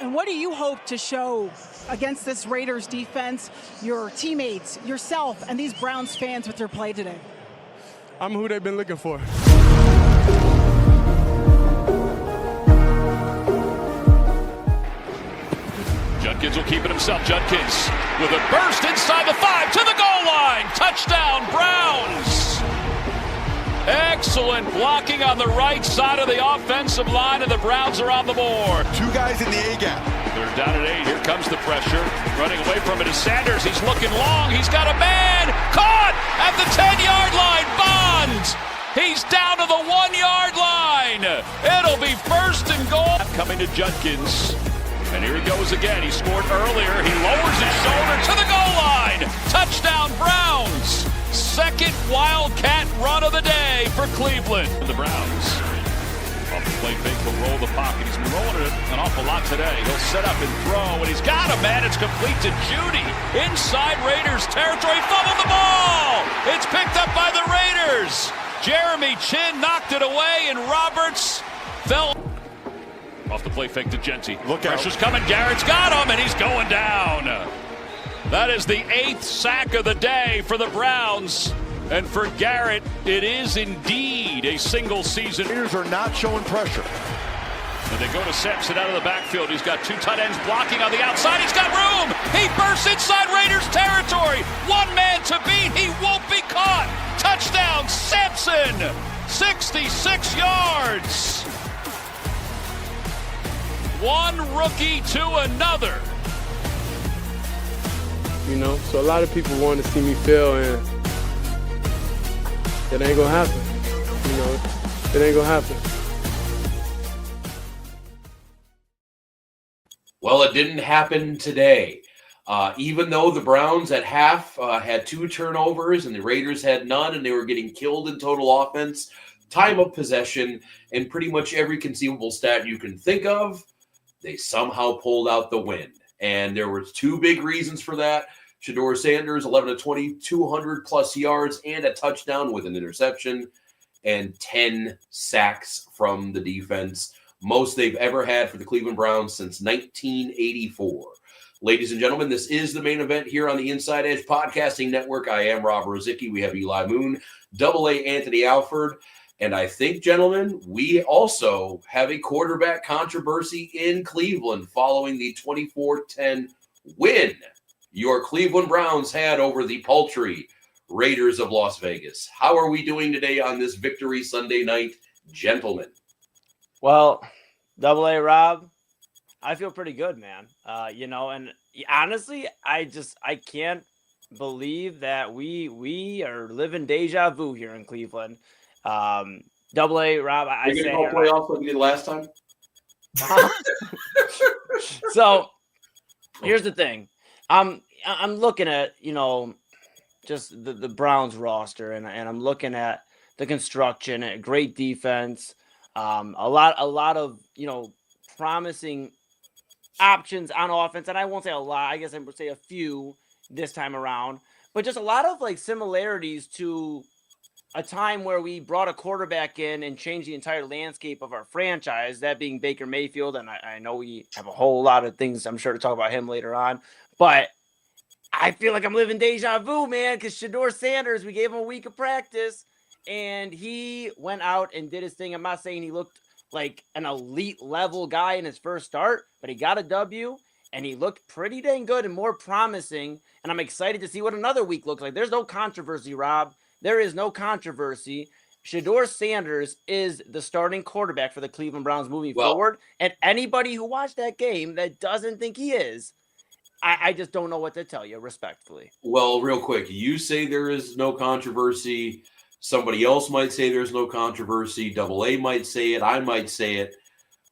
And what do you hope to show against this Raiders defense, your teammates, yourself, and these Browns fans with your play today? I'm who they've been looking for. Judkins will keep it himself. Judkins with a burst inside the 5 to the goal line. Touchdown, Browns. Excellent blocking on the right side of the offensive line, and the Browns are on the board. Two guys in the A-gap. They're down at 8. Here comes the pressure. Running away from it is Sanders. He's looking long. He's got a man. Caught at the 10-yard line. Bonds. He's down to the 1-yard line. It'll be first and goal. Coming to Judkins. And here he goes again. He scored earlier. He lowers his shoulder to the goal line. Touchdown, Browns. Second Wildcat run of the day for Cleveland. The Browns. Off the play fake, he'll roll the pocket. He's been rolling it an awful lot today. He'll set up and throw, and he's got a man. It's complete to Judy. Inside Raiders territory. Fumbled the ball. It's picked up by the Raiders. Jeremy Chin knocked it away, and Roberts fell. Off the play fake to Genty. Pressure's coming. Garrett's got him, and he's going down. That is the 8th sack of the day for the Browns. And for Garrett, it is indeed a single season. Raiders are not showing pressure. And they go to Sampson out of the backfield. He's got 2 tight ends blocking on the outside. He's got room. He bursts inside Raiders territory. One man to beat. He won't be caught. Touchdown, Sampson. 66 yards. One rookie to another. You know, so a lot of people want to see me fail, and it ain't gonna happen. You know, it ain't gonna happen. Well, it didn't happen today. Even though the Browns at half had 2 turnovers and the Raiders had none, and they were getting killed in total offense, time of possession, and pretty much every conceivable stat you can think of, they somehow pulled out the win. And there were 2 big reasons for that. Shedeur Sanders, 11 of 20, 200-plus yards and a touchdown with an interception, and 10 sacks from the defense, most they've ever had for the Cleveland Browns since 1984. Ladies and gentlemen, this is the main event here on the Inside Edge Podcasting Network. I am Rob Rozycki. We have Eli Moon, AA Anthony Alford. And I think, gentlemen, we also have a quarterback controversy in Cleveland following the 24-10 win your Cleveland Browns had over the paltry Raiders of Las Vegas. How are we doing today on this Victory Sunday night, gentlemen? Well, AA Rob, I feel pretty good, man. You know, and honestly, I can't believe that we are living deja vu here in Cleveland. AA Rob, I say you're gonna go playoffs like you did last time. So here's the thing. I'm looking at, you know, just the Browns roster, and I'm looking at the construction, a great defense, a lot of, you know, promising options on offense, and I won't say a lot, I guess I would say a few this time around, but just a lot of like similarities to a time where we brought a quarterback in and changed the entire landscape of our franchise, that being Baker Mayfield. And I know we have a whole lot of things, I'm sure, to talk about him later on, but I feel like I'm living deja vu, man, because Shedeur Sanders, we gave him a week of practice and he went out and did his thing. I'm not saying he looked like an elite level guy in his first start, but he got a W and he looked pretty dang good and more promising. And I'm excited to see what another week looks like. There's no controversy, Rob. There is no controversy. Shedeur Sanders is the starting quarterback for the Cleveland Browns moving forward. And anybody who watched that game that doesn't think he is, I just don't know what to tell you, respectfully. Well, real quick, you say there is no controversy. Somebody else might say there's no controversy. AA might say it. I might say it.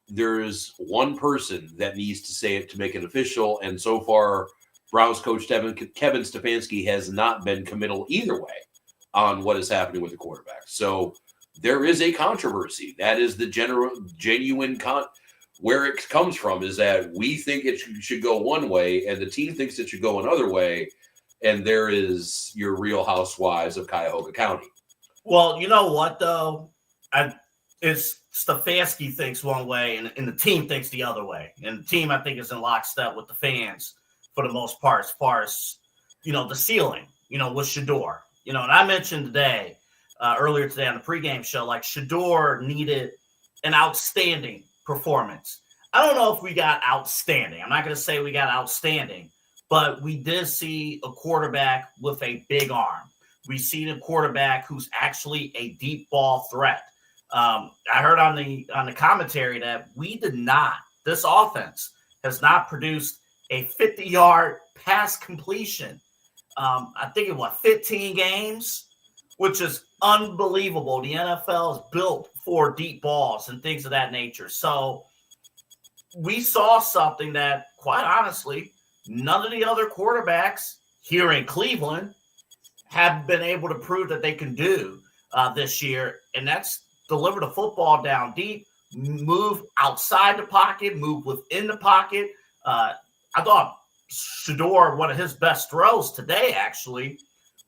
There's one person that needs to say it to make it official. And so far, Browns coach Kevin Stefanski has not been committal either way on what is happening with the quarterback. So there is a controversy. That is the genuine where it comes from, is that we think it should go one way and the team thinks it should go another way. And there is your Real Housewives of Cuyahoga County. Well, you know what, though? is Stefanski thinks one way and the team thinks the other way. And the team, I think, is in lockstep with the fans for the most part, as far as, the ceiling, with Shedeur. And I mentioned earlier today on the pregame show, like Shedeur needed an outstanding performance. I don't know if we got outstanding. I'm not going to say we got outstanding, but we did see a quarterback with a big arm. We see a quarterback who's actually a deep ball threat. I heard on the commentary that this offense has not produced a 50-yard pass completion. I think it was 15 games, which is unbelievable. The NFL is built for deep balls and things of that nature. So we saw something that, quite honestly, none of the other quarterbacks here in Cleveland have been able to prove that they can do this year, and that's deliver the football down deep, move outside the pocket, move within the pocket. I thought Shedeur, one of his best throws today, actually,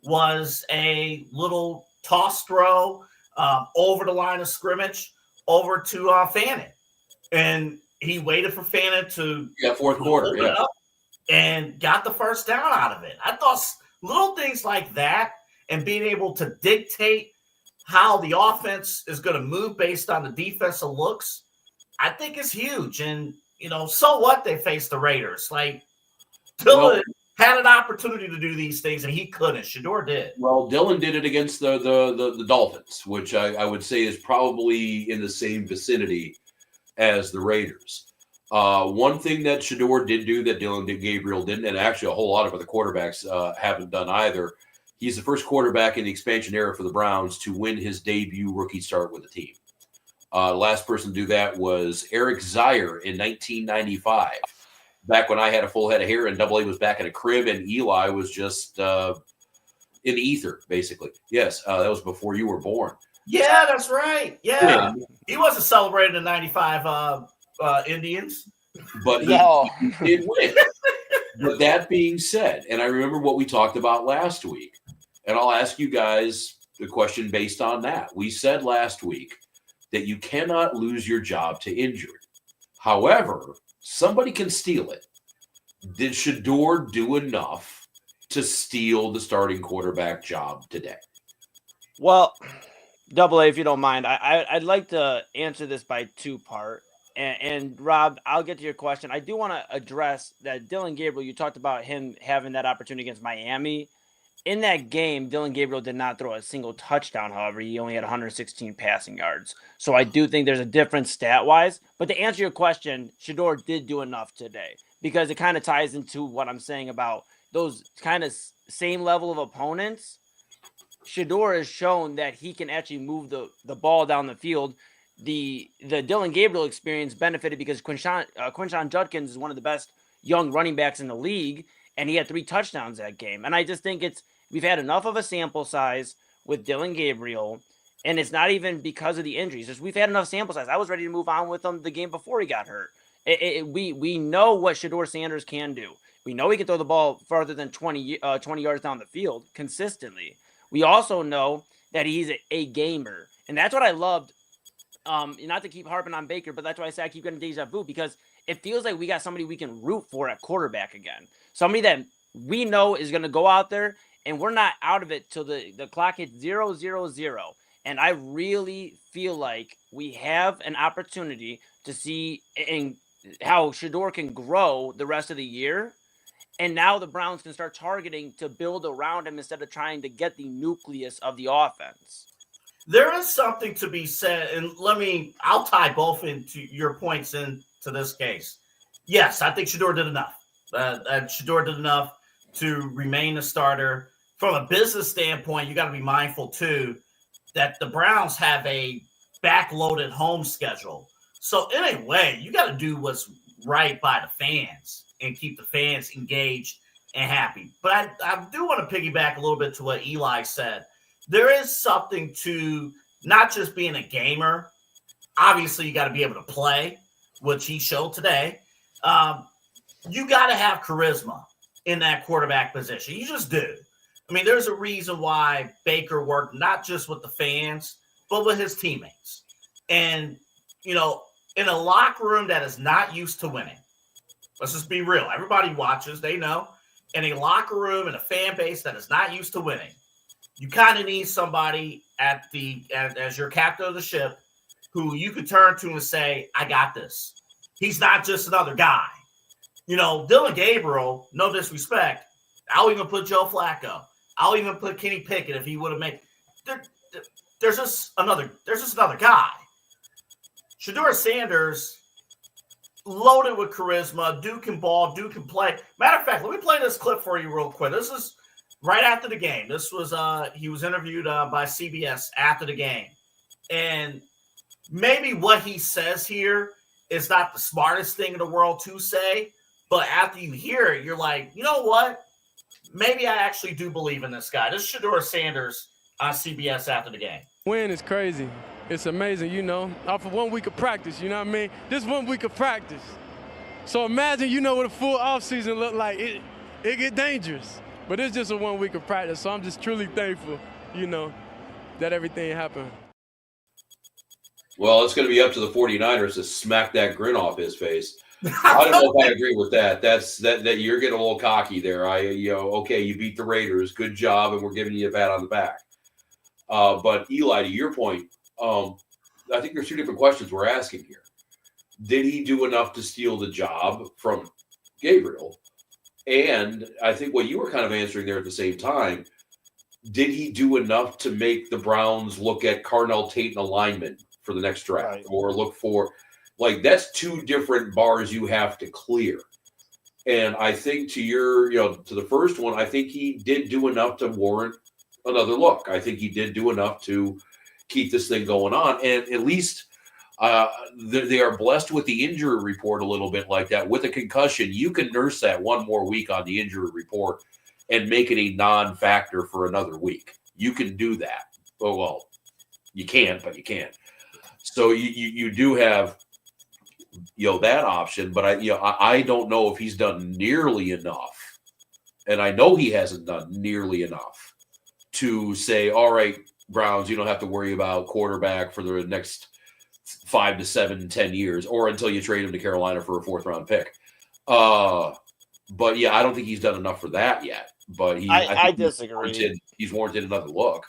was a little toss throw over the line of scrimmage over to Fannin. And he waited for Fannin to fourth quarter, and got the first down out of it. I thought little things like that and being able to dictate how the offense is going to move based on the defensive looks, I think is huge. And, so what, they faced the Raiders. Like, Dylan had an opportunity to do these things, and he couldn't. Shedeur did. Well, Dylan did it against the Dolphins, which I would say is probably in the same vicinity as the Raiders. One thing that Shedeur did do that Gabriel didn't, and actually a whole lot of other quarterbacks haven't done either, he's the first quarterback in the expansion era for the Browns to win his debut rookie start with the team. The last person to do that was Eric Zier in 1995, back when I had a full head of hair and Double A was back in a crib and Eli was just in ether, basically. Yes, that was before you were born. Yeah, that's right. Yeah. He wasn't celebrating the 95 Indians. But he did win. But that being said, and I remember what we talked about last week, and I'll ask you guys the question based on that. We said last week that you cannot lose your job to injury. However, somebody can steal it. Did Shedeur do enough to steal the starting quarterback job today? Well, Double A, if you don't mind, I'd like to answer this by two-part. And Rob, I'll get to your question. I do want to address that Dylan Gabriel, you talked about him having that opportunity against Miami. In that game, Dylan Gabriel did not throw a single touchdown. However, he only had 116 passing yards. So I do think there's a difference stat-wise. But to answer your question, Shedeur did do enough today because it kind of ties into what I'm saying about those kind of same level of opponents. Shedeur has shown that he can actually move the ball down the field. The Dylan Gabriel experience benefited because Quinshon Judkins is one of the best young running backs in the league, and he had 3 touchdowns that game. And I just think we've had enough of a sample size with Dylan Gabriel, and it's not even because of the injuries. Just we've had enough sample size. I was ready to move on with him the game before he got hurt. We know what Shedeur Sanders can do. We know he can throw the ball farther than 20 yards down the field consistently. We also know that he's a gamer, and that's what I loved. Not to keep harping on Baker, but that's why I say I keep getting deja vu, because it feels like we got somebody we can root for at quarterback again. Somebody that we know is going to go out there, and we're not out of it till the clock hits 0-0-0. And I really feel like we have an opportunity to see how Shedeur can grow the rest of the year. And now the Browns can start targeting to build around him instead of trying to get the nucleus of the offense. There is something to be said, and I'll tie both into your points into this case. Yes, I think Shedeur did enough. Shedeur did enough to remain a starter. From a business standpoint, you got to be mindful, too, that the Browns have a backloaded home schedule. So, in a way, you got to do what's right by the fans and keep the fans engaged and happy. But I do want to piggyback a little bit to what Eli said. There is something to not just being a gamer. Obviously, you got to be able to play, which he showed today. You got to have charisma in that quarterback position. You just do. I mean, there's a reason why Baker worked not just with the fans, but with his teammates. And, in a locker room that is not used to winning, let's just be real. Everybody watches, they know. In a locker room and a fan base that is not used to winning, you kind of need somebody as your captain of the ship who you could turn to and say, I got this. He's not just another guy. Dylan Gabriel, no disrespect, I'll even put Joe Flacco. I'll even put Kenny Pickett if he would have made. There's just another guy. Shedeur Sanders, loaded with charisma. Dude can ball. Dude can play. Matter of fact, let me play this clip for you real quick. This is right after the game. This was he was interviewed by CBS after the game, and maybe what he says here is not the smartest thing in the world to say, but after you hear it, you're like, you know what? Maybe I actually do believe in this guy. This is Shedeur Sanders on CBS after the game. Win is crazy. It's amazing, off of 1 week of practice, you know what I mean? Just 1 week of practice. So imagine, what a full offseason look like. It get dangerous. But it's just a 1 week of practice, so I'm just truly thankful, that everything happened. Well, it's going to be up to the 49ers to smack that grin off his face. I don't know if I agree with that. That you're getting a little cocky there. Okay, you beat the Raiders. Good job, and we're giving you a pat on the back. But Eli, to your point, I think there's two different questions we're asking here. Did he do enough to steal the job from Gabriel? And I think what you were kind of answering there at the same time, did he do enough to make the Browns look at Carnell Tate and alignment for the next draft, right, or look for, that's two different bars you have to clear. And I think to the first one, I think he did do enough to warrant another look. I think he did do enough to keep this thing going on. And at least they are blessed with the injury report a little bit like that. With a concussion, you can nurse that one more week on the injury report and make it a non-factor for another week. You can do that. Oh, well, you can't, but you can. So you do have that option, but I don't know if he's done nearly enough, and I know he hasn't done nearly enough to say, all right, Browns, you don't have to worry about quarterback for the next 5 to 7, 10 years, or until you trade him to Carolina for a 4th round pick. But yeah, I don't think he's done enough for that yet. But I disagree. He's warranted another look.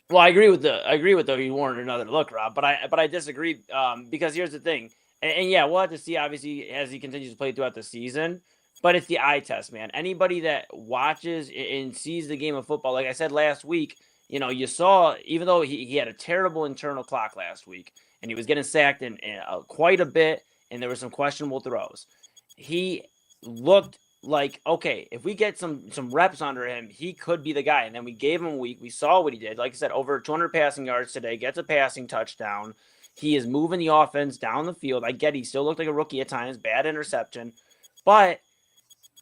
Well, I agree with he warranted another look, Rob. But I disagree because here's the thing, and yeah, we'll have to see obviously as he continues to play throughout the season. But it's the eye test, man. Anybody that watches and sees the game of football, like I said last week, you saw, even though he had a terrible internal clock last week, and he was getting sacked in quite a bit, and there were some questionable throws, he looked like, okay, if we get some reps under him, he could be the guy. And then we gave him a week. We saw what he did. Like I said, over 200 passing yards today, gets a passing touchdown. He is moving the offense down the field. I get he still looked like a rookie at times, bad interception. But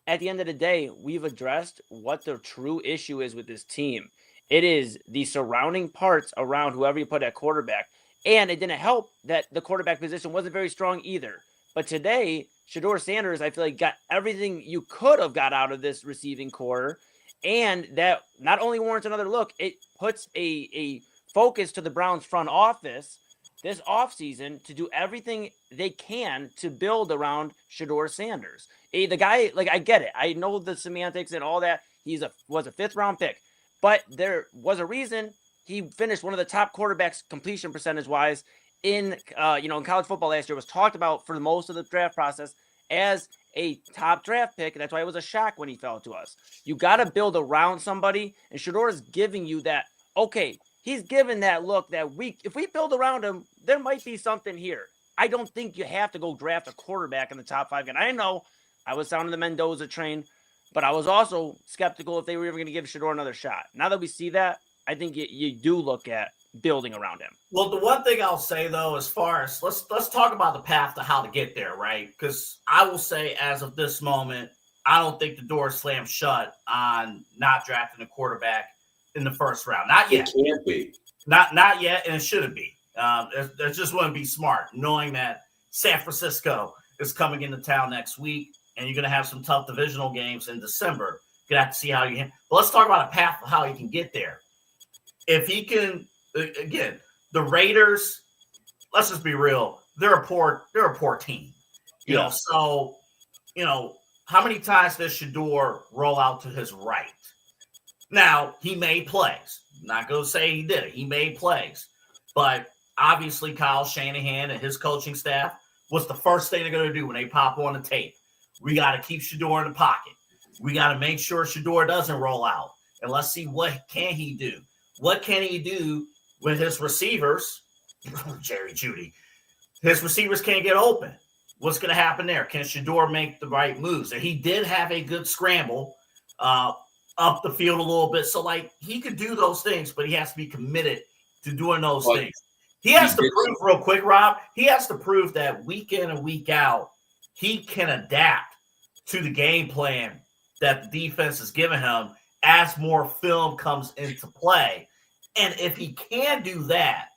at the end of the day, we've addressed what the true issue is with this team. It is the surrounding parts around whoever you put at quarterback. And it didn't help that the quarterback position wasn't very strong either. But today, Shedeur Sanders, I feel like, got everything you could have got out of this receiving core. And that not only warrants another look, it puts a focus to the Browns front office this offseason to do everything they can to build around Shedeur Sanders. The guy, I get it. I know the semantics and all that. Was a 5th round pick. But there was a reason he finished one of the top quarterbacks completion percentage-wise in college football last year. Was talked about for most of the draft process as a top draft pick. That's why it was a shock when he fell to us. You got to build around somebody, and Shedeur is giving you that. Okay, he's given that look that if we build around him, there might be something here. I don't think you have to go draft a quarterback in the top 5. And I know I was sounding the Mendoza train, but I was also skeptical if they were ever going to give Shedeur another shot. Now that we see that, I think you do look at building around him. Well, the one thing I'll say, though, as far as let's talk about the path to how to get there, right? Because I will say as of this moment, I don't think the door is slammed shut on not drafting a quarterback in the 1st round. Not yet. It can't be. Not yet, and it shouldn't be. It just wouldn't be smart, knowing that San Francisco is coming into town next week, and you're going to have some tough divisional games in December. You're going to have to see how you can. But let's talk about a path of how he can get there. If he can, again, the Raiders let's just be real. They're a poor team. You know, so, you know, how many times does Shedeur roll out to his right? Now, he made plays. I'm not going to say he did it. He made plays. But obviously, Kyle Shanahan and his coaching staff, what's the first thing they're going to do when they pop on the tape? We got to keep Shedeur in the pocket. We got to make sure Shedeur doesn't roll out. And let's see what can he do. What can he do with his receivers? Jerry Jeudy. His receivers can't get open. What's going to happen there? Can Shedeur make the right moves? And he did have a good scramble up the field a little bit. So, like, he could do those things, but he has to be committed to doing those things. He has to prove, real quick, Rob, he has to prove that week in and week out, he can adapt to the game plan that the defense is giving him as more film comes into play. And if he can do that,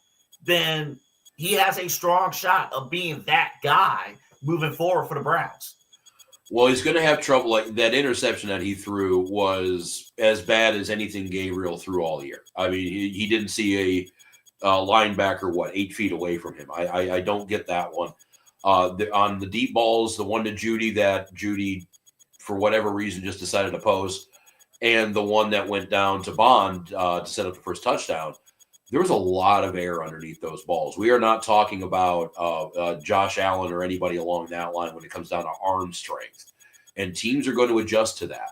then he has a strong shot of being that guy moving forward for the Browns. Well, he's going to have trouble. Like that interception that he threw was as bad as anything Gabriel threw all year. I mean, he didn't see a linebacker, 8 feet away from him. I don't get that one. On the deep balls, the one to Jeudy that Jeudy, for whatever reason, just decided to post, and the one that went down to Bond to set up the first touchdown, there was a lot of air underneath those balls. We are not talking about Josh Allen or anybody along that line when it comes down to arm strength. And teams are going to adjust to that.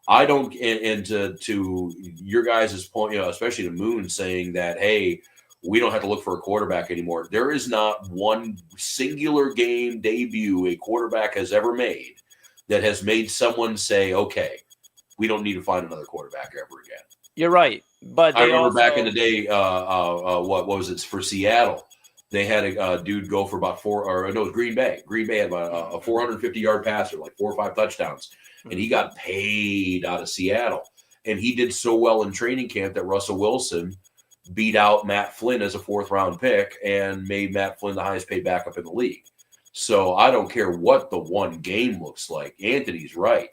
I don't, and to your guys' point, especially to Moon saying that, hey, we don't have to look for a quarterback anymore. There is not one singular game debut a quarterback has ever made that has made someone say, okay, we don't need to find another quarterback ever again. You're right. But I remember back in the day, what was it for Seattle? They had a dude go for about it was Green Bay. Green Bay had about a 450-yard passer, like 4 or 5 touchdowns, and he got paid out of Seattle. And he did so well in training camp that Russell Wilson beat out Matt Flynn as a 4th-round pick and made Matt Flynn the highest-paid backup in the league. So I don't care what the one game looks like. Anthony's right.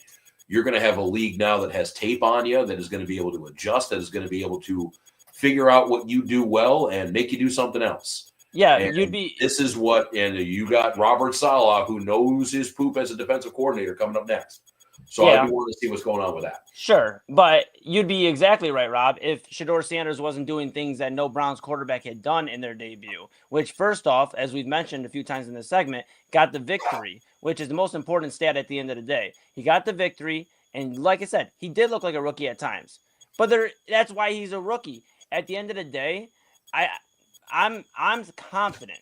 You're going to have a league now that has tape on you, that is going to be able to adjust, that is going to be able to figure out what you do well and make you do something else. Yeah, and this is what, and you got Robert Saleh, who knows his poop as a defensive coordinator, coming up next. So I do want to see what's going on with that. Sure, but you'd be exactly right, Rob, if Shedeur Sanders wasn't doing things that no Browns quarterback had done in their debut, which first off, as we've mentioned a few times in this segment, got the victory, which is the most important stat at the end of the day. He got the victory, and like I said, he did look like a rookie at times. But that's why he's a rookie. At the end of the day, I'm confident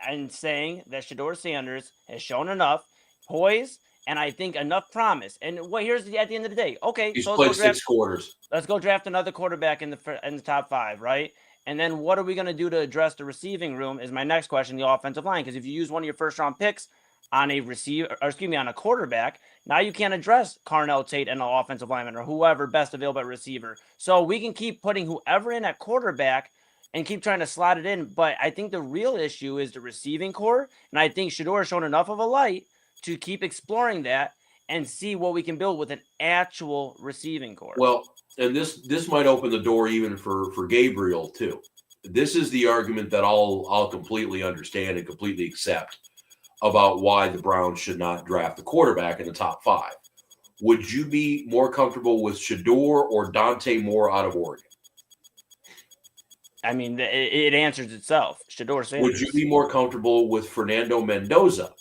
in saying that Shedeur Sanders has shown enough poise and I think enough promise. And here's at the end of the day, okay, he's so played 6 quarters. Let's go draft another quarterback in the top 5, right? And then what are we going to do to address the receiving room is my next question, the offensive line. Because if you use one of your first-round picks on on a quarterback, now you can't address Carnell Tate and an offensive lineman or whoever best available at receiver. So we can keep putting whoever in at quarterback and keep trying to slot it in. But I think the real issue is the receiving core. And I think Shedeur has shown enough of a light to keep exploring that and see what we can build with an actual receiving core. Well, and this might open the door even for Gabriel too. This is the argument that I'll completely understand and completely accept about why the Browns should not draft the quarterback in the top 5. Would you be more comfortable with Shedeur or Dante Moore out of Oregon? I mean, it answers itself. Shedeur Sanders. Would you be more comfortable with Fernando Mendoza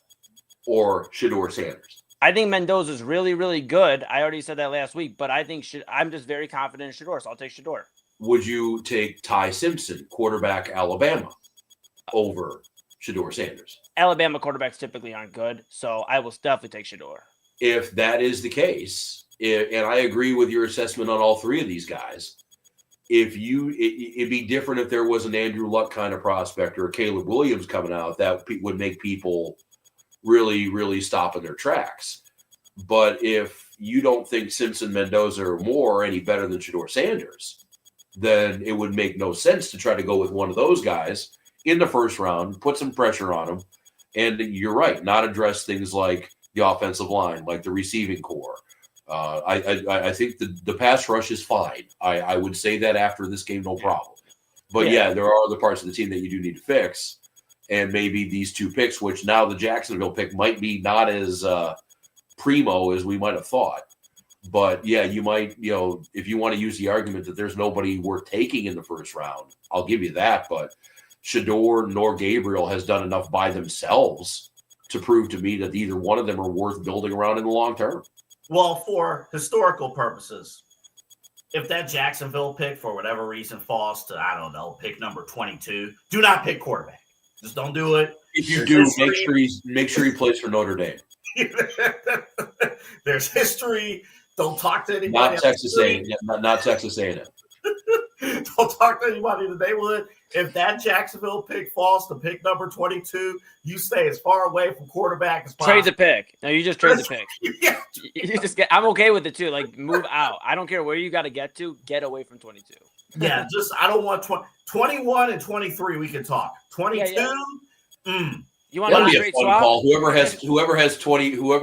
or Shedeur Sanders? I think Mendoza's really, really good. I already said that last week, but I think I'm just very confident in Shedeur, so I'll take Shedeur. Would you take Ty Simpson, quarterback Alabama, over Shedeur Sanders? Alabama quarterbacks typically aren't good, so I will definitely take Shedeur. If that is the case, and I agree with your assessment on all 3 of these guys, it'd be different if there was an Andrew Luck kind of prospect or a Caleb Williams coming out that would make people really, really stop in their tracks. But if you don't think Simpson, Mendoza, or Moore are any better than Shedeur Sanders, then it would make no sense to try to go with one of those guys in the first round, put some pressure on them, and you're right, not address things like the offensive line, like the receiving core. I think the pass rush is fine. I would say that after this game, no problem. But yeah, there are other parts of the team that you do need to fix. and maybe these two picks, which now the Jacksonville pick might be not as primo as we might have thought. But yeah, you might, if you want to use the argument that there's nobody worth taking in the first round, I'll give you that. But Shedeur nor Gabriel has done enough by themselves to prove to me that either one of them are worth building around in the long term. Well, for historical purposes, if that Jacksonville pick, for whatever reason, falls to, I don't know, pick number 22, do not pick quarterback. Just don't do it. If you do, make sure he plays for Notre Dame. There's history. Don't talk to anybody. Not Texas A&M. Not Texas A&M. Don't talk to anybody in the neighborhood. If that Jacksonville pick falls to pick number 22, you stay as far away from quarterback as possible. Trade the pick. No, you just trade the pick. Yeah. You just I'm okay with it too. Like, move out. I don't care where you got to get to. Get away from 22. Yeah, I don't want 21 and 23. We can talk. 22. You want That'd to be trade a fun swap? call. Whoever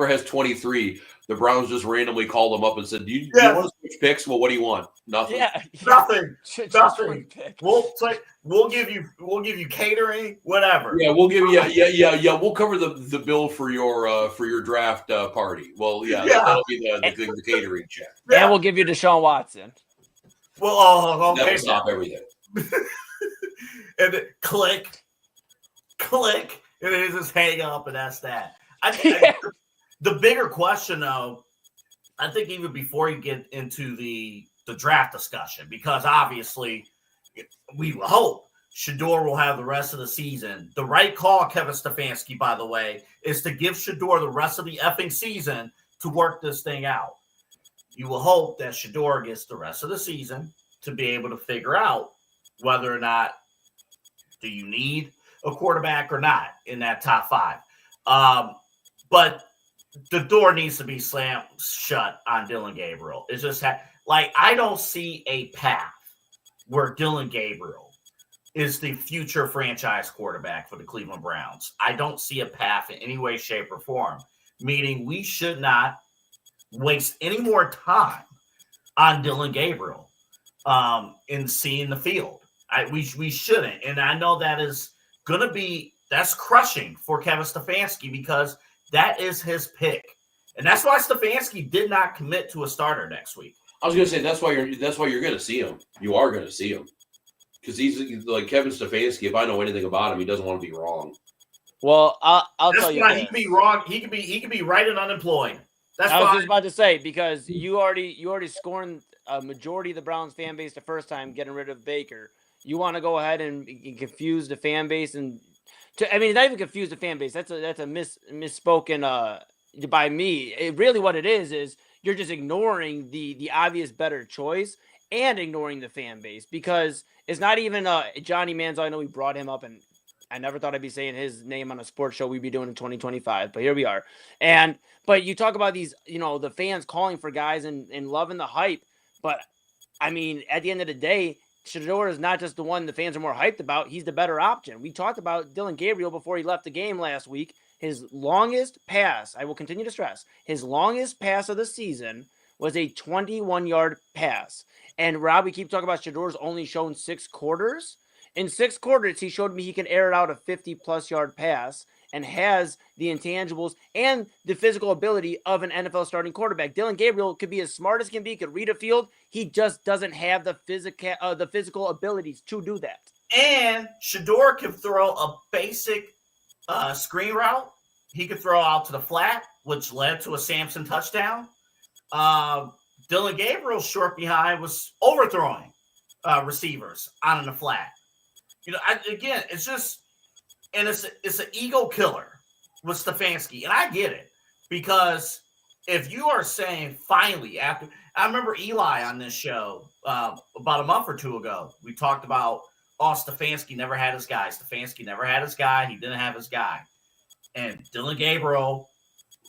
has 23, the Browns just randomly called them up and said, "Do you want to switch picks? Well, what do you want? Nothing. Yeah. Nothing. Nothing. We'll give you catering, whatever. Yeah, we'll give you we'll cover the bill for your draft party. Well, that'll be the catering check. Yeah. And we'll give you Deshaun Watson. Well, that will stop everything. And then click, and then just hang up, and that's that. I think the bigger question, though, I think even before you get into the draft discussion, because obviously we hope Shedeur will have the rest of the season. The right call, Kevin Stefanski, by the way, is to give Shedeur the rest of the effing season to work this thing out. You will hope that Shedeur gets the rest of the season to be able to figure out whether or not do you need a quarterback or not in that top five. But the door needs to be slammed shut on Dylan Gabriel. It's just I don't see a path where Dylan Gabriel is the future franchise quarterback for the Cleveland Browns. I don't see a path in any way, shape, or form, meaning we should not waste any more time on Dylan Gabriel in seeing the field. We shouldn't. And I know that is going to be – that's crushing for Kevin Stefanski because that is his pick. And that's why Stefanski did not commit to a starter next week. I was going to say that's why you're going to see him. You are going to see him because he's like Kevin Stefanski. If I know anything about him, he doesn't want to be wrong. Well, I'll tell you, he can be wrong. He can be right and unemployed. I was just about to say, because you already scorned a majority of the Browns fan base the first time getting rid of Baker. You want to go ahead and confuse the fan base not even confuse the fan base. That's a misspoken by me. Really what it is you're just ignoring the obvious better choice and ignoring the fan base, because it's not even Johnny Manziel. I know we brought him up, and I never thought I'd be saying his name on a sports show we'd be doing in 2025, but here we are. But you talk about these, the fans calling for guys and loving the hype. But I mean, at the end of the day, Shedeur is not just the one the fans are more hyped about. He's the better option. We talked about Dylan Gabriel before he left the game last week. His longest pass, I will continue to stress, his longest pass of the season was a 21-yard pass. And Rob, we keep talking about Shedeur's only shown 6 quarters. In 6 quarters, he showed me he can air it out a 50-plus yard pass and has the intangibles and the physical ability of an NFL starting quarterback. Dylan Gabriel could be as smart as can be, could read a field. He just doesn't have the physical abilities to do that. And Shedeur can throw a basic screen route. He could throw out to the flat, which led to a Samson touchdown. Dylan Gabriel, short behind, was overthrowing receivers out in the flat. It's just, and it's an ego killer with Stefanski, and I get it, because if you are saying finally after, I remember Eli on this show about a month or two ago, we talked about Stefanski never had his guy. Stefanski never had his guy. He didn't have his guy, and Dylan Gabriel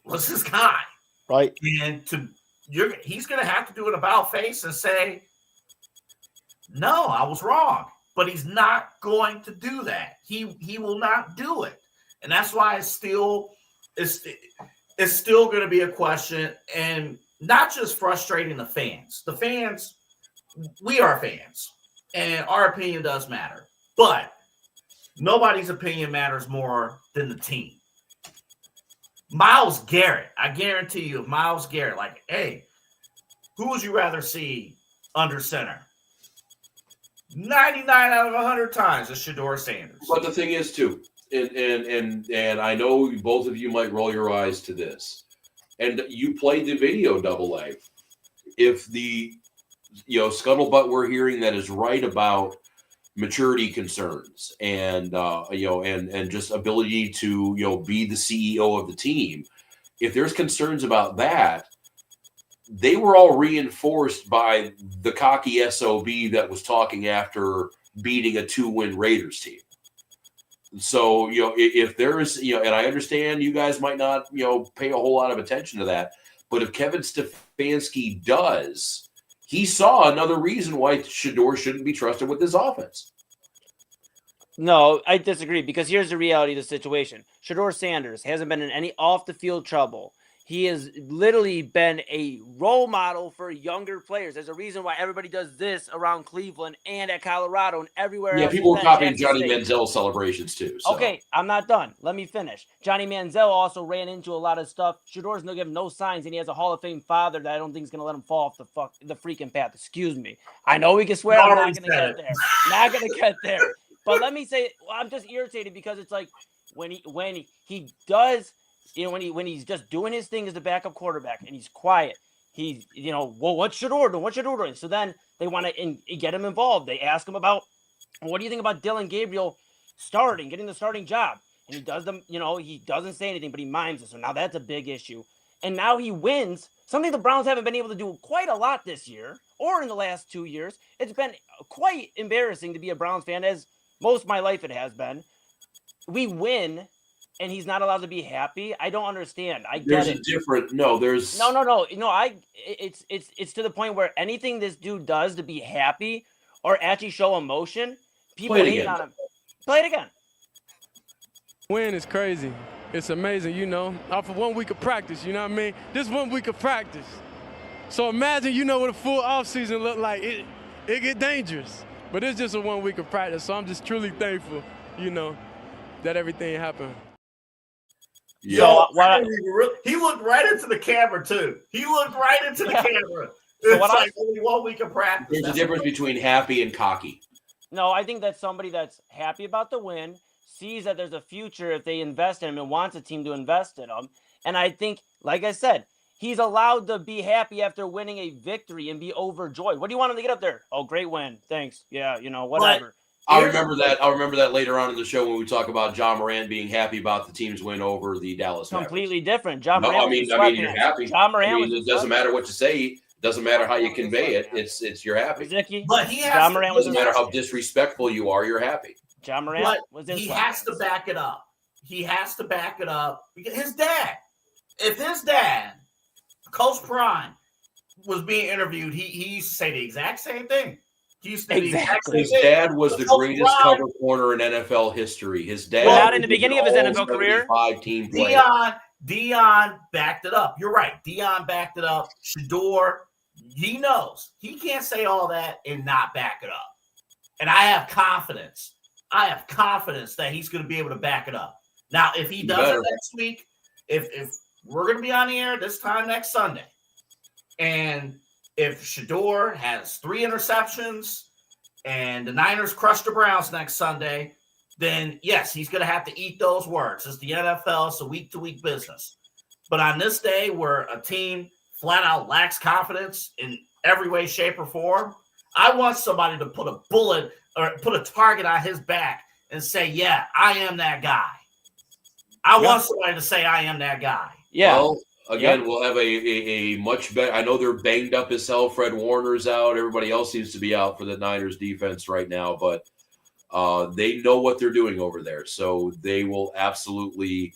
was his guy, right? And he's going to have to do an about face and say, no, I was wrong. But he's not going to do that. He will not do it. And that's why it's still going to be a question, and not just frustrating the fans. The fans, we are fans, and our opinion does matter. But nobody's opinion matters more than the team. Myles Garrett, I guarantee you, Myles Garrett, like, hey, who would you rather see under center? 99 out of 100 times is Shedeur Sanders. But the thing is, too, and I know both of you might roll your eyes to this, and you played the video AA. If the scuttlebutt we're hearing that is right about maturity concerns and and just ability to be the CEO of the team, if there's concerns about that, they were all reinforced by the cocky SOB that was talking after beating a 2-win Raiders team. So, if there's, and I understand you guys might not, pay a whole lot of attention to that, but if Kevin Stefanski does, he saw another reason why Shedeur shouldn't be trusted with this offense. No, I disagree, because here's the reality of the situation. Shedeur Sanders hasn't been in any off-the-field trouble. He has literally been a role model for younger players. There's a reason why everybody does this around Cleveland and at Colorado and everywhere else. Yeah, people were copying Johnny Manziel celebrations too. So. Okay, I'm not done. Let me finish. Johnny Manziel also ran into a lot of stuff. Shedeur's no give no signs, and he has a Hall of Fame father that I don't think is going to let him fall off the freaking path. Excuse me. I know we can swear. I'm not going to get there. Not going to get there. But let me say, I'm just irritated because it's like when he does. When he's just doing his thing as the backup quarterback and he's quiet, he's, what's Shedeur doing? What's Shedeur doing? So then they want to get him involved. They ask him about, what do you think about Dylan Gabriel getting the starting job? And he does them, he doesn't say anything, but he mimes it. So now that's a big issue. And now he wins, something the Browns haven't been able to do quite a lot this year or in the last 2 years. It's been quite embarrassing to be a Browns fan, as most of my life it has been. We win. And he's not allowed to be happy. I don't understand. I get it. No. It's to the point where anything this dude does to be happy or actually show emotion, people hate on him. Play it again. Win is crazy. It's amazing, off of 1 week of practice, you know what I mean? This 1 week of practice. So imagine, what a full offseason look like. It get dangerous. But it's just a 1 week of practice. So I'm just truly thankful, that everything happened. Yeah, he looked right into the camera too. He looked right into the camera. It's like only 1 week of practice. There's a difference between happy and cocky. No, I think that's somebody that's happy about the win, sees that there's a future if they invest in him and wants a team to invest in him. And I think, like I said, he's allowed to be happy after winning a victory and be overjoyed. What do you want him to get up there? Oh, great win. Thanks. Yeah, whatever. I'll remember that later on in the show when we talk about John Moran being happy about the team's win over the Dallas Mavericks. Completely different. John Moran. I mean, you're happy. John Moran. It doesn't matter what you say. It doesn't matter how you convey it. It's you're happy. Rozycki, but John Moran doesn't matter how disrespectful you are. You're happy. John Moran was he has to back it up. He has to back it up because his dad. If his dad, Coach Prime, was being interviewed, he used to say the exact same thing. His dad was the greatest cover corner in NFL history. His dad, not in the beginning of his NFL career. 5-team player. Dion backed it up. You're right. Dion backed it up. Shedeur, he knows he can't say all that and not back it up. And I have confidence. That he's going to be able to back it up. Now, if he does it next week, if we're going to be on the air this time next Sunday, and if Shedeur has 3 interceptions and the Niners crush the Browns next Sunday, then yes, he's going to have to eat those words. It's the NFL. It's a week-to-week business. But on this day where a team flat out lacks confidence in every way, shape, or form, I want somebody to put a bullet or put a target on his back and say, yeah, I am that guy. I want somebody to say I am that guy. Yeah. Well, again, we'll have a much better – I know they're banged up as hell. Fred Warner's out. Everybody else seems to be out for the Niners defense right now. But they know what they're doing over there. So they will absolutely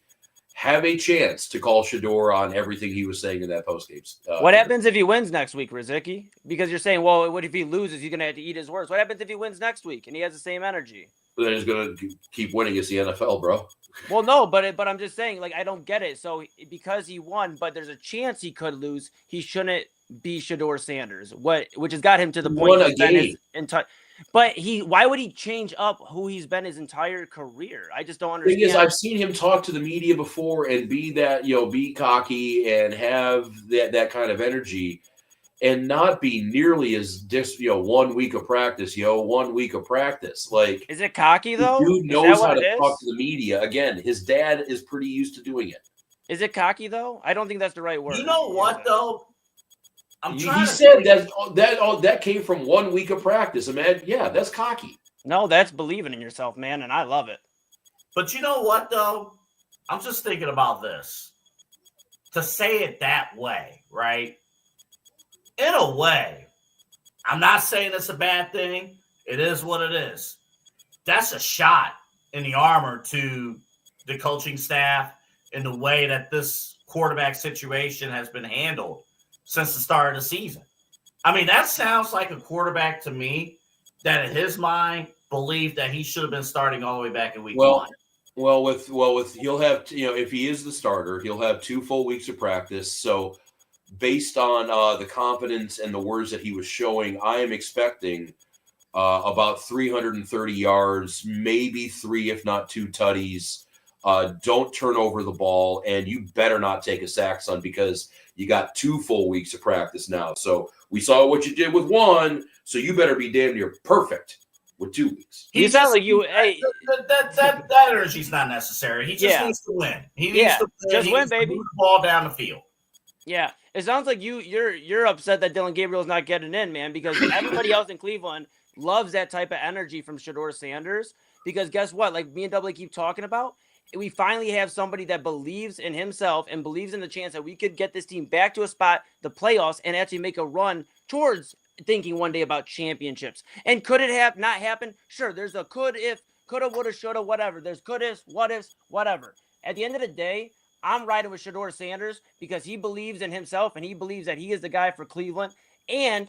have a chance to call Shedeur on everything he was saying in that postgame. What happens if he wins next week, Rozycki? Because you're saying, well, what if he loses? He's going to have to eat his words. What happens if he wins next week and he has the same energy? Then he's going to keep winning. It's the NFL, bro. Well, no, but I'm just saying, like, I don't get it. So because he won, but there's a chance he could lose, he shouldn't be Shedeur Sanders, which has got him to the point Won a he's been game. his entire. But why would he change up who he's been his entire career? I just don't Thing understand. is, I've seen him talk to the media before and be that, be cocky and have that kind of energy and not be nearly as 1 week of practice, 1 week of practice. Like, Is it cocky though? dude Is knows that how what to it talk is? to the media. Again, his dad is pretty used to doing it. Is it cocky though? I don't think that's the right word. You know what though? He said that came from 1 week of practice. Man, yeah, that's cocky. No, that's believing in yourself, man, and I love it. But you know what though? I'm just thinking about this. To say it that way, right? In a way, I'm not saying it's a bad thing. It is what it is. That's a shot in the armor to the coaching staff in the way that this quarterback situation has been handled since the start of the season. I mean, that sounds like a quarterback to me that in his mind believed that he should have been starting all the way back in week 1. Well, with he'll have if he is the starter, he'll have 2 full weeks of practice. So, based on the confidence and the words that he was showing, I am expecting about 330 yards, maybe 3, if not 2 tutties. Don't turn over the ball, and you better not take a sack, son, because you got 2 full weeks of practice now. So we saw what you did with 1, so you better be damn near perfect with 2 weeks. You sound like you. Hey, that energy's not necessary. He just needs to win. He needs to win. Just He win, needs to baby. move the ball down the field. Yeah, it sounds like you're upset that Dylan Gabriel's not getting in, man, because everybody else in Cleveland loves that type of energy from Shedeur Sanders. Because guess what? Like me and Double keep talking about, we finally have somebody that believes in himself and believes in the chance that we could get this team back to a spot, the playoffs, and actually make a run towards thinking one day about championships. And could it have not happened? Sure, there's a could if, coulda, woulda, shoulda, whatever. There's could ifs, what ifs, whatever. At the end of the day, I'm riding with Shedeur Sanders because he believes in himself and he believes that he is the guy for Cleveland. And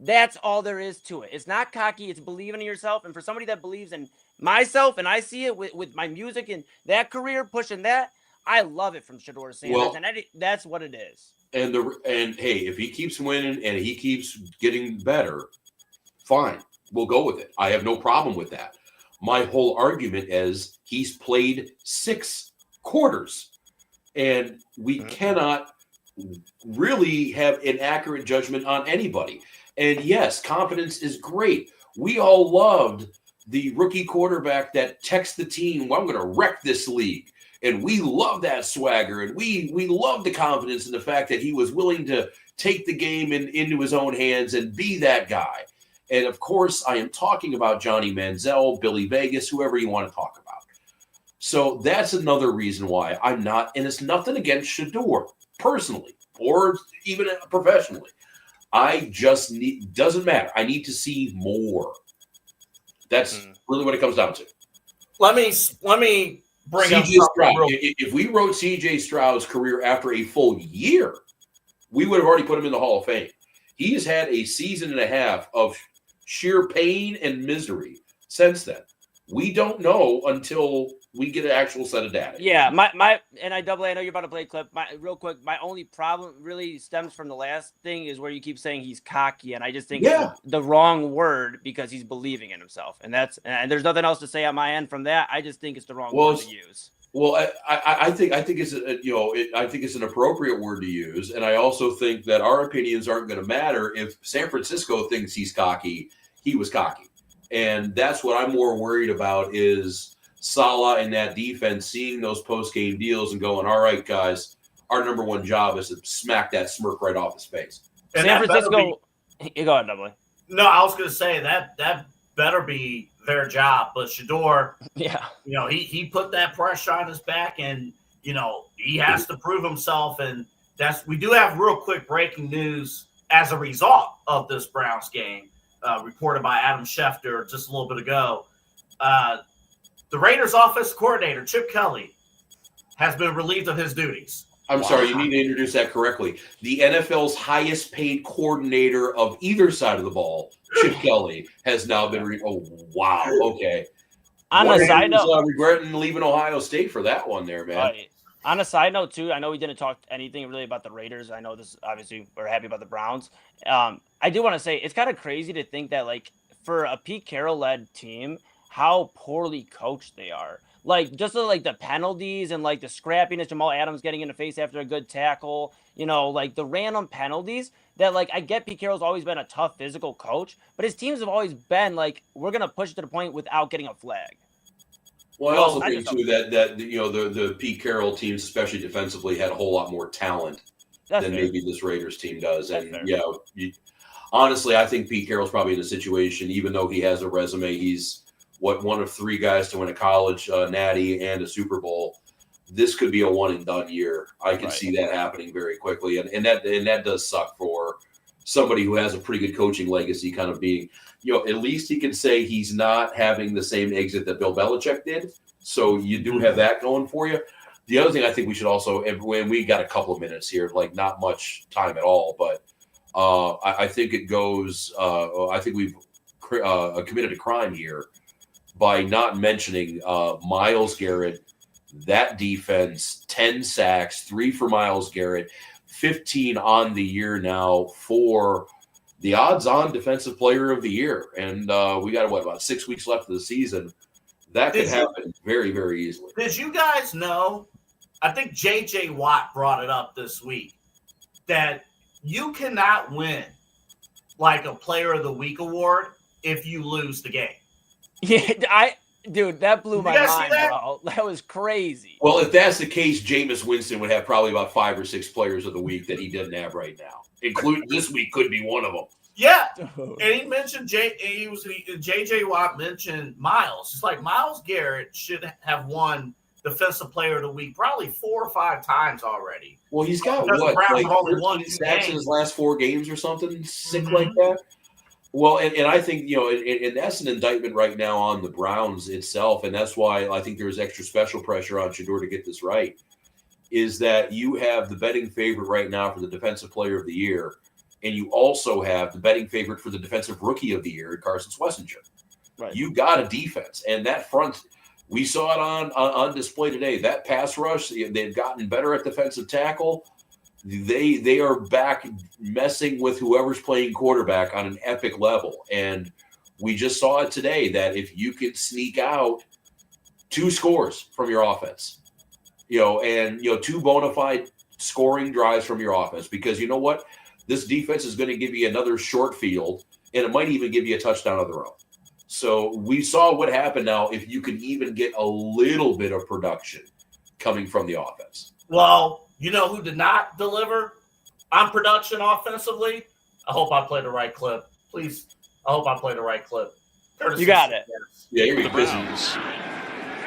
that's all there is to it. It's not cocky. It's believing in yourself. And for somebody that believes in myself, and I see it with my music and that career, pushing that, I love it from Shedeur Sanders. And that's what it is. And hey, if he keeps winning and he keeps getting better, fine. We'll go with it. I have no problem with that. My whole argument is he's played 6 quarters. And we cannot really have an accurate judgment on anybody. And yes, confidence is great. We all loved the rookie quarterback that texts the team, well, I'm going to wreck this league. And we love that swagger. And we love the confidence in the fact that he was willing to take the game into his own hands and be that guy. And of course, I am talking about Johnny Manziel, Billy Vegas, whoever you want to talk about. So that's another reason why I'm not, and it's nothing against Shedeur personally or even professionally. I just doesn't matter. I need to see more. That's really what it comes down to. Let me bring up CJ Stroud. If we wrote CJ Stroud's career after a full year, we would have already put him in the Hall of Fame. He has had a season and a half of sheer pain and misery since then. We don't know until we get an actual set of data. Yeah, my and I know you're about to play a clip. Real quick, my only problem really stems from the last thing is where you keep saying he's cocky, and I just think it's the wrong word because he's believing in himself, and there's nothing else to say on my end from that. I just think it's the wrong word to use. Well, I think it's I think it's an appropriate word to use, and I also think that our opinions aren't going to matter if San Francisco thinks he's cocky. He was cocky. And that's what I'm more worried about is Saleh and that defense seeing those post-game deals and going, all right, guys, our number one job is to smack that smirk right off his face. And San Francisco, you go ahead, Double. No, I was going to say that better be their job. But Shedeur, he put that pressure on his back, and he has to prove himself. And we do have real quick breaking news as a result of this Browns game. Reported by Adam Schefter just a little bit ago. The Raiders offense coordinator, Chip Kelly, has been relieved of his duties. I'm sorry, you need to introduce that correctly. The NFL's highest paid coordinator of either side of the ball, Chip Kelly, has now been oh, wow. Okay. On a side note, regretting leaving Ohio State for that one there, man. Right. On a side note, too, I know we didn't talk anything really about the Raiders. I know this, obviously, we're happy about the Browns. I do want to say it's kind of crazy to think that, like, for a Pete Carroll-led team, how poorly coached they are. Like, just like the penalties and, like, the scrappiness, Jamal Adams getting in the face after a good tackle, like the random penalties that, like, I get Pete Carroll's always been a tough physical coach, but his teams have always been, like, we're going to push it to the point without getting a flag. Well, I also think too that the Pete Carroll teams, especially defensively, had a whole lot more talent than maybe this Raiders team does. And honestly, I think Pete Carroll's probably in a situation, even though he has a resume, he's one of 3 guys to win a college natty and a Super Bowl. This could be a one and done year. I can see that happening very quickly, and that does suck for somebody who has a pretty good coaching legacy, kind of being. At least he can say he's not having the same exit that Bill Belichick did. So you do have that going for you. The other thing I think we should also, when we got a couple of minutes here, like not much time at all, but I think it goes, I think we've committed a crime here by not mentioning Myles Garrett, that defense, 10 sacks, 3 for Myles Garrett, 15 on the year now for the odds-on defensive player of the year. And we got, about 6 weeks left of the season. That could happen very, very easily. Did you guys know, I think J.J. Watt brought it up this week, that you cannot win like a Player of the Week award if you lose the game. Yeah, dude, that blew my mind, bro. That was crazy. Well, if that's the case, Jameis Winston would have probably about 5 or 6 Players of the Week that he doesn't have right now. Including this week could be one of them. Yeah, and he mentioned J.J. Watt mentioned Myles. It's like Myles Garrett should have won Defensive Player of the Week probably 4 or 5 times already. Well, he's got because like 13 sacks in his last 4 games or something sick like that. Well, and I think and that's an indictment right now on the Browns itself, and that's why I think there's extra special pressure on Shedeur to get this right. Is that you have the betting favorite right now for the Defensive Player of the Year, and you also have the betting favorite for the Defensive Rookie of the Year, Carson Schlesinger. Right. You got a defense, and that front, we saw it on display today. That pass rush, they've gotten better at defensive tackle. They are back messing with whoever's playing quarterback on an epic level, and we just saw it today that if you could sneak out 2 scores from your offense. And 2 bona fide scoring drives from your offense, because you know what? This defense is going to give you another short field, and it might even give you a touchdown of their own. So we saw what happened now if you can even get a little bit of production coming from the offense. Well, you know who did not deliver on production offensively? I hope I play the right clip. Please, I hope I play the right clip. You got it. Yeah, you're the Browns.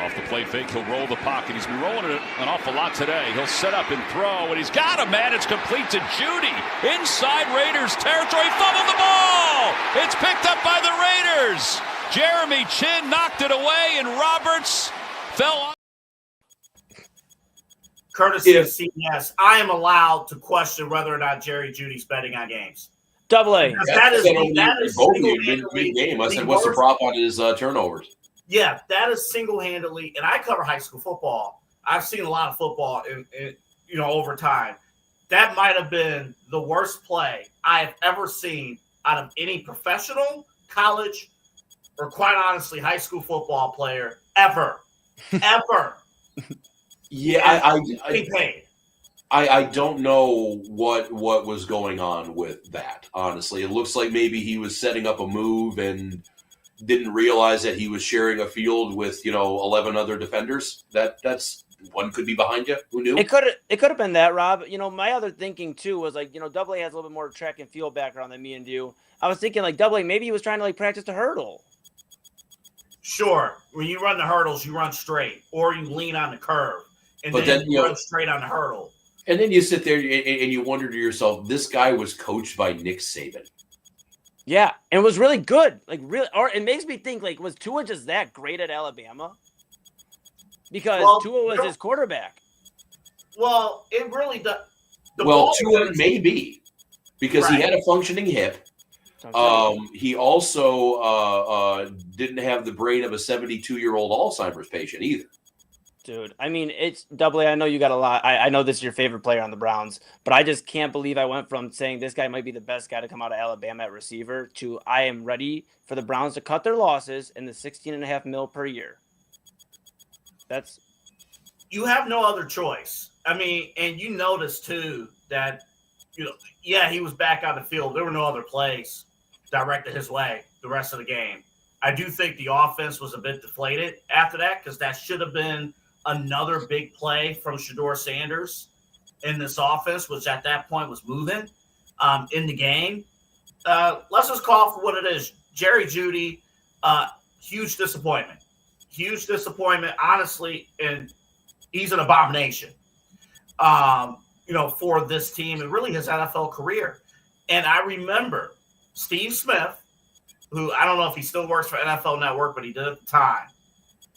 Off the play fake, he'll roll the pocket. He's been rolling it an awful lot today. He'll set up and throw, and he's got him, man. It's complete to Judy. Inside Raiders territory, fumbled the ball. It's picked up by the Raiders. Jeremy Chin knocked it away, and Roberts fell on. Courtesy of CBS, I am allowed to question whether or not Jerry Judy's betting on games. Double A. That is mid-game. I said, what's the prop on his turnovers? Yeah, that is single-handedly, and I cover high school football. I've seen a lot of football in over time. That might have been the worst play I have ever seen out of any professional, college, or quite honestly, high school football player ever. Ever. Yeah, I don't know what was going on with that, honestly. It looks like maybe he was setting up a move and didn't realize that he was sharing a field with 11 other defenders. That's one could be behind you. Who knew? It could have been that, Rob. My other thinking too was Double A has a little bit more track and field background than me and you. I was thinking Double A, maybe he was trying to practice the hurdle. Sure, when you run the hurdles, you run straight, or you lean on the curve, and then you run straight on the hurdle. And then you sit there and you wonder to yourself, this guy was coached by Nick Saban. Yeah, and it was really good. Or it makes me think, was Tua just that great at Alabama? Because Tua was his quarterback. Well, it really does. Tua may be, because he had a functioning hip. He also didn't have the brain of a 72-year-old Alzheimer's patient either. Dude, I mean, it's Double A. I know you got a lot. I know this is your favorite player on the Browns, but I just can't believe I went from saying this guy might be the best guy to come out of Alabama at receiver to I am ready for the Browns to cut their losses in the $16.5 million per year. You have no other choice. I mean, and you notice too that, he was back on the field. There were no other plays directed his way the rest of the game. I do think the offense was a bit deflated after that because that should have been another big play from Shedeur Sanders in this offense, which at that point was moving in the game. Let's just call it for what it is. Jerry Jeudy, huge disappointment. Huge disappointment, honestly, and he's an abomination, for this team and really his NFL career. And I remember Steve Smith, who I don't know if he still works for NFL Network, but he did at the time.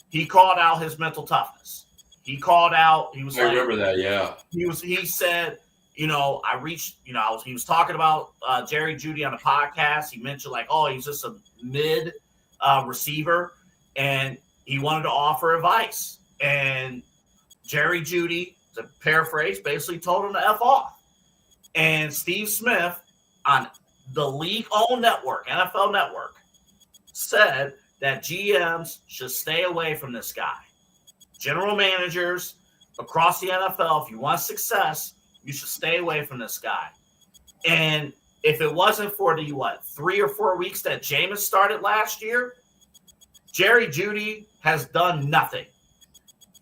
He called out his mental toughness. He remember that, yeah. He said, he was talking about Jerry Jeudy on a podcast. He mentioned he's just a mid receiver, and he wanted to offer advice. And Jerry Jeudy, to paraphrase, basically told him to F off. And Steve Smith on the league-owned network, NFL Network, said that GMs should stay away from this guy. General managers across the NFL, if you want success, you should stay away from this guy. And if it wasn't for the, 3 or 4 weeks that Jameis started last year, Jerry Jeudy has done nothing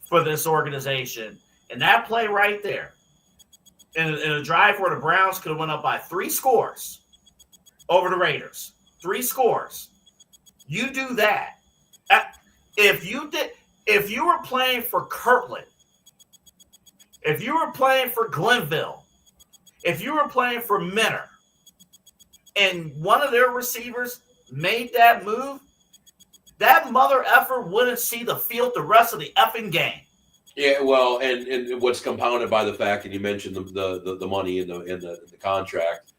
for this organization. And that play right there, in a drive where the Browns could have went up by 3 scores over the Raiders, 3 scores. You do that. If you were playing for Kirtland, if you were playing for Glenville, if you were playing for Minner, and one of their receivers made that move, that mother effer wouldn't see the field the rest of the effing game. Yeah, well, and what's compounded by the fact, and you mentioned the money in the contract.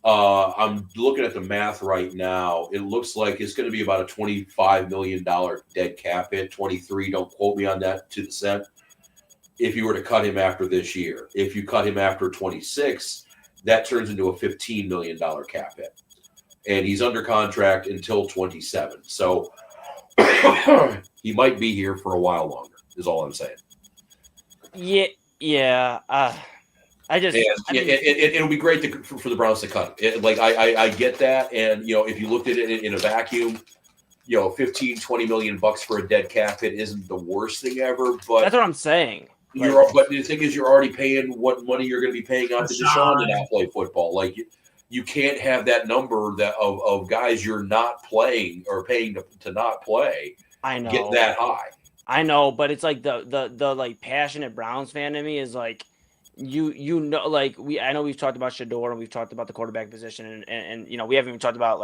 I'm looking at the math right now. It looks like it's going to be about a $25 million dead cap hit. 23, don't quote me on that to the cent. If you were to cut him after this year, if you cut him after 26, that turns into a $15 million cap hit, and he's under contract until 27. So he might be here for a while longer. Is all I'm saying. Yeah. It'll be great for the Browns to cut him. I get that, and if you looked at it in a vacuum, $15-20 million for a dead cap hit isn't the worst thing ever. But that's what I'm saying. But the thing is, you're already paying what money you're going to be paying out to Deshaun to not play football. You can't have that number of guys you're not playing or paying to not play. I know, get that high. I know, but it's like the passionate Browns fan to me is like. I know we've talked about Shedeur and we've talked about the quarterback position and we haven't even talked about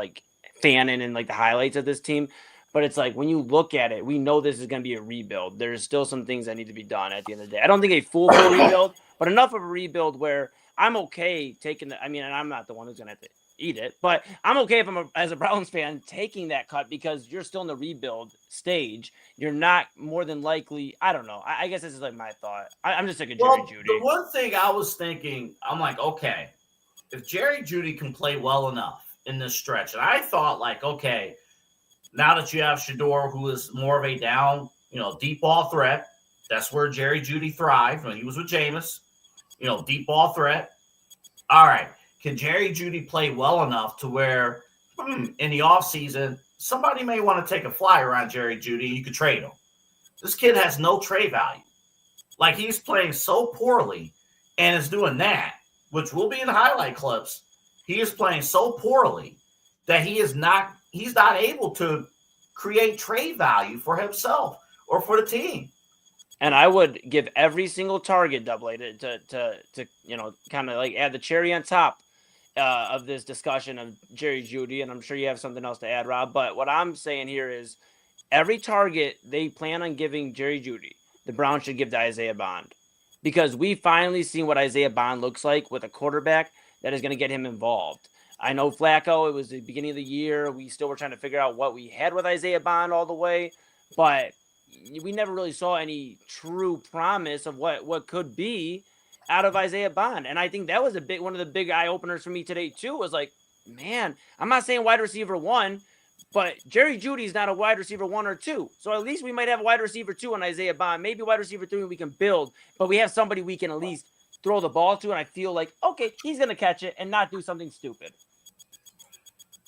Fannin and the highlights of this team, but it's like when you look at it, we know this is going to be a rebuild. There's still some things that need to be done at the end of the day. I don't think a full rebuild, but enough of a rebuild where I'm okay taking and I'm not the one who's going to have to eat it, but I'm okay if as a Browns fan taking that cut because you're still in the rebuild stage. You're not more than likely. I don't know. I guess this is my thought. I'm just thinking Jerry Jeudy. The one thing I was thinking, I'm like, okay, if Jerry Jeudy can play well enough in this stretch, and I thought okay, now that you have Shedeur, who is more of a down, deep ball threat, that's where Jerry Jeudy thrived when he was with Jameis, deep ball threat. All right. Can Jerry Jeudy play well enough to where in the offseason, somebody may want to take a flyer on Jerry Jeudy and you could trade him? This kid has no trade value. He's playing so poorly and is doing that, which will be in the highlight clips. He is playing so poorly that he's not able to create trade value for himself or for the team. And I would give every single target Double A to kind of add the cherry on top of this discussion of Jerry Jeudy, and I'm sure you have something else to add, Rob. But what I'm saying here is every target they plan on giving Jerry Jeudy, the Browns should give to Isaiah Bond, because we finally seen what Isaiah Bond looks like with a quarterback that is going to get him involved. I know Flacco, it was the beginning of the year. We still were trying to figure out what we had with Isaiah Bond all the way, but we never really saw any true promise of what could be out of Isaiah Bond. And I think that was one of the big eye openers for me today too, was like, man, I'm not saying wide receiver 1, but Jerry Jeudy's not a wide receiver 1 or 2. So at least we might have a wide receiver 2 on Isaiah Bond, maybe wide receiver 3 we can build, but we have somebody we can at least throw the ball to. And I feel like, okay, he's going to catch it and not do something stupid.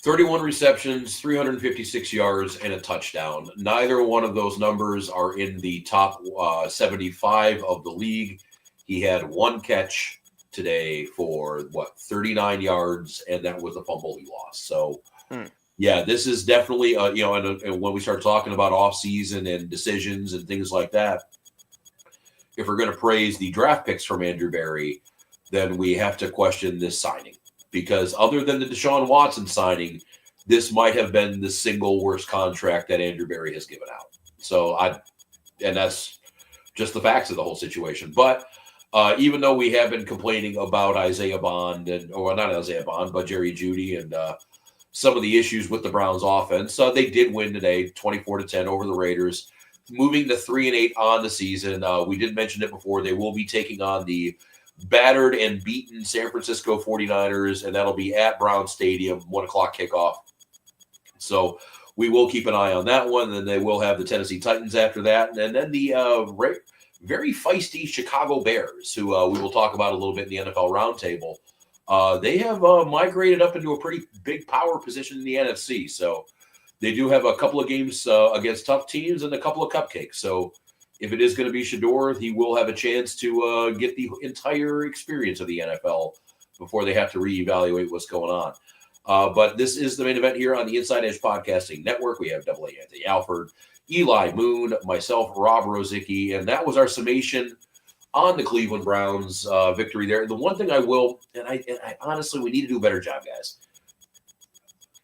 31 receptions, 356 yards, and a touchdown. Neither one of those numbers are in the top 75 of the league. He had 1 catch today for 39 yards, and that was a fumble he lost. So, yeah, this is definitely and when we start talking about offseason and decisions and things like that, if we're going to praise the draft picks from Andrew Berry, then we have to question this signing, because other than the Deshaun Watson signing, this might have been the single worst contract that Andrew Berry has given out. So and that's just the facts of the whole situation. But even though we have been complaining about Isaiah Bond not Isaiah Bond, but Jerry Jeudy and some of the issues with the Browns offense, they did win today, 24-10 over the Raiders, moving to 3-8 on the season. We did mention it before. They will be taking on the battered and beaten San Francisco 49ers, and that'll be at Brown Stadium, 1:00 kickoff. So we will keep an eye on that one. Then they will have the Tennessee Titans after that. And then the very feisty Chicago Bears, who we will talk about a little bit in the NFL Roundtable. They have migrated up into a pretty big power position in the NFC. So they do have a couple of games against tough teams and a couple of cupcakes. So if it is going to be Shedeur, he will have a chance to get the entire experience of the NFL before they have to reevaluate what's going on. But this is the main event here on the Inside Edge Podcasting Network. We have AA Anthony Alford, Eli Moon, myself, Rob Rozycki, and that was our summation on the Cleveland Browns victory there. The one thing I will, and I honestly, we need to do a better job, guys.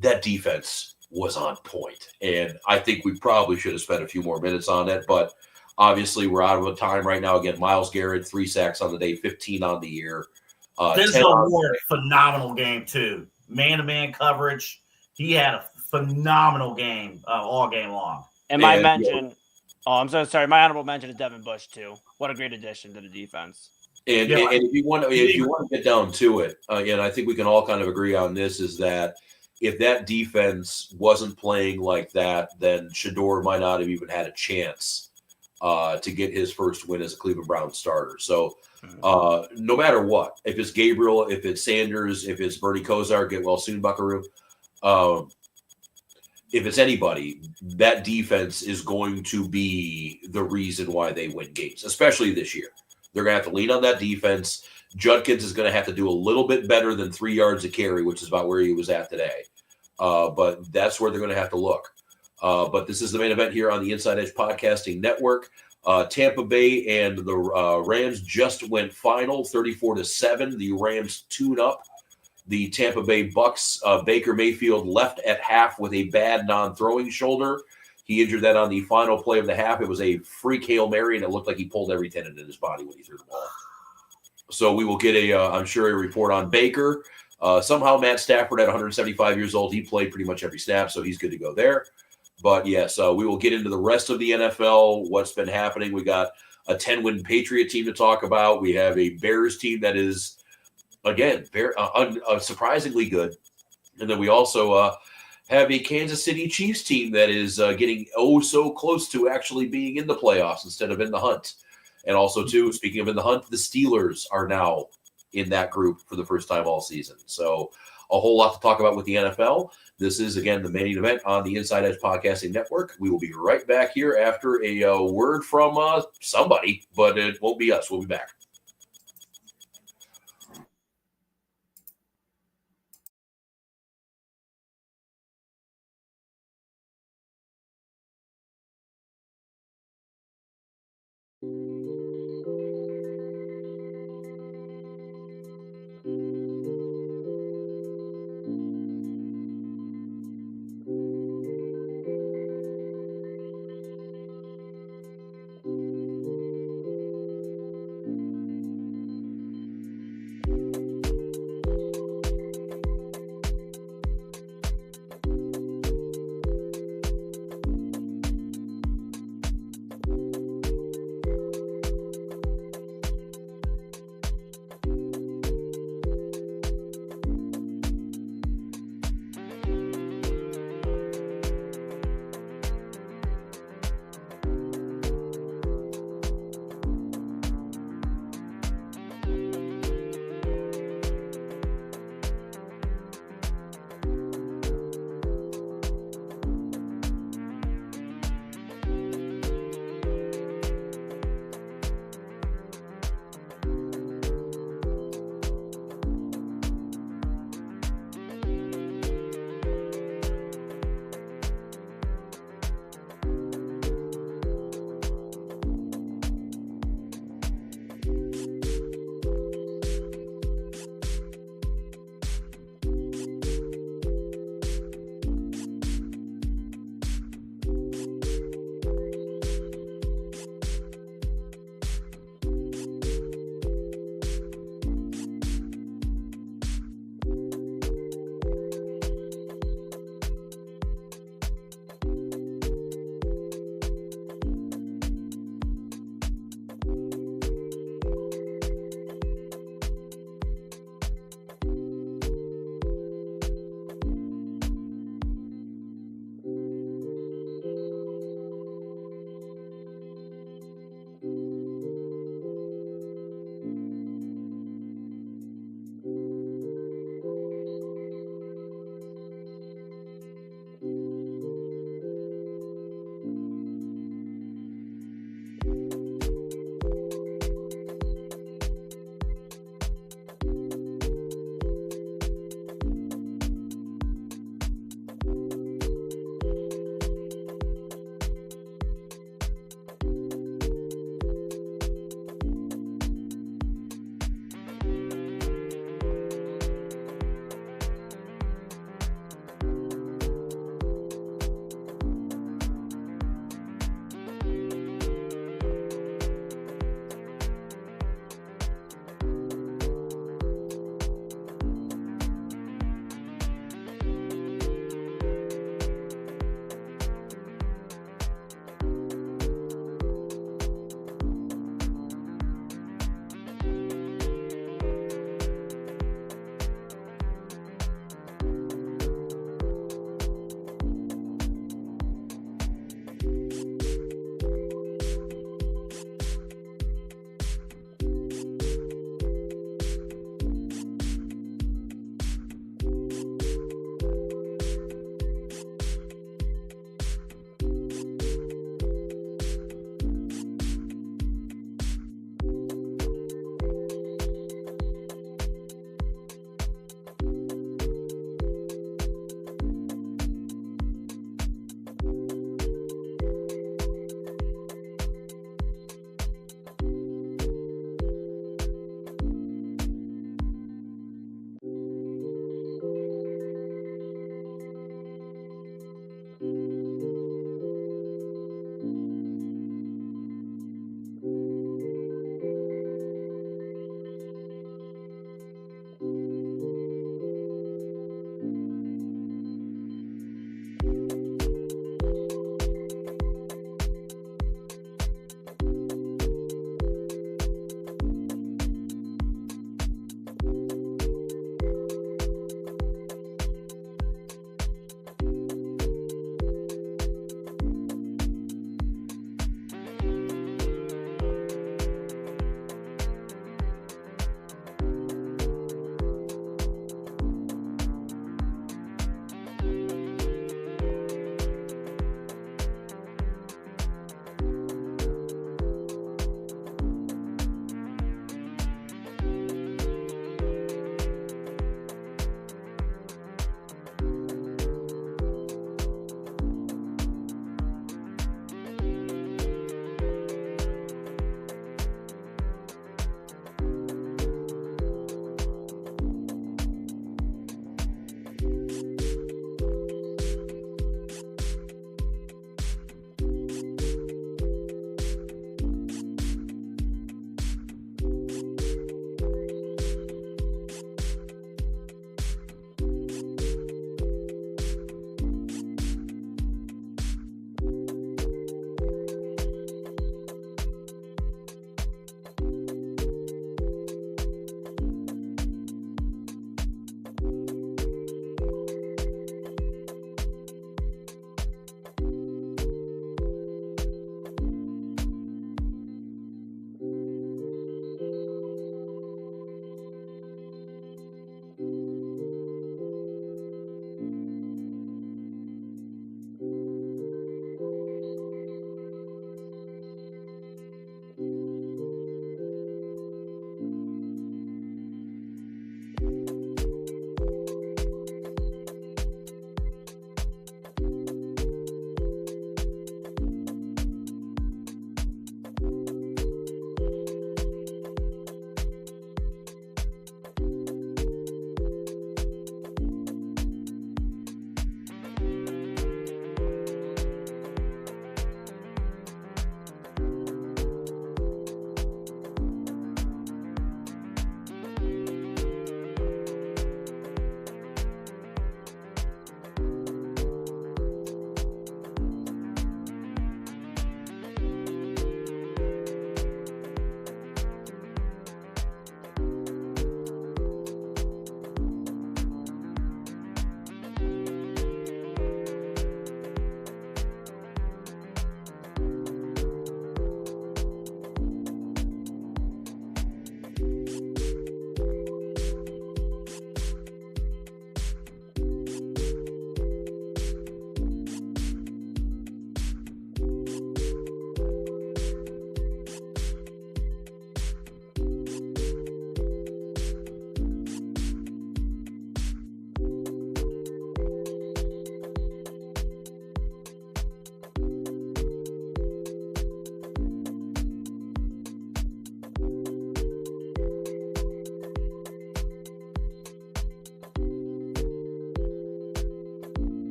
That defense was on point, and I think we probably should have spent a few more minutes on it, but obviously we're out of time right now. Again, Myles Garrett, 3 sacks on the day, 15 on the year. Denzel Ward, phenomenal game too. Man-to-man coverage. He had a phenomenal game all game long. And my mention, I'm so sorry. My honorable mention is Devin Bush too. What a great addition to the defense. And if you want to get down to it, and I think we can all kind of agree on this, is that if that defense wasn't playing like that, then Shedeur might not have even had a chance to get his first win as a Cleveland Browns starter. So no matter what, if it's Gabriel, if it's Sanders, if it's Bernie Kosar, get well soon, Buckaroo. If it's anybody, that defense is going to be the reason why they win games, especially this year. They're going to have to lean on that defense. Judkins is going to have to do a little bit better than 3 yards a carry, which is about where he was at today. But that's where they're going to have to look. But this is the main event here on the Inside Edge Podcasting Network. Tampa Bay and the Rams just went final, 34-7. The Rams tune up the Tampa Bay Bucks. Baker Mayfield left at half with a bad non-throwing shoulder. He injured that on the final play of the half. It was a freak Hail Mary, and it looked like he pulled every tendon in his body when he threw the ball. So we will get I'm sure, a report on Baker. Somehow Matt Stafford at 175 years old, he played pretty much every snap, so he's good to go there. But yes, we will get into the rest of the NFL, what's been happening. We got a 10-win Patriot team to talk about. We have a Bears team that is, again, very surprisingly good. And then we also have a Kansas City Chiefs team that is getting so close to actually being in the playoffs instead of in the hunt. And also, too, speaking of in the hunt, the Steelers are now in that group for the first time all season. So a whole lot to talk about with the NFL. This is, again, the main event on the Inside Edge Podcasting Network. We will be right back here after a word from somebody, but it won't be us. We'll be back.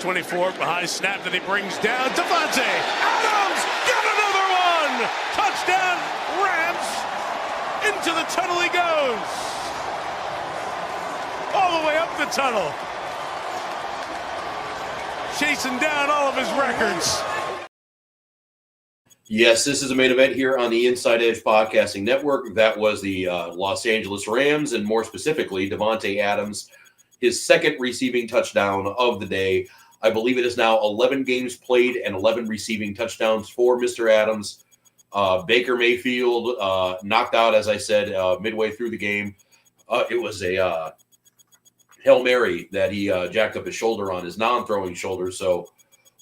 24, behind snap that he brings down. Davante Adams got another one! Touchdown, Rams! Into the tunnel he goes! All the way up the tunnel. Chasing down all of his records. Yes, this is a main event here on the Inside Edge Podcasting Network. That was the Los Angeles Rams, and more specifically, Davante Adams, his second receiving touchdown of the day. I believe it is now 11 games played and 11 receiving touchdowns for Mr. Adams. Baker Mayfield knocked out, as I said, midway through the game. It was a Hail Mary that he jacked up his shoulder on, his non-throwing shoulder, so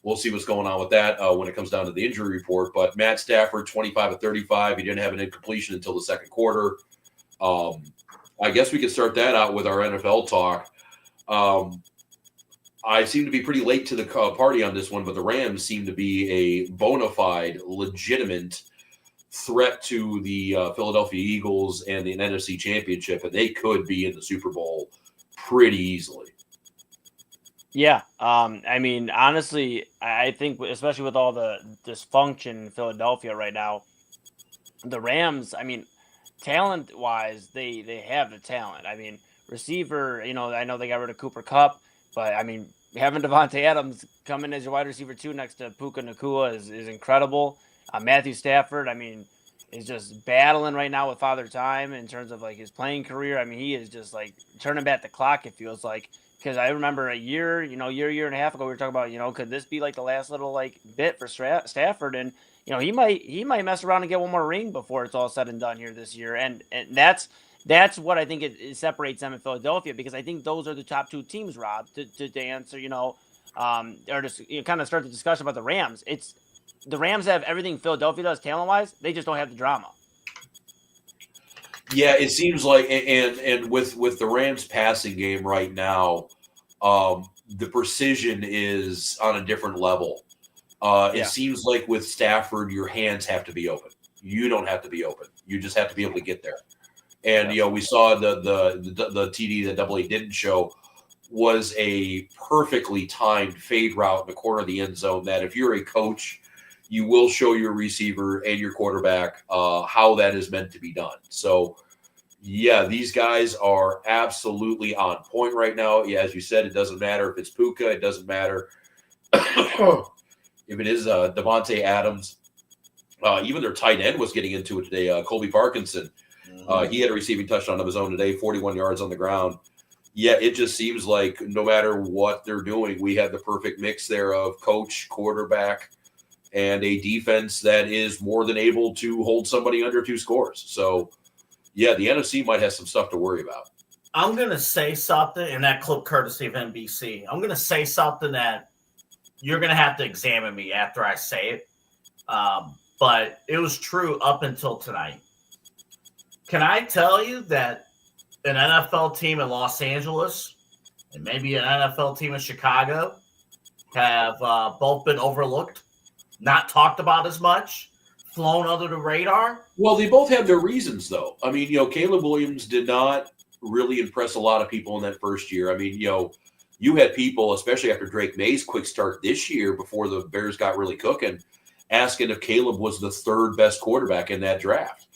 we'll see what's going on with that when it comes down to the injury report. But Matt Stafford, 25 of 35. He didn't have an incompletion until the second quarter. I guess we could start that out with our NFL talk. I seem to be pretty late to the party on this one, but the Rams seem to be a bona fide, legitimate threat to the Philadelphia Eagles and the NFC Championship, and they could be in the Super Bowl pretty easily. Yeah. I mean, honestly, I think especially with all the dysfunction in Philadelphia right now, the Rams, I mean, talent-wise, they have the talent. I mean, receiver, I know they got rid of Cooper Kupp, but, I mean, having Davante Adams come in as your wide receiver 2 next to Puka Nacua is incredible. Matthew Stafford, I mean, is just battling right now with Father Time in terms of, like, his playing career. I mean, he is just, like, turning back the clock, it feels like. Because I remember a year and a half ago, we were talking about, could this be like the last little like bit for Stafford? And, he might mess around and get one more ring before it's all said and done here this year. And that's what I think it separates them in Philadelphia, because I think those are the top 2 teams, Rob, to answer, or just kind of start the discussion about the Rams. It's the Rams have everything Philadelphia does talent-wise. They just don't have the drama. Yeah, it seems like, and with the Rams passing game right now, the precision is on a different level. It seems like with Stafford, your hands have to be open. You don't have to be open. You just have to be able to get there. And we saw the TD that Double A didn't show was a perfectly timed fade route in the corner of the end zone. That if you're a coach, you will show your receiver and your quarterback how that is meant to be done. So, yeah, these guys are absolutely on point right now. Yeah, as you said, it doesn't matter if it's Puka. It doesn't matter if it is Davante Adams. Even their tight end was getting into it today, Colby Parkinson. He had a receiving touchdown of his own today, 41 yards on the ground. Yeah, it just seems like no matter what they're doing, we have the perfect mix there of coach, quarterback, and a defense that is more than able to hold somebody under 2 scores. So, yeah, the NFC might have some stuff to worry about. I'm going to say something, and that clip courtesy of NBC. I'm going to say something that you're going to have to examine me after I say it. But it was true up until tonight. Can I tell you that an NFL team in Los Angeles and maybe an NFL team in Chicago have both been overlooked, not talked about as much, flown under the radar? Well, they both have their reasons, though. I mean, Caleb Williams did not really impress a lot of people in that first year. I mean, you had people, especially after Drake May's quick start this year before the Bears got really cooking, asking if Caleb was the 3rd best quarterback in that draft.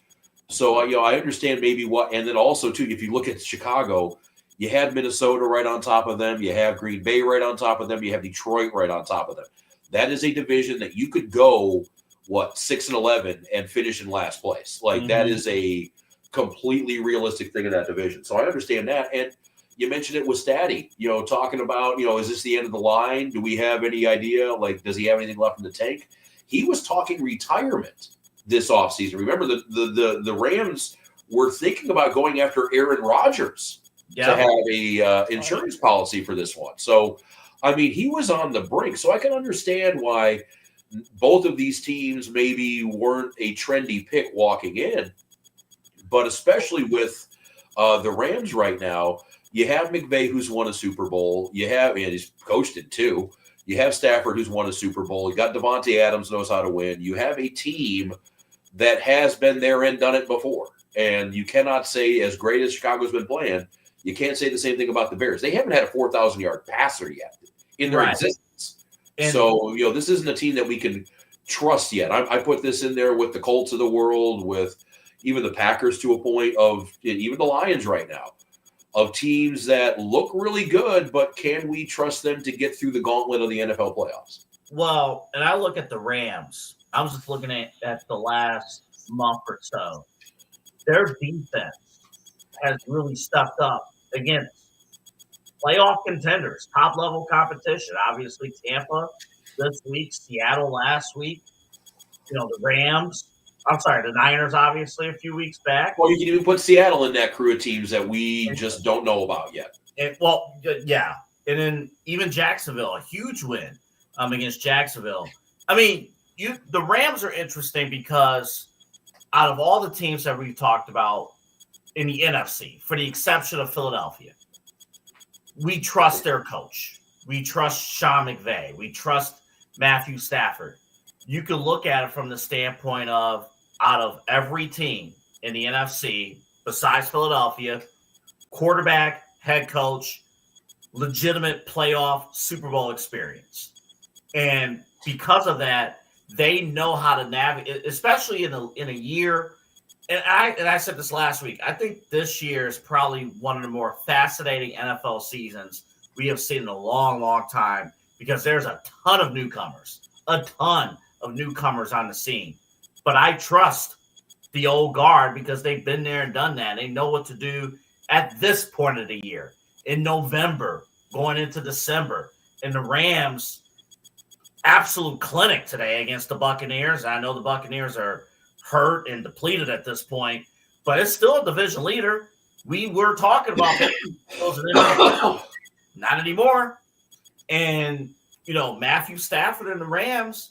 So, I understand maybe and then also, too, if you look at Chicago, you had Minnesota right on top of them. You have Green Bay right on top of them. You have Detroit right on top of them. That is a division that you could go, 6-11 and finish in last place. Like, that is a completely realistic thing in that division. So I understand that. And you mentioned it with Statty, talking about, is this the end of the line? Do we have any idea? Like, does he have anything left in the tank? He was talking retirement this offseason. Remember, the Rams were thinking about going after Aaron Rodgers to have a insurance policy for this one. So, I mean, he was on the brink. So I can understand why both of these teams maybe weren't a trendy pick walking in. But especially with the Rams right now, you have McVay, who's won a Super Bowl. And he's coached it too. You have Stafford, who's won a Super Bowl. You got Davante Adams, knows how to win. You have a team that has been there and done it before. And you cannot say, as great as Chicago's been playing, you can't say the same thing about the Bears. They haven't had a 4,000-yard passer yet in their existence. So, this isn't a team that we can trust yet. I put this in there with the Colts of the world, with even the Packers to a point of, even the Lions right now, of teams that look really good, but can we trust them to get through the gauntlet of the NFL playoffs? Well, and I look at the Rams. I was just looking at the last month or so. Their defense has really stepped up against playoff contenders, top-level competition. Obviously, Tampa this week, Seattle last week, the Rams. The Niners, obviously, a few weeks back. Well, you can even put Seattle in that crew of teams that we just don't know about yet. Yeah. And then even Jacksonville, a huge win against Jacksonville. I mean, the Rams are interesting because out of all the teams that we've talked about in the NFC, for the exception of Philadelphia, we trust their coach. We trust Sean McVay. We trust Matthew Stafford. You can look at it from the standpoint of, out of every team in the NFC, besides Philadelphia, quarterback, head coach, legitimate playoff Super Bowl experience. And because of that, they know how to navigate, especially in a year. And I said this last week. I think this year is probably one of the more fascinating NFL seasons we have seen in a long, long time, because there's a ton of newcomers on the scene. But I trust the old guard because they've been there and done that. They know what to do at this point of the year, in November, going into December. And the Rams, absolute clinic today against the Buccaneers. I know the Buccaneers are hurt and depleted at this point, but it's still a division leader. We were talking about not anymore. And, Matthew Stafford and the Rams,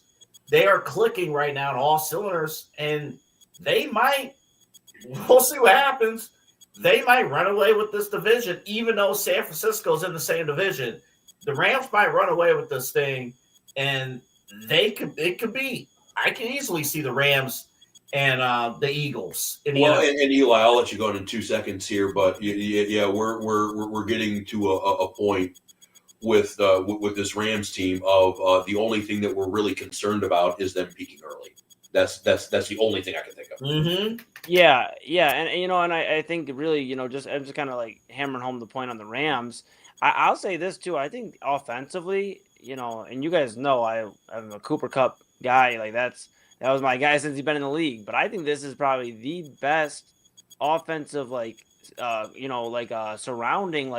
they are clicking right now in all cylinders, and we'll see what happens. They might run away with this division, even though San Francisco's in the same division. The Rams might run away with this thing, and it could be. I can easily see the Rams and the Eagles. And Eli, I'll let you go in 2 seconds here, but yeah, we're getting to a point with this Rams team of the only thing that we're really concerned about is them peaking early. That's the only thing I can think of. Mm-hmm. Yeah, and I think really, I'm just kind of like hammering home the point on the Rams. I'll say this too. I think offensively, and you guys know I'm a Cooper Kupp guy. Like that was my guy since he's been in the league. But I think this is probably the best offensive, surrounding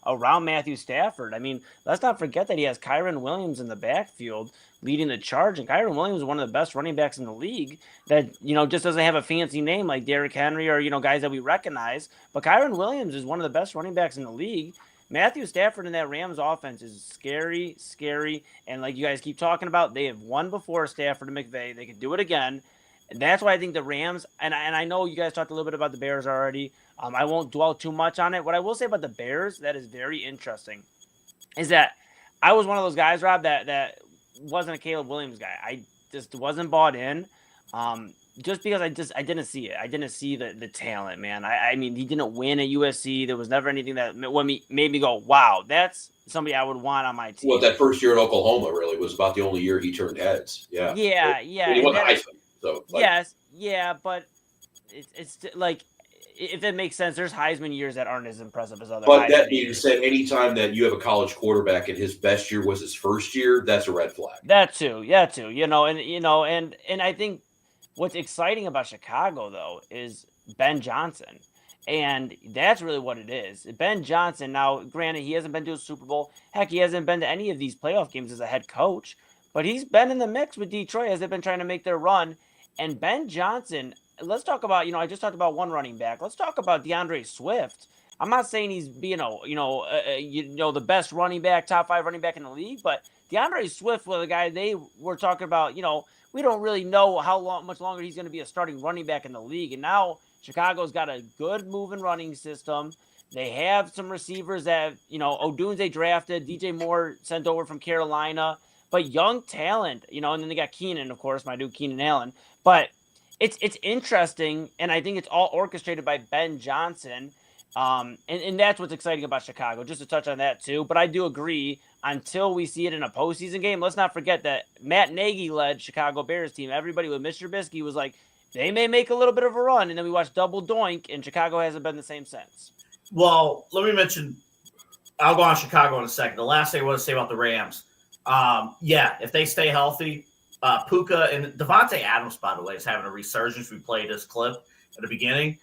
around Matthew Stafford. I mean, let's not forget that he has Kyren Williams in the backfield leading the charge, and Kyren Williams is one of the best running backs in the league that, just doesn't have a fancy name like Derrick Henry or, guys that we recognize. But Kyren Williams is one of the best running backs in the league. Matthew Stafford and that Rams offense is scary. And like you guys keep talking about, they have won before Stafford and McVay. They can do it again. And that's why I think the Rams, and I know you guys talked a little bit about the Bears already. I won't dwell too much on it. What I will say about the Bears that is very interesting is that I was one of those guys, Rob, that wasn't a Caleb Williams guy. I just wasn't bought in. Just because I didn't see it. I didn't see the talent, man. I mean, he didn't win at USC. There was never anything that made me go, wow, that's somebody I would want on my team. Well, that first year at Oklahoma really was about the only year he turned heads. Yeah. Yeah. He won the Heisman. So, yes. Yeah. But it's like, if it makes sense, there's Heisman years that aren't as impressive as other. But Heisman that being years. said, anytime that you have a college quarterback and his best year was his first year, that's a red flag. That too. And I think what's exciting about Chicago, though, is Ben Johnson. And that's really what it is. Ben Johnson, now, granted, he hasn't been to a Super Bowl. Heck, he hasn't been to any of these playoff games as a head coach. But he's been in the mix with Detroit as they've been trying to make their run. And Ben Johnson, let's talk about, I just talked about one running back. Let's talk about DeAndre Swift. I'm not saying he's being, the best running back, top 5 running back in the league. But DeAndre Swift was a guy they were talking about, we don't really know much longer he's going to be a starting running back in the league. And now Chicago's got a good moving running system. They have some receivers that, Odunze drafted, DJ Moore sent over from Carolina, but young talent, and then they got Keenan, of course, my dude Keenan Allen. But it's interesting, and I think it's all orchestrated by Ben Johnson. And that's what's exciting about Chicago, just to touch on that too. But I do agree, until we see it in a postseason game, let's not forget that Matt Nagy led Chicago Bears team. Everybody with Mr. Trubisky was like, they may make a little bit of a run. And then we watched double doink, and Chicago hasn't been the same since. Well, let me mention, I'll go on Chicago in a second. The last thing I want to say about the Rams, if they stay healthy, Puka and Devontae Adams, by the way, is having a resurgence. We played this clip at the beginning.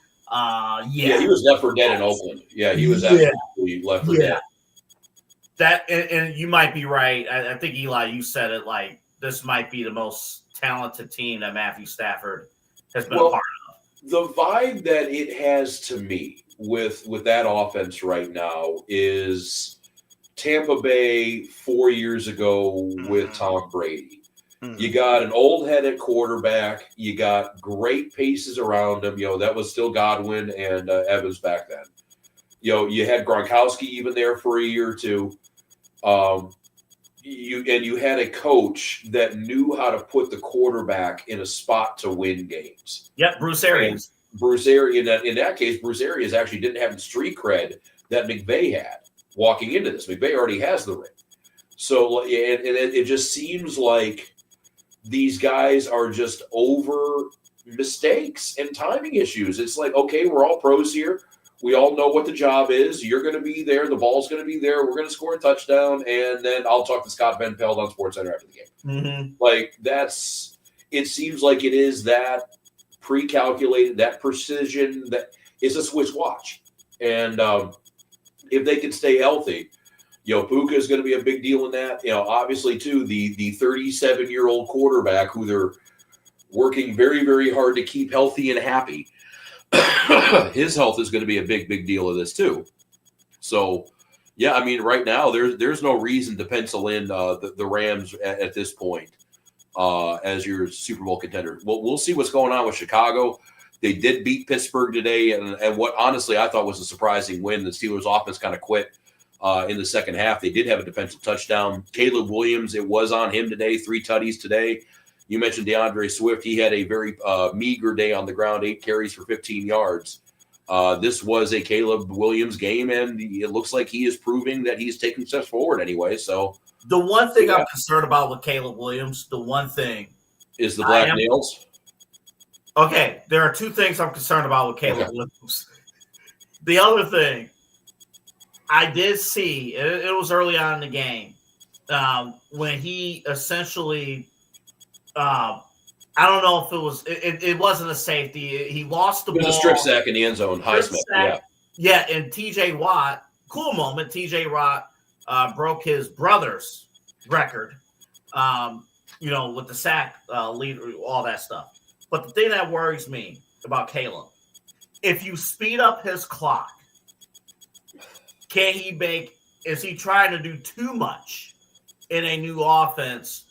He was left for dead in Oakland. Yeah, he was absolutely left for dead. That and you might be right. I think, Eli, you said it, like, this might be the most talented team that Matthew Stafford has been a part of. The vibe that it has to me with that offense right now is Tampa Bay 4 years ago with Tom Brady. You got an old head at quarterback. You got great paces around him. That was still Godwin and Evans back then. You had Gronkowski even there for a year or two. You had a coach that knew how to put the quarterback in a spot to win games. Yep, Bruce Arians. Bruce Arians, in that case, Bruce Arians actually didn't have the street cred that McVay had walking into this. McVay already has the ring. So, and it just seems like these guys are just over mistakes and timing issues. It's like, okay, we're all pros here. We all know what the job is. You're going to be there. The ball's going to be there. We're going to score a touchdown, and then I'll talk to Scott Van Pelt on SportsCenter after the game. Like, it seems like it is that pre-calculated, that precision, that is a Swiss watch. And if they can stay healthy, Puka is going to be a big deal in that. Obviously, too, the 37-year-old quarterback who they're working very, very hard to keep healthy and happy. His health is going to be a big, big deal of this, too. So, yeah, I mean, right now, there's no reason to pencil in the Rams at this point as your Super Bowl contender. We'll see what's going on with Chicago. They did beat Pittsburgh today, and what honestly I thought was a surprising win. The Steelers' offense kind of quit in the second half. They did have a defensive touchdown. Caleb Williams, it was on him today, 3 tutties today. You mentioned DeAndre Swift. He had a very meager day on the ground, 8 carries for 15 yards. This was a Caleb Williams game, and it looks like he is proving that he's taking steps forward anyway. So the one thing I'm concerned about with Caleb Williams, is the black nails. Okay, there are 2 things I'm concerned about with Caleb Williams. The other thing, I did see, it was early on in the game, when he essentially, I don't know if it wasn't a safety. He lost the ball. It was a strip sack in the end zone, Highsmith. Yeah, and TJ Watt, cool moment, TJ Watt broke his brother's record, with the sack lead, all that stuff. But the thing that worries me about Caleb, if you speed up his clock, is he trying to do too much in a new offense,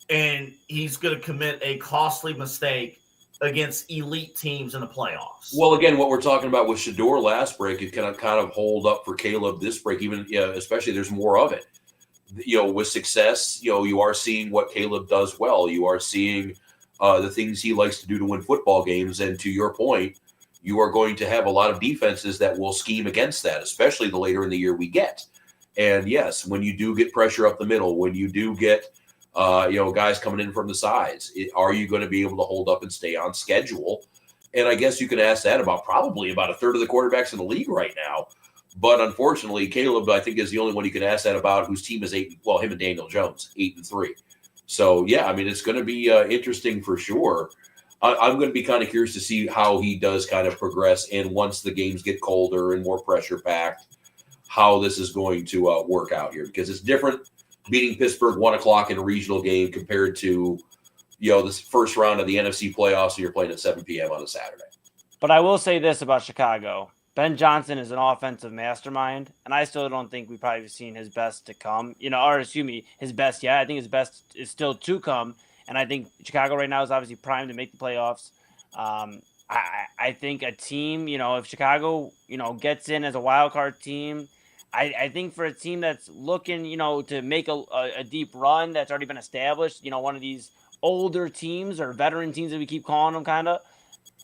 and he's going to commit a costly mistake against elite teams in the playoffs? Well, again, what we're talking about with Shedeur last break, it can kind of hold up for Caleb this break, even especially there's more of it. With success, you are seeing what Caleb does well. You are seeing the things he likes to do to win football games. And to your point, you are going to have a lot of defenses that will scheme against that, especially the later in the year we get. And yes, when you do get pressure up the middle, when you do get, guys coming in from the sides, are you going to be able to hold up and stay on schedule? And I guess you could ask that probably about a third of the quarterbacks in the league right now. But unfortunately, Caleb, I think, is the only one you can ask that about, whose team is 8. Well, him and Daniel Jones, 8-3. So, yeah, I mean, it's going to be interesting for sure. I'm going to be kind of curious to see how he does kind of progress. And once the games get colder and more pressure packed, how this is going to work out here, because it's different beating Pittsburgh 1:00 in a regional game compared to, this first round of the NFC playoffs, and you're playing at 7 p.m. on a Saturday. But I will say this about Chicago. Ben Johnson is an offensive mastermind, and I still don't think we've probably seen his best to come. His best yet. I think his best is still to come, and I think Chicago right now is obviously primed to make the playoffs. I think a team, if Chicago, gets in as a wild card team, I think for a team that's looking, to make a deep run that's already been established, one of these older teams or veteran teams that we keep calling them kind of,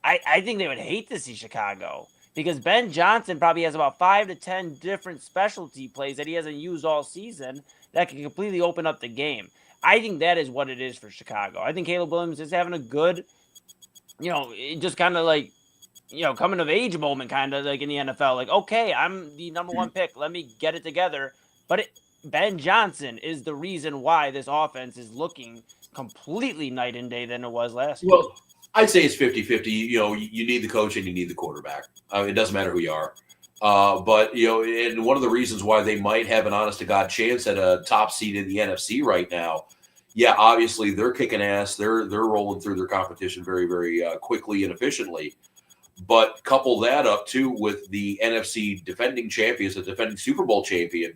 I think they would hate to see Chicago because Ben Johnson probably has about 5 to 10 different specialty plays that he hasn't used all season that can completely open up the game. I think that is what it is for Chicago. I think Caleb Williams is having a good, just kind of like, coming of age moment, kind of like in the NFL. Like, okay, I'm the number one pick. Let me get it together. But Ben Johnson is the reason why this offense is looking completely night and day than it was last year. Well, I'd say it's 50-50. You need the coach and you need the quarterback. It doesn't matter who you are. But, and one of the reasons why they might have an honest-to-God chance at a top seed in the NFC right now, yeah, obviously they're kicking ass. They're rolling through their competition very, very quickly and efficiently. But couple that up, too, with the NFC defending champions, the defending Super Bowl champion,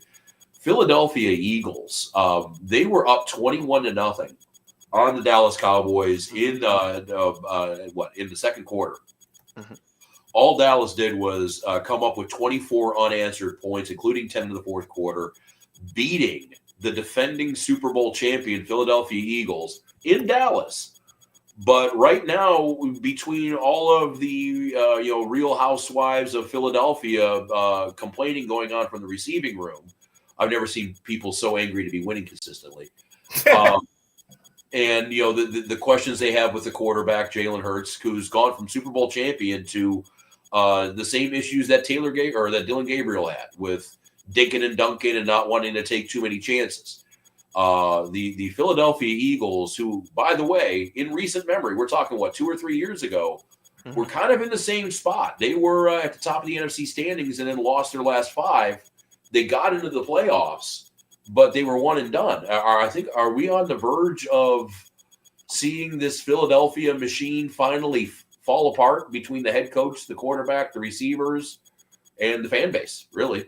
Philadelphia Eagles. They were up 21-0 on the Dallas Cowboys in the second quarter. Mm-hmm. All Dallas did was come up with 24 unanswered points, including 10 in the fourth quarter, beating the defending Super Bowl champion Philadelphia Eagles in Dallas. But right now, between all of the Real Housewives of Philadelphia complaining going on from the receiving room, I've never seen people so angry to be winning consistently. And the questions they have with the quarterback Jalen Hurts, who's gone from Super Bowl champion to the same issues that Dylan Gabriel had with dinking and dunking and not wanting to take too many chances. The Philadelphia Eagles, who, by the way, in recent memory, we're talking 2 or 3 years ago, were kind of in the same spot. They were at the top of the NFC standings and then lost their last 5. They got into the playoffs, but they were one and done. Are we on the verge of seeing this Philadelphia machine finally fall apart between the head coach, the quarterback, the receivers, and the fan base? Really,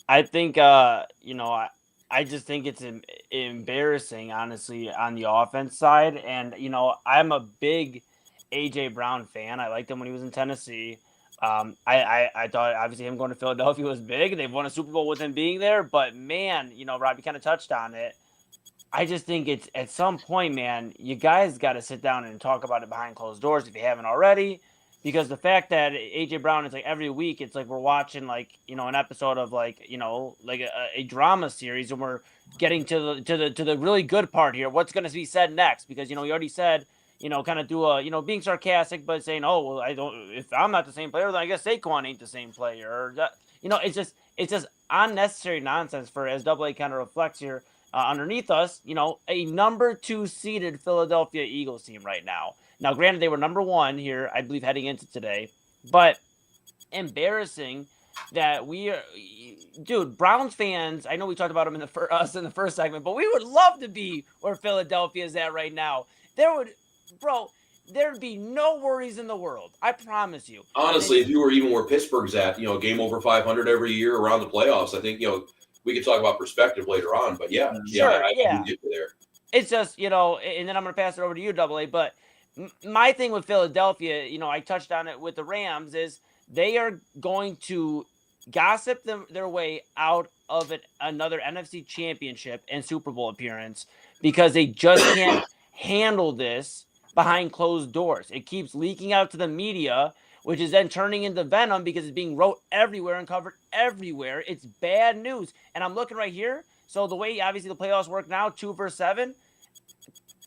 I think I just think it's embarrassing, honestly, on the offense side. And I'm a big AJ Brown fan. I liked him when he was in Tennessee. I thought obviously him going to Philadelphia was big. They've won a Super Bowl with him being there, but man, Robbie kind of touched on it. I just think it's at some point, man, you guys got to sit down and talk about it behind closed doors if you haven't already, because the fact that AJ Brown is like every week, it's like we're watching an episode of a drama series, and we're getting to the really good part here. What's going to be said next? Because he already said, kind of do a, being sarcastic, but saying, oh, well, if I'm not the same player, then I guess Saquon ain't the same player. Or that, it's just unnecessary nonsense for, as AA kind of reflects here underneath us, a number 2 seeded Philadelphia Eagles team right now. Now, granted, they were number 1 here, I believe, heading into today, but embarrassing that Browns fans, I know we talked about them in the first segment, but we would love to be where Philadelphia is at right now. There'd be no worries in the world. I promise you. Honestly, if you were even where Pittsburgh's at, game over 500 every year around the playoffs, I think, we could talk about perspective later on, but yeah. I get you there. It's just, and then I'm going to pass it over to you, AA, but my thing with Philadelphia, I touched on it with the Rams, is they are going to gossip their way out of another NFC Championship and Super Bowl appearance because they just can't handle this behind closed doors. It keeps leaking out to the media, which is then turning into venom because it's being wrote everywhere and covered everywhere. It's bad news. And I'm looking right here. So the way, obviously, the playoffs work now, 2 versus 7,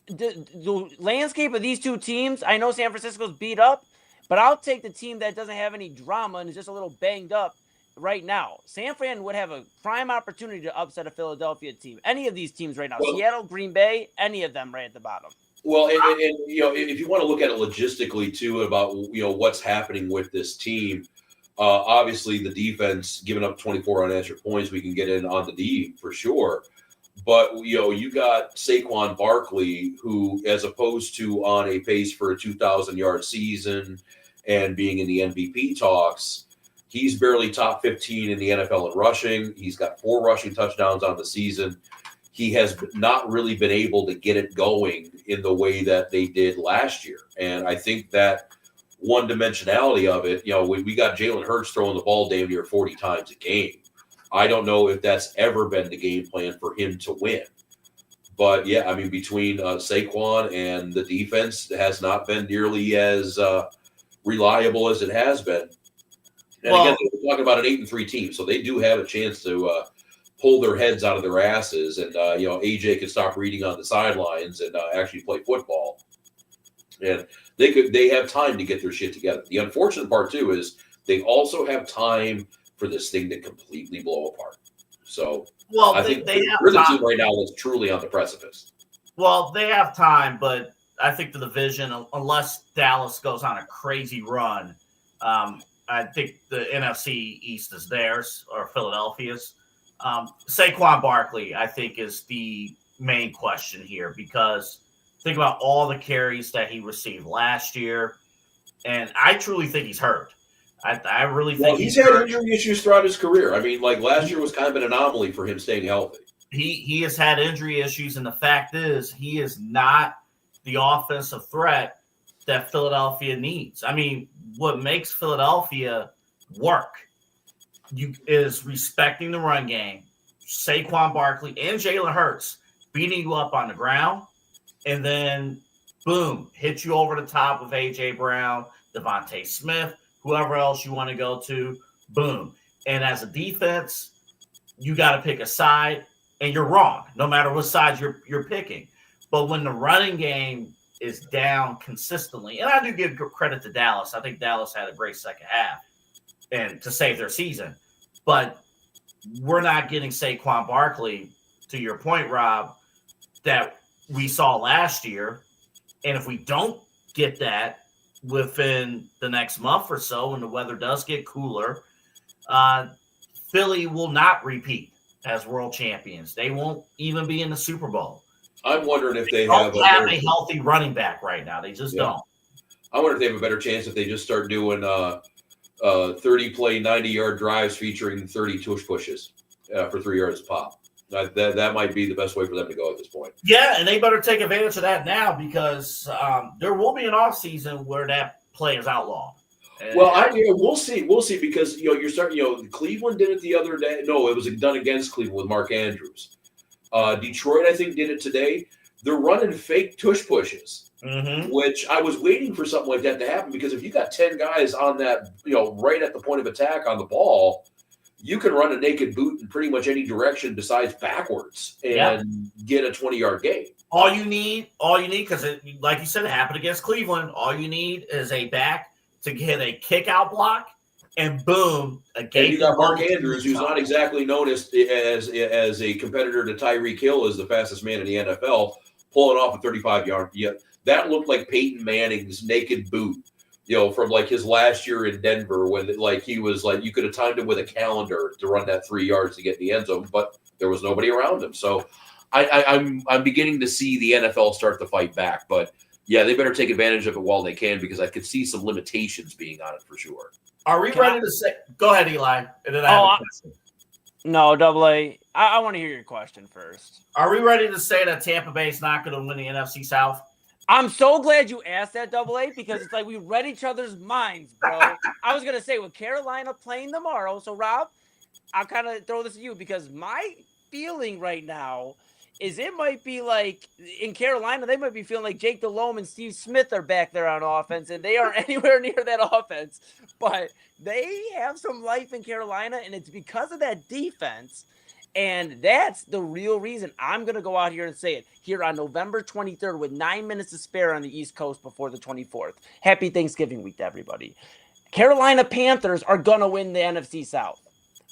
the landscape of these 2 teams, I know San Francisco's beat up, but I'll take the team that doesn't have any drama and is just a little banged up right now. San Fran would have a prime opportunity to upset a Philadelphia team. Any of these teams right now, Seattle, Green Bay, any of them right at the bottom. Well, and if you want to look at it logistically too about what's happening with this team, obviously the defense giving up 24 unanswered points, we can get in on the D for sure. But you got Saquon Barkley, who, as opposed to on a pace for a 2,000-yard season and being in the MVP talks, he's barely top 15 in the NFL in rushing. He's got 4 rushing touchdowns on the season. He has not really been able to get it going in the way that they did last year. And I think that one-dimensionality of it, we got Jalen Hurts throwing the ball damn near 40 times a game. I don't know if that's ever been the game plan for him to win. But, yeah, I mean, between Saquon and the defense has not been nearly as reliable as it has been. And again, we're talking about an 8-3 team, so they do have a chance to pull their heads out of their asses, and AJ can stop reading on the sidelines and actually play football. And they have time to get their shit together. The unfortunate part too is they also have time for this thing to completely blow apart. So I think they have the team right now that's truly on the precipice. Well, they have time, but I think the division, unless Dallas goes on a crazy run, I think the NFC East is theirs, or Philadelphia's. Saquon Barkley, I think, is the main question here, because think about all the carries that he received last year, and I truly think he's hurt. I really think he's had injury issues throughout his career. I mean, like last year was kind of an anomaly for him staying healthy. He has had injury issues, and the fact is he is not the offensive threat that Philadelphia needs. I mean, what makes Philadelphia work is respecting the run game, Saquon Barkley and Jalen Hurts beating you up on the ground, and then, boom, hit you over the top with A.J. Brown, Devontae Smith, whoever else you want to go to, boom. And as a defense, you got to pick a side, and you're wrong, no matter what side you're picking. But when the running game is down consistently, and I do give credit to Dallas. I think Dallas had a great second half and to save their season. But we're not getting Saquon Barkley, to your point, Rob, that we saw last year. And if we don't get that within the next month or so, when the weather does get cooler, Philly will not repeat as world champions. They won't even be in the Super Bowl. I'm wondering if they don't have a healthy running back right now. They just don't. I wonder if they have a better chance if they just start doing 30-play, 90-yard drives featuring 30 tush pushes for 3 yards a pop. That might be the best way for them to go at this point. Yeah, and they better take advantage of that now, because there will be an offseason where that play is outlawed. Well, we'll see. We'll see, because you're starting. Cleveland did it the other day. No, it was done against Cleveland with Mark Andrews. Detroit, I think, did it today. They're running fake tush pushes, which I was waiting for something like that to happen, because if you got 10 guys on that, right at the point of attack on the ball, you can run a naked boot in pretty much any direction besides backwards and get a 20-yard gain. All you need, because like you said, it happened against Cleveland. All you need is a back to get a kick-out block, and boom, a game. And you got Mark Andrews, who's not exactly known as a competitor to Tyreek Hill, as the fastest man in the NFL, pulling off a 35-yard. Yeah, that looked like Peyton Manning's naked boot, from like his last year in Denver, when he was like, you could have timed him with a calendar to run that 3 yards to get in the end zone, but there was nobody around him. So I'm beginning to see the NFL start to fight back, but yeah, they better take advantage of it while they can, because I could see some limitations being on it for sure. Are we ready to say? Go ahead, Eli. And then I have a question. No, AA. I want to hear your question first. Are we ready to say that Tampa Bay is not going to win the NFC South? I'm so glad you asked that, AA, because it's like we read each other's minds, bro. I was going to say, with Carolina playing tomorrow, so Rob, I'll kind of throw this at you, because my feeling right now is it might be like in Carolina, they might be feeling like Jake Delhomme and Steve Smith are back there on offense, and they aren't anywhere near that offense. But they have some life in Carolina, and it's because of that defense. And that's the real reason I'm going to go out here and say it here on November 23rd with 9 minutes to spare on the East Coast before the 24th. Happy Thanksgiving week to everybody. Carolina Panthers are going to win the NFC South.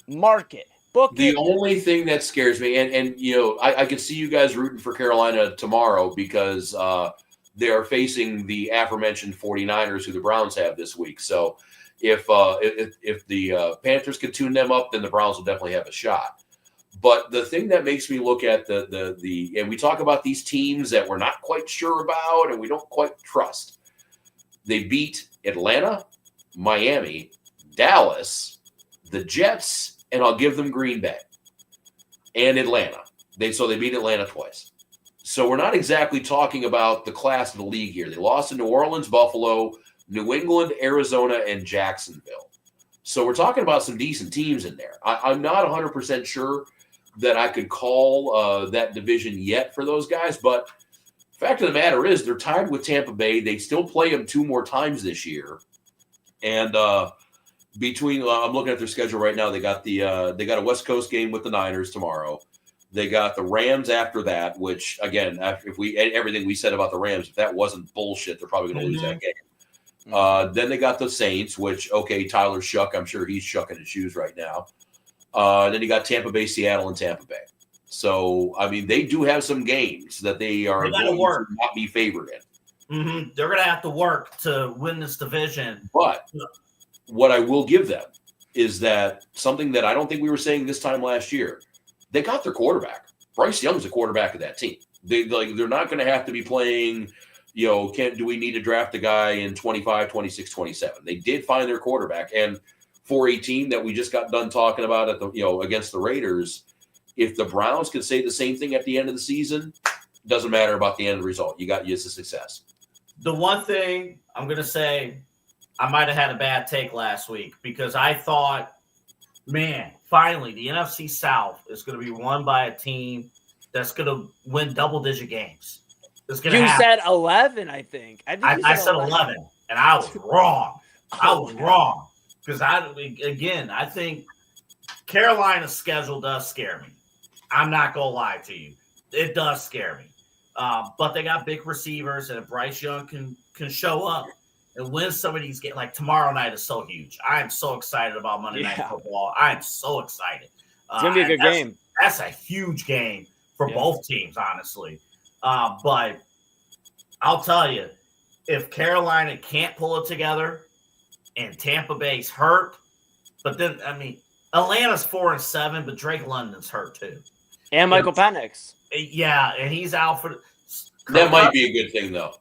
Mark it. The only thing that scares me, and I could see you guys rooting for Carolina tomorrow, because they are facing the aforementioned 49ers, who the Browns have this week. So if the Panthers can tune them up, then the Browns will definitely have a shot. But the thing that makes me look at the and we talk about these teams that we're not quite sure about and we don't quite trust. They beat Atlanta, Miami, Dallas, the Jets, and I'll give them Green Bay and Atlanta. They beat Atlanta twice. So we're not exactly talking about the class of the league here. They lost to New Orleans, Buffalo, New England, Arizona, and Jacksonville. So we're talking about some decent teams in there. I'm not 100% sure that I could call that division yet for those guys, but fact of the matter is they're tied with Tampa Bay. They still play them 2 more times this year. And between I'm looking at their schedule right now. They got a West Coast game with the Niners tomorrow. They got the Rams after that, which again, if we everything we said about the Rams, if that wasn't bullshit, they're probably going to lose that game. Then they got the Saints, which Tyler Shuck, I'm sure he's shucking his shoes right now. Then you got Tampa Bay, Seattle, and Tampa Bay. So I mean, they do have some games that they are going to not be favored in. They're going to have to work to win this division. But what I will give them is that something that I don't think we were saying this time last year. They got their quarterback. Bryce Young's the quarterback of that team. They're not going to have to be playing, do we need to draft a guy in 25, 26, 27? They did find their quarterback. And for a team that we just got done talking about at the against the Raiders, if the Browns can say the same thing at the end of the season, doesn't matter about the end result. It's a success. The one thing I'm going to say, I might have had a bad take last week because I thought, man, finally, the NFC South is going to be won by a team that's going to win double-digit games. You said 11, I think. I said 11, and I was wrong. I was wrong because I think Carolina's schedule does scare me. I'm not going to lie to you. It does scare me. But they got big receivers, and if Bryce Young can show up and win some of these games, like tomorrow night is so huge. I am so excited about Monday Night Football. I am so excited. It's going to be a good game. That's a huge game for both teams, honestly. But I'll tell you, if Carolina can't pull it together and Tampa Bay's hurt, but then, Atlanta's 4-7, but Drake London's hurt too. And Michael Penix. Yeah, and he's out for that might be a good thing, though.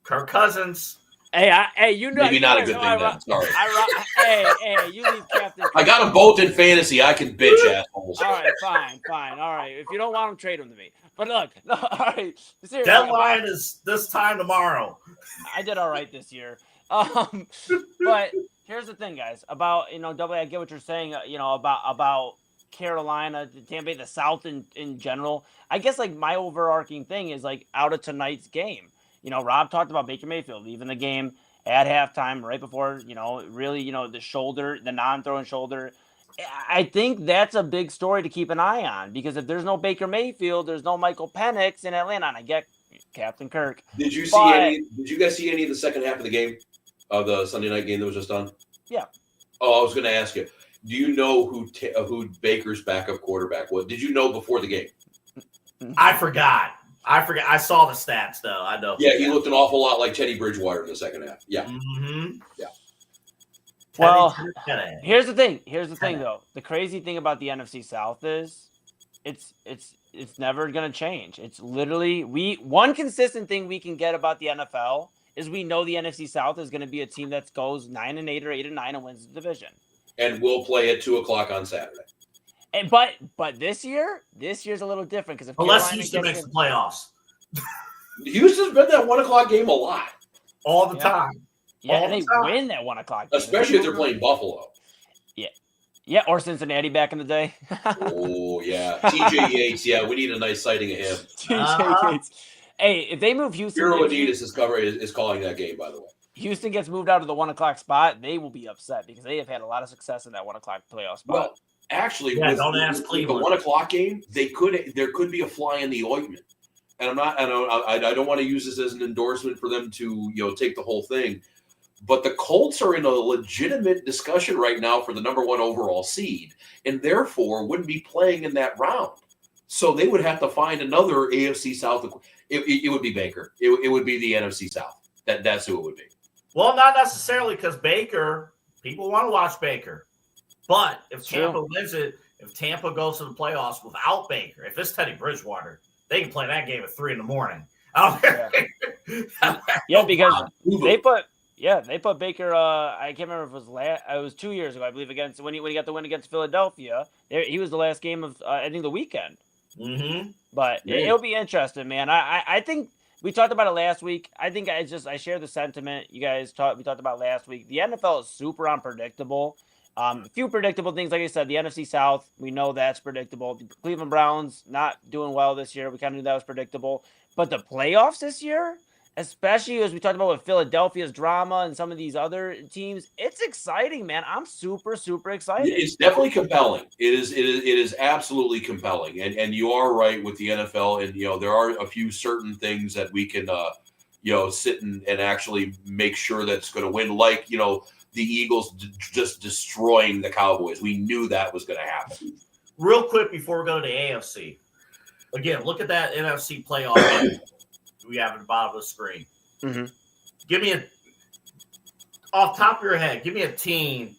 Kirk Cousins. Hey, maybe not a good thing then. Sorry. Hey, you leave Captain. I got them both in fantasy. I can bitch assholes. All right, fine. All right, if you don't want them, trade them to me. But look, all right. Seriously, deadline is this time tomorrow. I did all right this year. But here's the thing, guys. About Double A, I get what you're saying. About Carolina, Tampa Bay, the South in general. I guess like my overarching thing is like out of tonight's game. Rob talked about Baker Mayfield leaving the game at halftime right before, really, the shoulder, the non-throwing shoulder. I think that's a big story to keep an eye on because if there's no Baker Mayfield, there's no Michael Penix in Atlanta. And I get Captain Kirk. Did you guys see any of the second half of the game, of the Sunday night game that was just on? Yeah. Oh, I was going to ask you. Do you know who Baker's backup quarterback was? Did you know before the game? I forgot. I saw the stats, though. I know. Yeah, he looked an awful lot like Teddy Bridgewater in the second half. Yeah. Mm-hmm. Yeah. Well, here's the thing. Though. The crazy thing about the NFC South is it's never going to change. It's literally one consistent thing we can get about the NFL is we know the NFC South is going to be a team that goes 9-8 or 8-9 and wins the division. And we'll play at 2:00 on Saturday. And but this year's a little different because unless Houston makes the playoffs, Houston's been that 1:00 game a lot, all the time. Yeah, and they win that 1:00 game, especially if they're playing Buffalo. Yeah, or Cincinnati back in the day. Oh yeah, TJ Yates. Yeah, we need a nice sighting of him. TJ Yates. Hey, if they move Houston, Adidas is calling that game, by the way. Houston gets moved out of the 1:00 spot, they will be upset because they have had a lot of success in that 1:00 playoff spot. Well, actually, don't ask Cleveland. The 1:00 game, there could be a fly in the ointment, and I don't want to use this as an endorsement for them to take the whole thing, but the Colts are in a legitimate discussion right now for the number 1 overall seed, and therefore wouldn't be playing in that round. So they would have to find another AFC South. It would be Baker. It would be the NFC South. That's who it would be. Well, not necessarily because Baker, people want to watch Baker. But if Tampa wins it, if Tampa goes to the playoffs without Baker, if it's Teddy Bridgewater, they can play that game at 3 a.m. Yeah, because they put Baker. I can't remember if it was 2 years ago, I believe, against when he got the win against Philadelphia. He was the last game of I think the weekend. Mm-hmm. But it'll be interesting, man. I think. We talked about it last week. I think I share the sentiment we talked about last week. The NFL is super unpredictable. A few predictable things, like I said, the NFC South, we know that's predictable. The Cleveland Browns not doing well this year. We kind of knew that was predictable. But the playoffs this year, especially as we talked about with Philadelphia's drama and some of these other teams. It's exciting, man. I'm super, super excited. It's definitely compelling. It is absolutely compelling. And you are right with the NFL. And, there are a few certain things that we can, sit and actually make sure that's going to win. Like, the Eagles just destroying the Cowboys. We knew that was going to happen. Real quick before we go to the AFC. Again, look at that NFC Playoff Picture we have at the bottom of the screen. Mm-hmm. Give me off top of your head, give me a team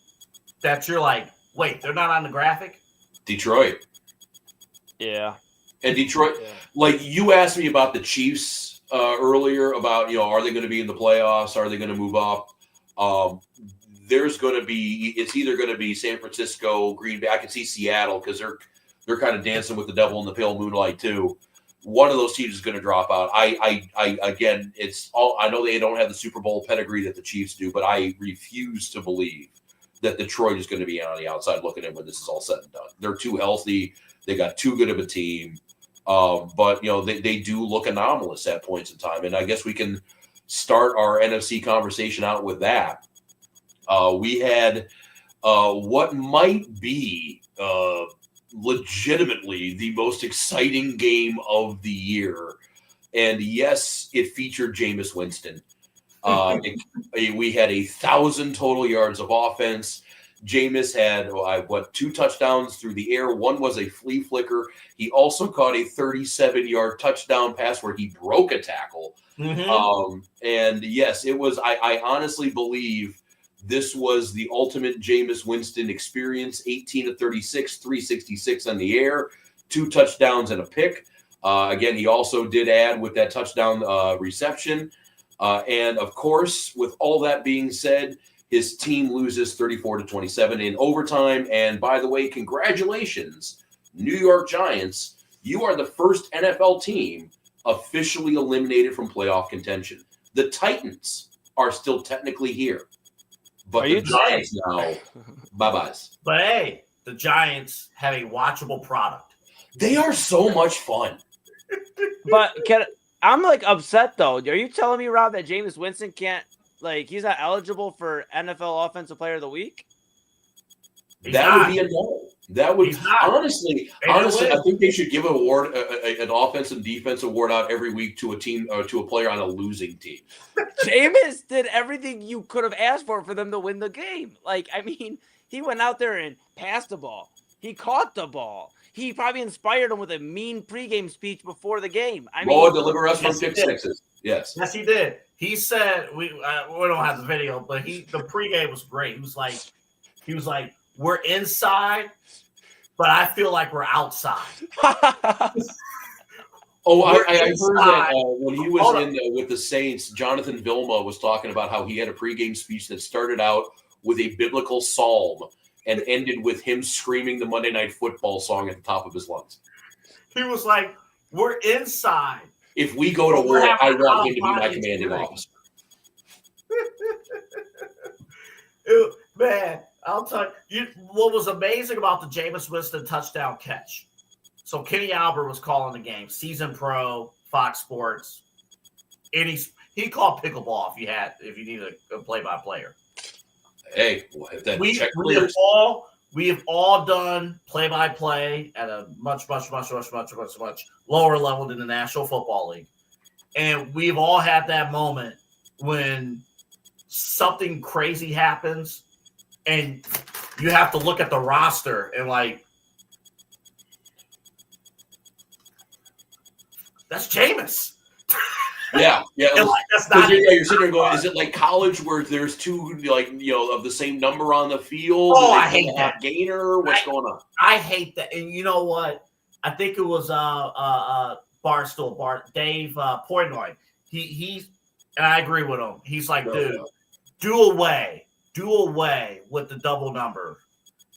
that you're like, wait, they're not on the graphic? Detroit. Yeah. And Detroit, like you asked me about the Chiefs earlier about, are they going to be in the playoffs? Are they going to move up? It's either going to be San Francisco, Green Bay. I can see Seattle because they're kind of dancing with the devil in the pale moonlight too. One of those teams is going to drop out. Again, it's all. I know they don't have the Super Bowl pedigree that the Chiefs do, but I refuse to believe that Detroit is going to be on the outside looking in when this is all said and done. They're too healthy. They got too good of a team. But they do look anomalous at points in time, and I guess we can start our NFC conversation out with that. We had what might be legitimately the most exciting game of the year. And yes, it featured Jameis Winston. We had 1,000 total yards of offense. Jameis had 2 touchdowns through the air. One was a flea flicker. He also caught a 37-yard touchdown pass where he broke a tackle. Mm-hmm. And yes, it was. I honestly believe this was the ultimate Jameis Winston experience. 18 of 36, 366 on the air, 2 touchdowns and a pick. Again, he also did add with that touchdown reception. And of course, with all that being said, his team loses 34-27 in overtime. And by the way, congratulations, New York Giants. You are the first NFL team officially eliminated from playoff contention. The Titans are still technically here. But the Giants now, bye-byes. But hey, the Giants have a watchable product. They are so much fun. But I'm upset though. Are you telling me, Rob, that Jameis Winston can't he's not eligible for NFL Offensive Player of the Week? Would be a no. That would honestly, I think they should give an award, an offense and defense award out every week to a team or to a player on a losing team. Jameis did everything you could have asked for them to win the game. He went out there and passed the ball. He caught the ball. He probably inspired him with a mean pregame speech before the game. Deliver us from pick sixes. Yes, he did. He said we don't have the video, but the pregame was great. He was like, we're inside, but I feel like we're outside. I heard that when he was with the Saints, Jonathan Vilma was talking about how he had a pregame speech that started out with a biblical psalm and ended with him screaming the Monday Night Football song at the top of his lungs. He was like, we're inside. If we go to war, I want him to be my commanding officer. Man, I'll tell you what was amazing about the Jameis Winston touchdown catch. So Kenny Albert was calling the game, season pro, Fox Sports, and he called pickleball if you needed a play-by-player. Hey, we have all done play-by-play at a much lower level than the National Football League, and we've all had that moment when something crazy happens. And you have to look at the roster and that's Jameis. Yeah. And that's not. You're sitting there going, is it like college where there's 2 of the same number on the field? Oh, I hate that. Gainer. What's going on? I hate that. And you know what? I think it was Dave Portnoy. He and I agree with him. He's like, dude, do away with the double number,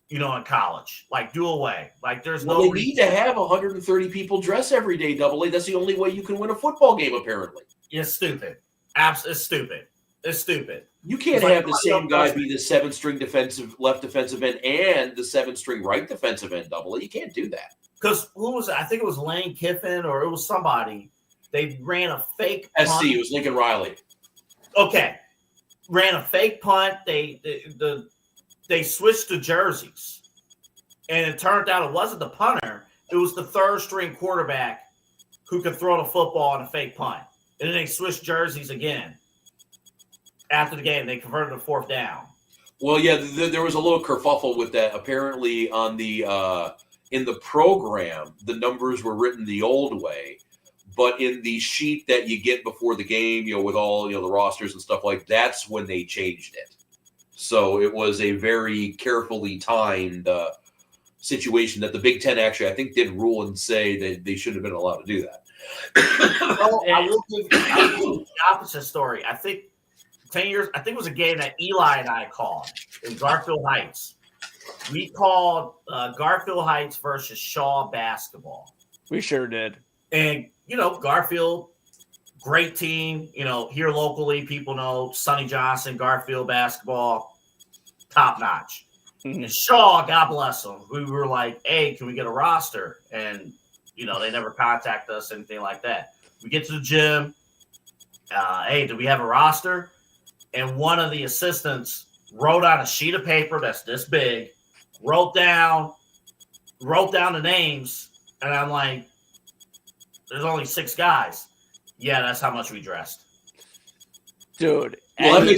in college. Do away. There's no they need to have 130 people dress every day, AA. That's the only way you can win a football game, apparently. It's stupid. It's stupid. It's stupid. You can't have the same guy be the 7th-string left defensive end and the 7th-string right defensive end, AA. You can't do that. Because who was it? I think it was Lane Kiffin or it was somebody. They ran a fake punt. SC, it was Lincoln Riley. Okay. Ran a fake punt. They switched to jerseys. And it turned out it wasn't the punter. It was the third-string quarterback who could throw the football on a fake punt. And then they switched jerseys again. After the game, they converted a 4th down. Well, yeah, there was a little kerfuffle with that. Apparently, on the in the program, the numbers were written the old way, but in the sheet that you get before the game, with all the rosters and stuff like that's when they changed it. So it was a very carefully timed situation that the Big Ten actually, I think, did rule and say that they shouldn't have been allowed to do that. Well, I will give you the opposite story. I think 10 years, I think it was a game that Eli and I called in Garfield Heights. We called Garfield Heights versus Shaw basketball. We sure did. And, Garfield, great team. Here locally, people know Sonny Johnson, Garfield basketball, top notch. Mm-hmm. And Shaw, God bless them, we were like, hey, can we get a roster? And, they never contact us, anything like that. We get to the gym. Hey, do we have a roster? And one of the assistants wrote on a sheet of paper that's this big, wrote down the names, and I'm like, there's only 6 guys. Yeah, that's how much we dressed. Dude, Well,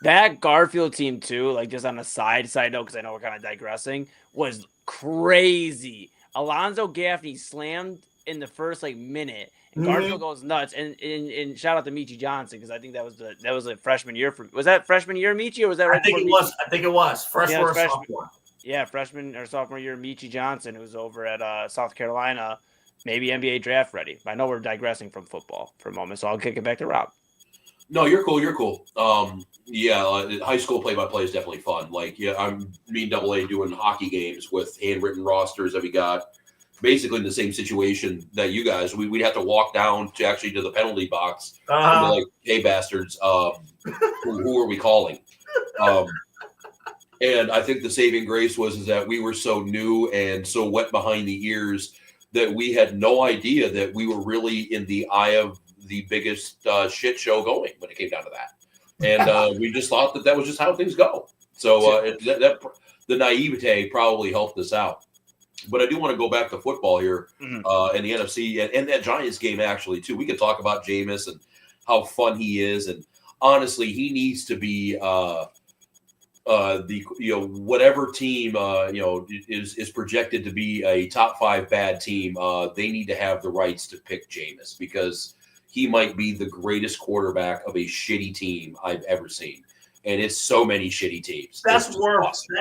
that Garfield team too, like just on a side note, because I know we're kind of digressing, was crazy. Alonzo Gaffney slammed in the first minute, and Garfield goes nuts. And shout out to Michi Johnson, because I think that was a freshman year was that freshman year Michi, or was that right? I think it was freshman or sophomore. Yeah, freshman or sophomore year Michi Johnson, who's over at South Carolina, maybe NBA draft ready. I know we're digressing from football for a moment, so I'll kick it back to Rob. No, you're cool. You're cool. High school play-by-play is definitely fun. I'm AA doing hockey games with handwritten rosters that we got basically in the same situation that you guys. We'd have to walk down to the penalty box. And be like, hey, bastards, who are we calling? And I think the saving grace was that we were so new and so wet behind the ears that we had no idea that we were really in the eye of the biggest shit show going when it came down to that. And we just thought that was just how things go. So the naivete probably helped us out. But I do want to go back to football here in the NFC and that Giants game actually too. We could talk about Jameis and how fun he is, and honestly, he needs to be whatever team is projected to be a top 5 bad team. They need to have the rights to pick Jameis, because he might be the greatest quarterback of a shitty team I've ever seen. And it's so many shitty teams. That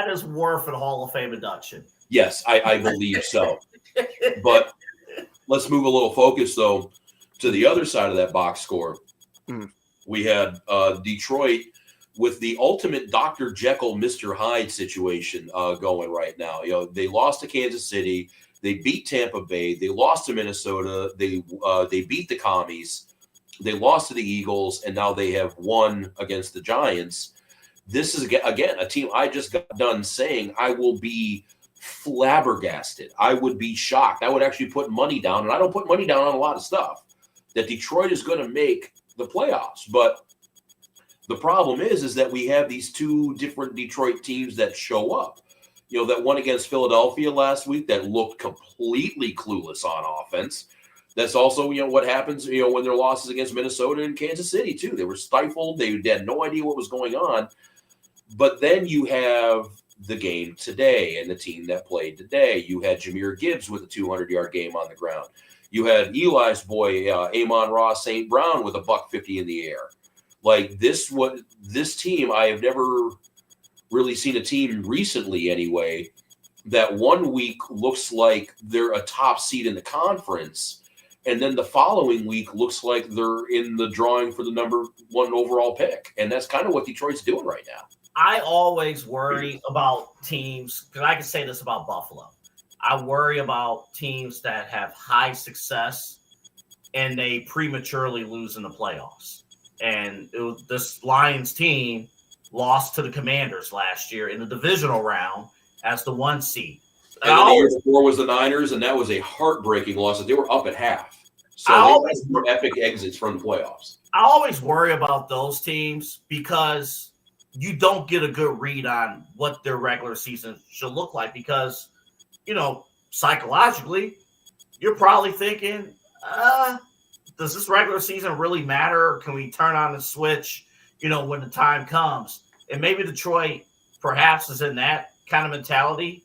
is worth a Hall of Fame induction. Yes, I believe so. But let's move a little focus, though, to the other side of that box score. We had Detroit with the ultimate Dr. Jekyll, Mr. Hyde situation going right now. They lost to Kansas City. They beat Tampa Bay. They lost to Minnesota. They beat the Commies. They lost to the Eagles, and now they have won against the Giants. This is, again, a team I just got done saying I will be flabbergasted. I would be shocked. I would actually put money down, and I don't put money down on a lot of stuff, that Detroit is going to make the playoffs. But the problem is that we have these 2 different Detroit teams that show up. That one against Philadelphia last week that looked completely clueless on offense. That's also, what happens, when their losses against Minnesota and Kansas City, too. They were stifled. They had no idea what was going on. But then you have the game today and the team that played today. You had Jahmyr Gibbs with a 200-yard game on the ground. You had Eli's boy, Amon-Ra St. Brown, with a $150 in the air. This team, I have never really seen a team recently anyway that one week looks like they're a top seed in the conference, and then the following week looks like they're in the drawing for the number 1 overall pick. And that's kind of what Detroit's doing right now. I always worry about teams, because I can say this about Buffalo. I worry about teams that have high success and they prematurely lose in the playoffs. And this Lions team lost to the Commanders last year in the divisional round as the 1 seed. And the year before was the Niners, and that was a heartbreaking loss. They were up at half. So they have epic exits from the playoffs. I always worry about those teams because you don't get a good read on what their regular season should look like because, psychologically, you're probably thinking, does this regular season really matter? Or can we turn on the switch, when the time comes? And maybe Detroit perhaps is in that kind of mentality.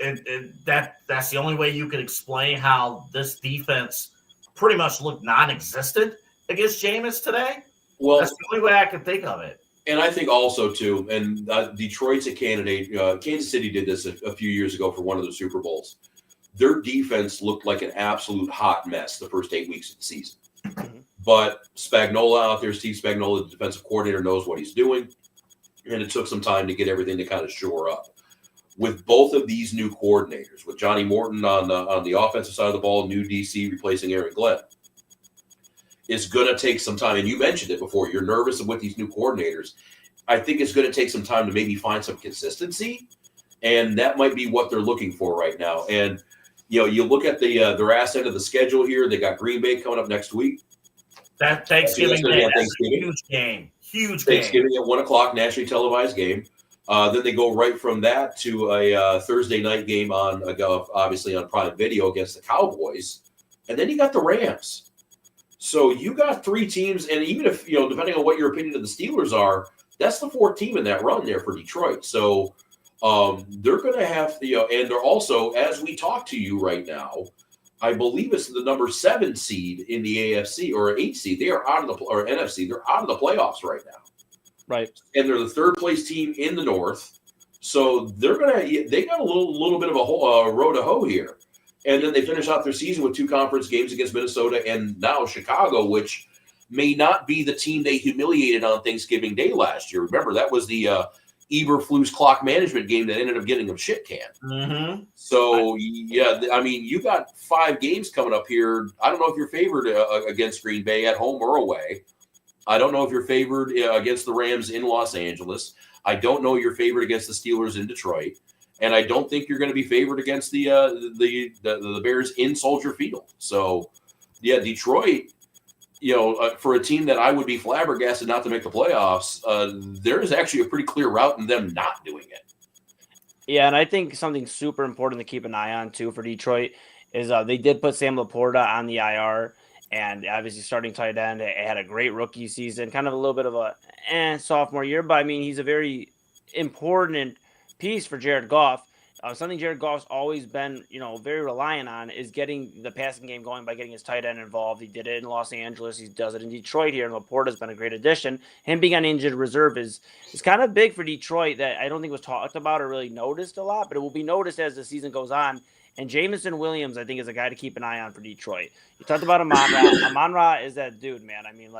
And that's the only way you can explain how this defense pretty much looked non-existent against Jameis today. Well, that's the only way I can think of it. And I think also, too, and Detroit's a candidate. Kansas City did this a few years ago for one of the Super Bowls. Their defense looked like an absolute hot mess the first 8 weeks of the season. But Spagnuolo out there, Steve Spagnuolo, the defensive coordinator, knows what he's doing. And it took some time to get everything to kind of shore up. With both of these new coordinators, with Johnny Morton on the offensive side of the ball, new DC replacing Aaron Glenn, it's going to take some time. And you mentioned it before. You're nervous with these new coordinators. I think it's going to take some time to maybe find some consistency. And that might be what they're looking for right now. And, you look at their ass end of the schedule here. They got Green Bay coming up next week. That Thanksgiving game, that's a huge game. Thanksgiving at 1 o'clock, nationally televised game. Then they go right from that to a Thursday night game obviously on Prime Video against the Cowboys. And then you got the Rams. So you got three teams, and even if, depending on what your opinion of the Steelers are, that's the fourth team in that run there for Detroit. So they're going to have to, and they're also, as we talk to you right now, I believe it's the number 7 seed in the AFC or 8 seed. They are out of or NFC. They're out of the playoffs right now. Right. And they're the third place team in the North. So they got a little bit of a road to hoe here. And then they finish out their season with 2 conference games against Minnesota and now Chicago, which may not be the team they humiliated on Thanksgiving Day last year. Remember, that was the Eberflus clock management game that ended up getting them shit canned. Mm-hmm. So, yeah, I mean, you got 5 games coming up here. I don't know if you're favored against Green Bay at home or away. I don't know if you're favored against the Rams in Los Angeles. I don't know you're favored against the Steelers in Detroit. And I don't think you're going to be favored against the Bears in Soldier Field. So, yeah, Detroit, for a team that I would be flabbergasted not to make the playoffs, there is actually a pretty clear route in them not doing it. Yeah, and I think something super important to keep an eye on, too, for Detroit is they did put Sam Laporta on the IR. And obviously starting tight end, had a great rookie season, kind of a little bit of a sophomore year. But, I mean, he's a very important piece for Jared Goff. Something Jared Goff's always been, very reliant on is getting the passing game going by getting his tight end involved. He did it in Los Angeles. He does it in Detroit here, and Laporta's been a great addition. Him being on injured reserve is kind of big for Detroit that I don't think was talked about or really noticed a lot, but it will be noticed as the season goes on. And Jameson Williams, I think, is a guy to keep an eye on for Detroit. You talked about Amon-Ra. Amon-Ra is that dude, man. I mean,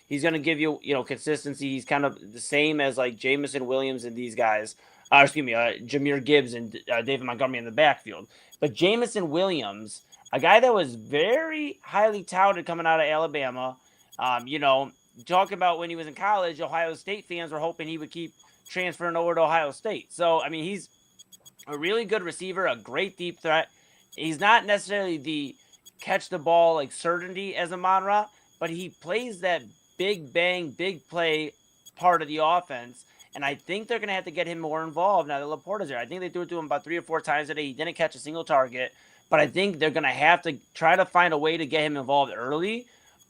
he's going to give you, consistency. He's kind of the same as, Jameson Williams and these guys. Jahmyr Gibbs and David Montgomery in the backfield. But Jameson Williams, a guy that was very highly touted coming out of Alabama, talk about when he was in college, Ohio State fans were hoping he would keep transferring over to Ohio State. So, I mean, he's a really good receiver, a great deep threat. He's not necessarily the catch the ball certainty as Amon-Ra, but he plays that big bang, big play part of the offense. And I think they're going to have to get him more involved now that Laporta's there. I think they threw it to him about 3 or 4 times a day. He didn't catch a single target, but I think they're going to have to try to find a way to get him involved early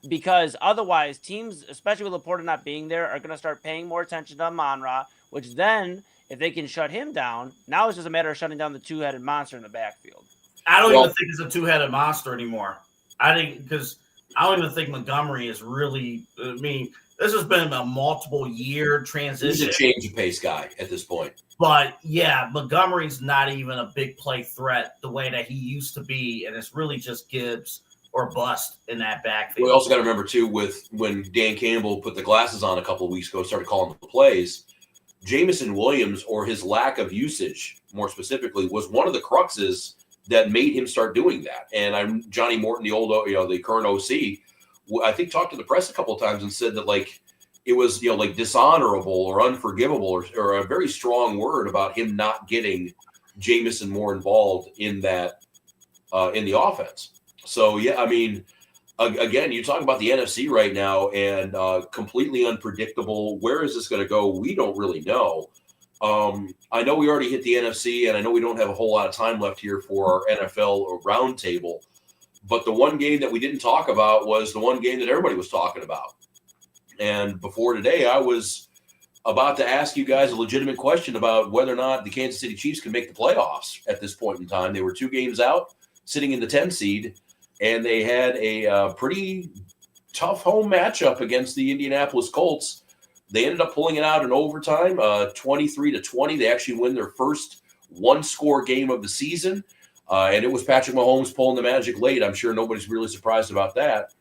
because otherwise teams, especially with Laporta not being there, are going to start paying more attention to Amon-Ra, which then – if they can shut him down, now it's just a matter of shutting down the 2-headed monster in the backfield. I don't even think it's a 2-headed monster anymore. I don't even think Montgomery is really – I mean, this has been a multiple-year transition. He's a change of pace guy at this point. But, yeah, Montgomery's not even a big play threat the way that he used to be, and it's really just Gibbs or bust in that backfield. We also got to remember, too, with when Dan Campbell put the glasses on a couple of weeks ago, started calling the plays – Jameson Williams, or his lack of usage, more specifically, was one of the cruxes that made him start doing that. And Johnny Morton, the current OC, I think talked to the press a couple of times and said that it was dishonorable or unforgivable or a very strong word about him not getting Jameson more involved in that in the offense. So, yeah, I mean, again, you talk about the NFC right now and completely unpredictable. Where is this going to go? We don't really know. I know we already hit the NFC, and I know we don't have a whole lot of time left here for our NFL roundtable. But the one game that we didn't talk about was the one game that everybody was talking about. And before today, I was about to ask you guys a legitimate question about whether or not the Kansas City Chiefs can make the playoffs at this point in time. They were 2 games out, sitting in the 10 seed, and they had a pretty tough home matchup against the Indianapolis Colts. They ended up pulling it out in overtime, 23-20. They actually win their first one-score game of the season. And it was Patrick Mahomes pulling the magic late. I'm sure nobody's really surprised about that.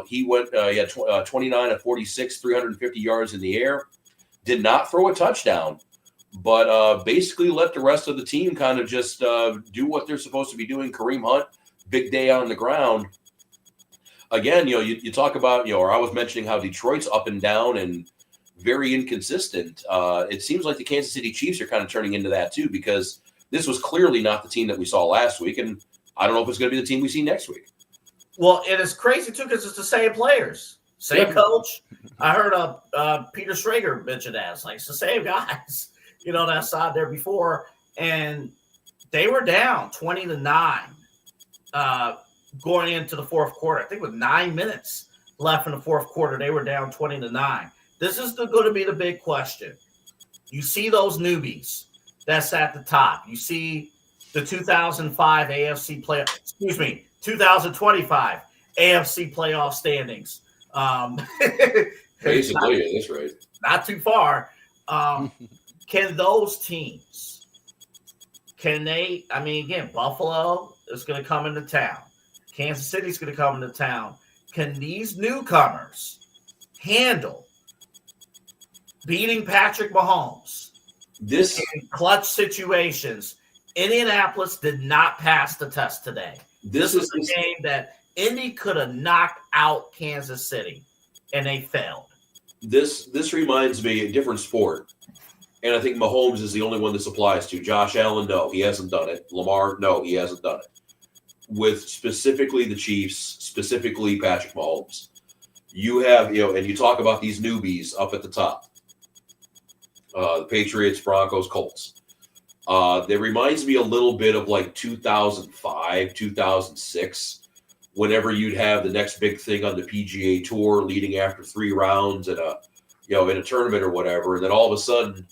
He had 29 of 46, 350 yards in the air. Did not throw a touchdown, but basically let the rest of the team kind of just do what they're supposed to be doing. Kareem Hunt, big day on the ground. Again, you talk about, or I was mentioning how Detroit's up and down and very inconsistent. It seems like the Kansas City Chiefs are kind of turning into that too, because this was clearly not the team that we saw last week, and I don't know if it's going to be the team we see next week. Well, it is crazy too because it's the same players, same coach. I heard Peter Schrager mention that. It's like it's the same guys, that side there before, and they were down 20-9 going into the fourth quarter. I think with 9 minutes left in the fourth quarter, they were down 20-9. This is going to be the big question. You see those newbies that's at the top. You see the 2005 AFC playoff. 2025 AFC playoff standings. Basically, that's right. Not too far. Can those teams? Can they? I mean, again, Buffalo is going to come into town. Kansas City is going to come into town. Can these newcomers handle beating Patrick Mahomes? This in clutch situations. Indianapolis did not pass the test today. This was a game that Indy could have knocked out Kansas City, and they failed. This reminds me of a different sport, and I think Mahomes is the only one this applies to. Josh Allen, no, he hasn't done it. Lamar, no, he hasn't done it. With specifically the Chiefs, specifically Patrick Mahomes, you have, and you talk about these newbies up at the top. The Patriots, Broncos, Colts. That reminds me a little bit of like 2005, 2006, whenever you'd have the next big thing on the PGA Tour leading after 3 rounds in a tournament or whatever. And then all of a sudden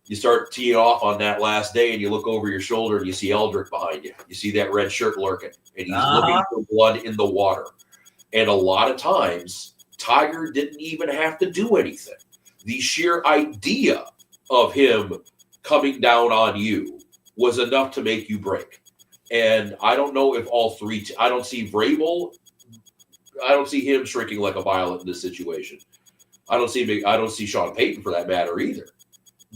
you start teeing off on that last day and you look over your shoulder and you see Eldrick behind you. You see that red shirt lurking and he's looking for blood in the water. And a lot of times Tiger didn't even have to do anything. The sheer idea of him coming down on you was enough to make you break. And I don't know if all three. I don't see Vrabel. I don't see him shrinking like a violet in this situation. I don't see Sean Payton for that matter either.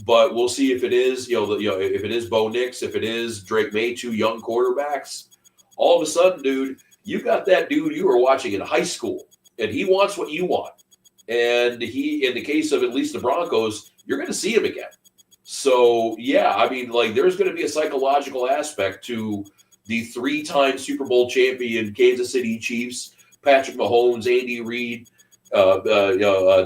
But we'll see if it is if it is Bo Nix, if it is Drake May, 2 young quarterbacks. All of a sudden, dude, you got that dude you were watching in high school, and he wants what you want. And he, in the case of at least the Broncos, you're going to see him again. So, yeah, I mean, like, there's going to be a psychological aspect to the 3-time Super Bowl champion Kansas City Chiefs, Patrick Mahomes, Andy Reid,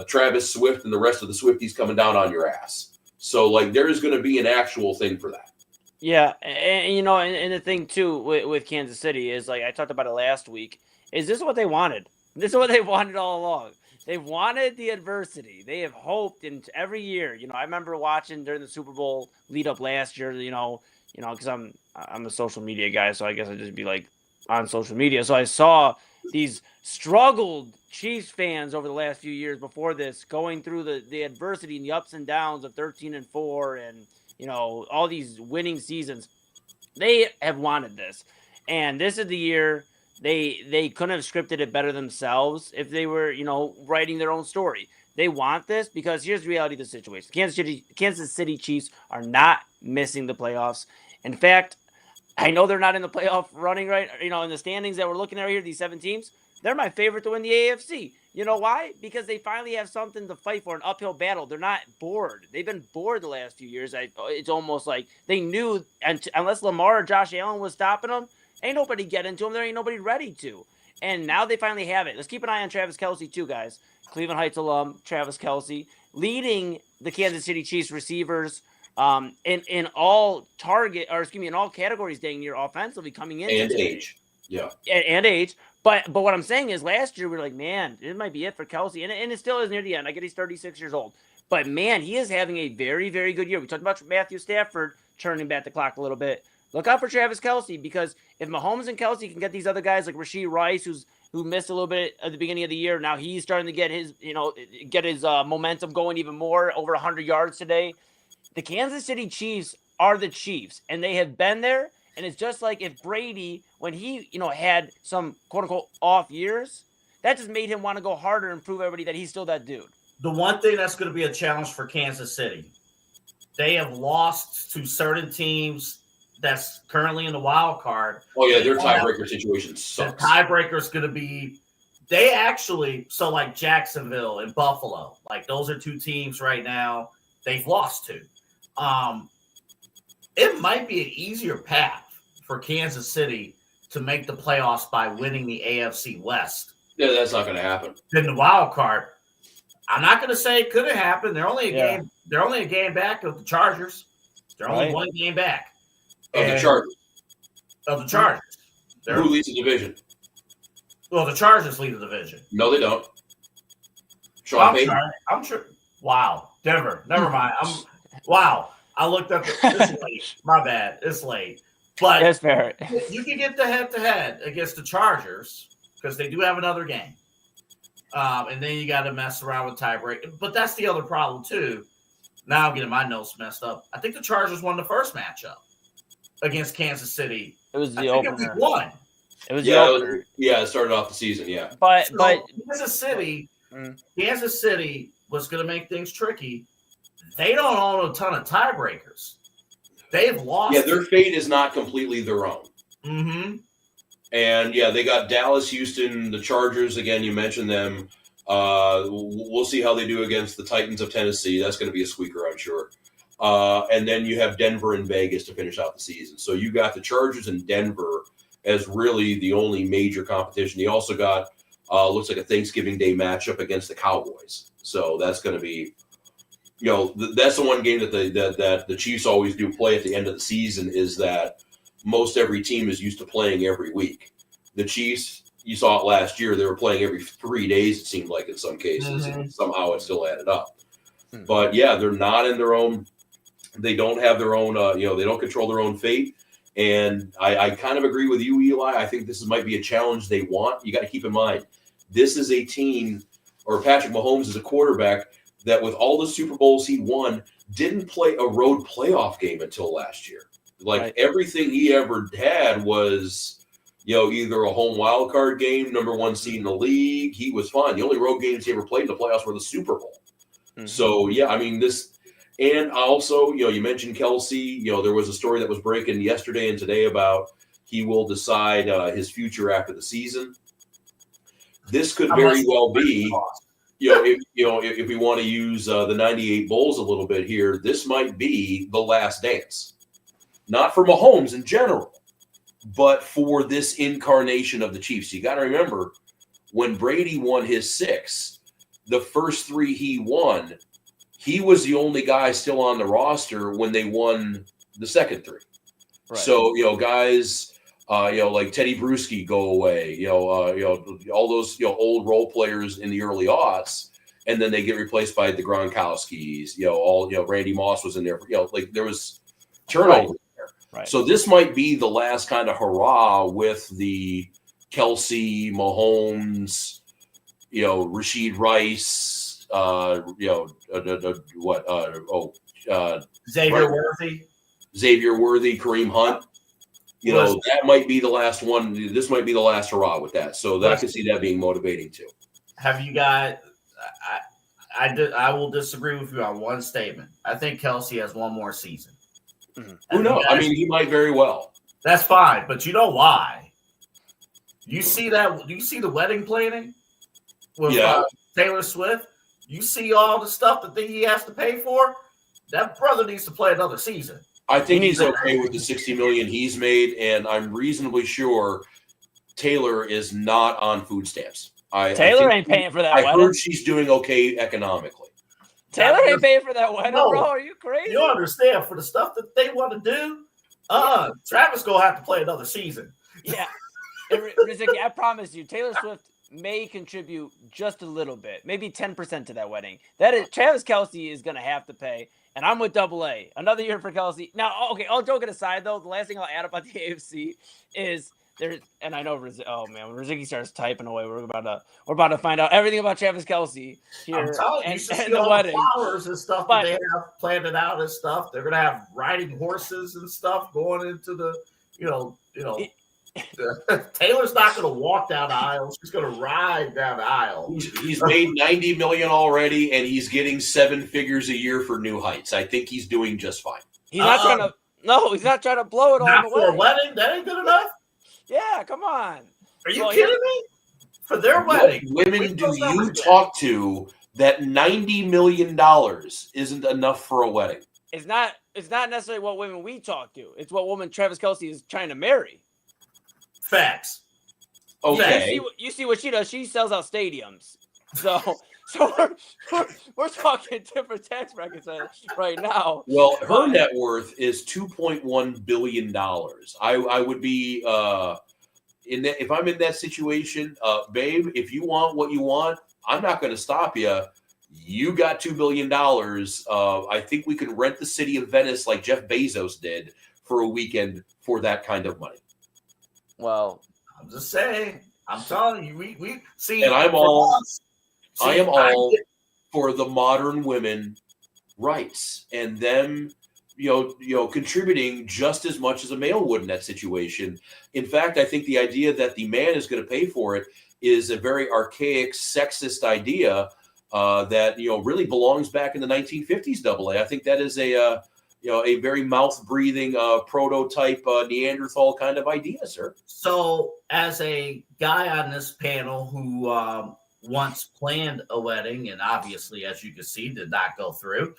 Travis Swift, and the rest of the Swifties coming down on your ass. So, like, there's going to be an actual thing for that. Yeah, and the thing, too, with Kansas City is, like, I talked about it last week, is this what they wanted? This is what they wanted all along. They wanted the adversity. They have hoped, and every year, I remember watching during the Super Bowl lead up last year, because I'm a social media guy, so I guess I'd just be like on social media. So I saw these struggled Chiefs fans over the last few years before this, going through the adversity and the ups and downs of 13-4 and all these winning seasons. They have wanted this, and this is the year. They couldn't have scripted it better themselves if they were, writing their own story. They want this because here's the reality of the situation. Kansas City Chiefs are not missing the playoffs. In fact, I know they're not in the playoff running right, in the standings that we're looking at here, these 7 teams. They're my favorite to win the AFC. You know why? Because they finally have something to fight for, an uphill battle. They're not bored. They've been bored the last few years. It's almost like they knew, unless Lamar or Josh Allen was stopping them, Ain't nobody getting to him. There ain't nobody ready to. And now they finally have it. Let's keep an eye on Travis Kelce too, guys. Cleveland Heights alum, Travis Kelce, leading the Kansas City Chiefs receivers in all in all categories dang near offensively coming in. And age. Yeah. And age. But what I'm saying is last year we were like, man, it might be it for Kelce. And it still is near the end. I get he's 36 years old. But, man, he is having a very, very good year. We talked about Matthew Stafford turning back the clock a little bit. Look out for Travis Kelce, because if Mahomes and Kelce can get these other guys like Rashee Rice, who missed a little bit at the beginning of the year, now he's starting to get his momentum going even more, over 100 yards today. The Kansas City Chiefs are the Chiefs, and they have been there. And it's just like if Brady, when he had some quote unquote off years, that just made him want to go harder and prove everybody that he's still that dude. The one thing that's going to be a challenge for Kansas City, they have lost to certain teams that's currently in the wild card. Oh, yeah, their tiebreaker situation sucks. The tiebreaker is going to be – like Jacksonville and Buffalo, like those are two teams right now they've lost to. It might be an easier path for Kansas City to make the playoffs by winning the AFC West. Yeah, that's not going to happen. Than the wild card. I'm not going to say it couldn't happen. They're only a game. They're only a game back of the Chargers. They're only one game back Of the Chargers. Who leads the division? Well, the Chargers lead the division. No, they don't. Sean Payton. I'm sure. Wow, Denver. Never mind. Wow. I looked up. It's late. My bad. It's late. But that's fair. You can get the head-to-head against the Chargers because they do have another game. And then you got to mess around with tiebreak. But that's the other problem, too. Now I'm getting my notes messed up. I think the Chargers won the first matchup against Kansas City. It was the opener. It was one. It was the opener. It started off the season, yeah. But Kansas City was going to make things tricky. They don't own a ton of tiebreakers. They've lost. Yeah, their fate is not completely their own. Mm-hmm. And, they got Dallas, Houston, the Chargers. Again, you mentioned them. We'll see how they do against the Titans of Tennessee. That's going to be a squeaker, I'm sure. And then you have Denver and Vegas to finish out the season. So you got the Chargers and Denver as really the only major competition. You also got, looks like a Thanksgiving Day matchup against the Cowboys. So that's going to be, that's the one game that the Chiefs always do play at the end of the season, is that most every team is used to playing every week. The Chiefs, you saw it last year, they were playing every 3 days, it seemed like in some cases, and somehow it still added up. But, they're not in their own – they don't have their own they don't control their own fate. And I kind of agree with you, Eli. I think this might be a challenge they want. You got to keep in mind, this is a team, or Patrick Mahomes is a quarterback that with all the Super Bowls he won, didn't play a road playoff game until last year. Everything he ever had was, either a home wild card game, number one seed in the league. He was fine. The only road games he ever played in the playoffs were the Super Bowl. Mm-hmm. So, this, and also, you mentioned Kelce. There was a story that was breaking yesterday and today about he will decide his future after the season. This could very well be, if we want to use the 98 Bulls a little bit here, this might be the last dance. Not for Mahomes in general, but for this incarnation of the Chiefs. You got to remember, when Brady won his 6, the first 3 he won, he was the only guy still on the roster when they won the second 3. Right. So, guys, like Teddy Bruschi go away, all those, old role players in the early aughts, and then they get replaced by the Gronkowskis, Randy Moss was in there, there was turnover. Right. Right. So this might be the last kind of hurrah with the Kelce, Mahomes, Rashee Rice, Xavier Worthy, Kareem Hunt. That might be the last one. This might be the last hurrah with that. So I could see that being motivating too. Have you got? I will disagree with you on one statement. I think Kelce has one more season. Mm-hmm. Who knows? I mean, he might very well. That's fine, but you know why? You see that? Do you see the wedding planning with Taylor Swift? You see all the stuff that he has to pay for? That brother needs to play another season. I think he's okay with the $60 million he's made, and I'm reasonably sure Taylor is not on food stamps. Taylor ain't paying for that wedding. I heard she's doing okay economically. Taylor ain't paying for that wedding, bro. Are you crazy? You understand, for the stuff that they want to do, Travis going to have to play another season. Yeah. Rozycki, I promise you, Taylor Swift may contribute just a little bit, maybe 10% to that wedding. That is, Travis Kelce is going to have to pay, and I'm with AA. Another year for Kelce. Now, okay, all joking aside, though, the last thing I'll add about the AFC is there, and I know, when Rozycki starts typing away, we're about to find out everything about Travis Kelce here. I'm telling you, and you should see the all wedding. the flowers and stuff that they have planned it out and stuff. They're gonna have riding horses and stuff going into the, Taylor's not gonna walk down the aisle. She's gonna ride down the aisle. He's made $90 million already, and he's getting 7 figures a year for new heights. I think he's doing just fine. He's not trying to. No, he's not trying to blow it all Not the for way. a wedding. That ain't good enough. Yeah, come on. Are you kidding me? For their wedding, what women do you talk to that $90 million isn't enough for a wedding? It's not necessarily what women we talk to. It's what woman Travis Kelce is trying to marry. Facts. Okay. You see what she does. She sells out stadiums. So we're talking different tax brackets right now. Well, her net worth is $2.1 billion. I would be if I'm in that situation, babe, if you want what you want, I'm not going to stop you. You got $2 billion. I think we could rent the city of Venice like Jeff Bezos did for a weekend for that kind of money. Well, I'm just saying. I'm telling you, we see. And I am all for the modern women rights and them, contributing just as much as a male would in that situation. In fact, I think the idea that the man is going to pay for it is a very archaic, sexist idea that really belongs back in the 1950s. AA. I think that is a very mouth-breathing prototype Neanderthal kind of idea, sir. So, as a guy on this panel who once planned a wedding, and obviously, as you can see, did not go through,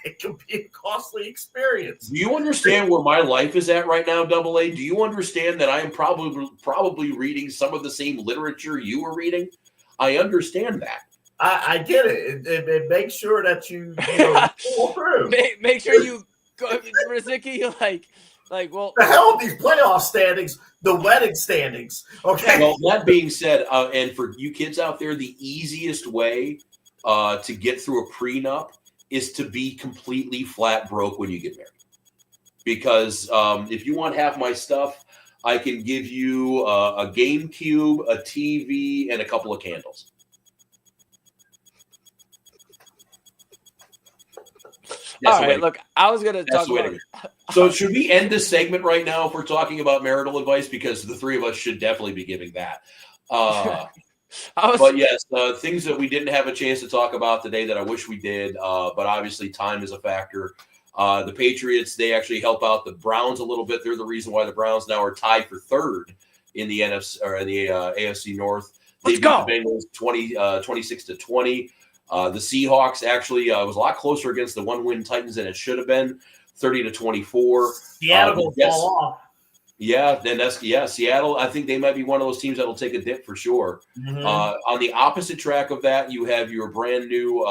it can be a costly experience. Do you understand where my life is at right now, AA? Do you understand that I am probably reading some of the same literature you were reading? I understand that. I get it. It makes sure that you pull through. Make sure you go, Rozycki, well, the hell with these playoff standings, the wedding standings. Okay. Well, that being said, and for you kids out there, the easiest way to get through a prenup is to be completely flat broke when you get married. Because if you want half my stuff, I can give you a GameCube, a TV, and a couple of candles. All right, look, I was going to talk about it. So should we end this segment right now if we're talking about marital advice? Because the three of us should definitely be giving that. But yes, things that we didn't have a chance to talk about today that I wish we did, but obviously time is a factor. The Patriots, they actually help out the Browns a little bit. They're the reason why the Browns now are tied for third in the NFC or in the AFC North. They beat the Bengals 26-20. The Seahawks actually was a lot closer against the one-win Titans than it should have been, 30-24. Seattle will fall off. Yeah, Seattle. I think they might be one of those teams that will take a dip for sure. Mm-hmm. On the opposite track of that, you have your brand new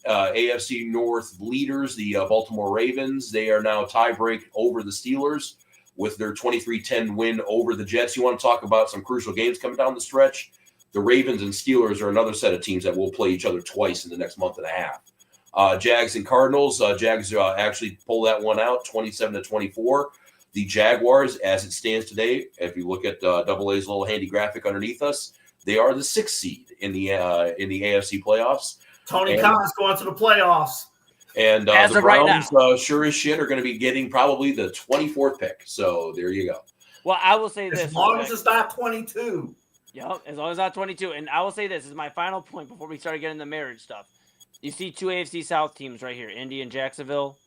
AFC North leaders, the Baltimore Ravens. They are now tiebreak over the Steelers with their 23-10 win over the Jets. You want to talk about some crucial games coming down the stretch? The Ravens and Steelers are another set of teams that will play each other twice in the next month and a half. Jags and Cardinals. Jags actually pull that one out, 27-24. The Jaguars, as it stands today, if you look at AA's little handy graphic underneath us, they are the 6th seed in the AFC playoffs. Tony Khan's going to the playoffs. And the Browns, sure as shit, are going to be getting probably the 24th pick. So there you go. Well, I will say this. As long as it's not 22. Yep, as long as it's not 22. And I will say this is my final point before we start getting the marriage stuff. You see two AFC South teams right here, Indy and Jacksonville.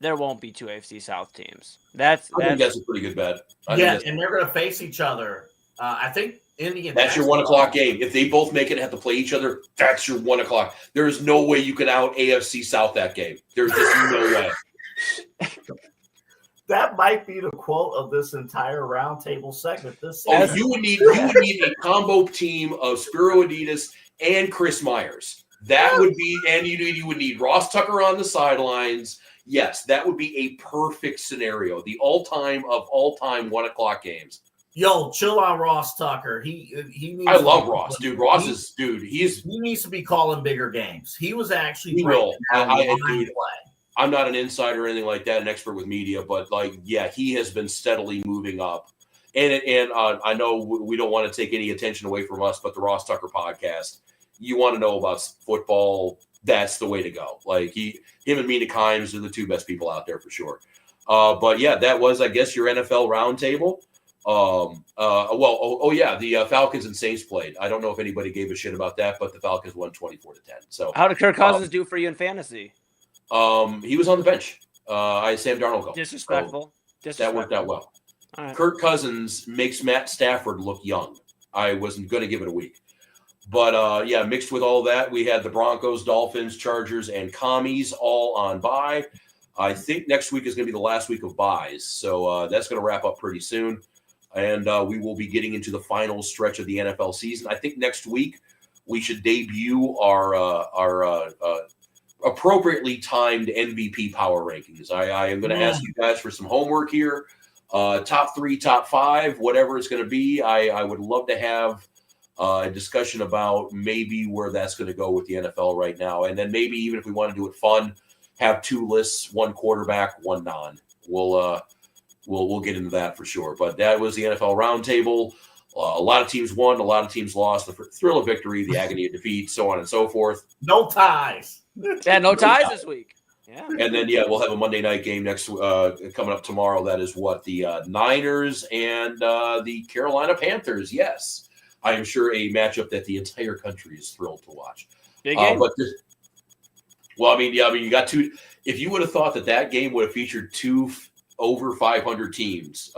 There won't be two AFC South teams. I think that's a pretty good bet. And they're going to face each other. I think That's your 1 o'clock game. If they both make it and have to play each other, that's your 1 o'clock. There is no way you can out AFC South that game. There's just no way. That might be the quote of this entire roundtable segment. You would need a combo team of Spiro Adidas and Chris Myers. That would be, and you would need Ross Tucker on the sidelines. Yes, that would be a perfect scenario. The all-time 1 o'clock games. Yo, chill on Ross Tucker. He needs I love Ross, dude. He needs to be calling bigger games. He was actually Dude, I'm not an insider or anything like that, an expert with media, but he has been steadily moving up. And I know we don't want to take any attention away from us, but the Ross Tucker podcast, you want to know about football, that's the way to go. Him and Mina Kimes are the two best people out there for sure. But yeah, that was, I guess, your NFL roundtable. The Falcons and Saints played. I don't know if anybody gave a shit about that, but the Falcons won 24-10. So how did Kirk Cousins do for you in fantasy? He was on the bench. I had Sam Darnold go. Disrespectful. That worked out well. All right. Kirk Cousins makes Matt Stafford look young. I wasn't going to give it a week. But, mixed with all that, we had the Broncos, Dolphins, Chargers, and Commies all on bye. I think next week is going to be the last week of buys. So that's going to wrap up pretty soon. And we will be getting into the final stretch of the NFL season. I think next week we should debut our appropriately timed MVP power rankings. I am going to ask you guys for some homework here. Top 3, top 5, whatever it's going to be. I would love to have a discussion about maybe where that's going to go with the NFL right now. And then maybe even if we want to do it fun, have 2 lists, 1 quarterback, 1 non. We'll get into that for sure. But that was the NFL roundtable. A lot of teams won, a lot of teams lost. The thrill of victory, the agony of defeat, so on and so forth. No ties. Yeah, no ties this week. Yeah. And then, we'll have a Monday night game coming up tomorrow. That is the Niners and the Carolina Panthers. Yes, I am sure a matchup that the entire country is thrilled to watch. Big game. You got 2. If you would have thought that game would have featured 2 over 500 teams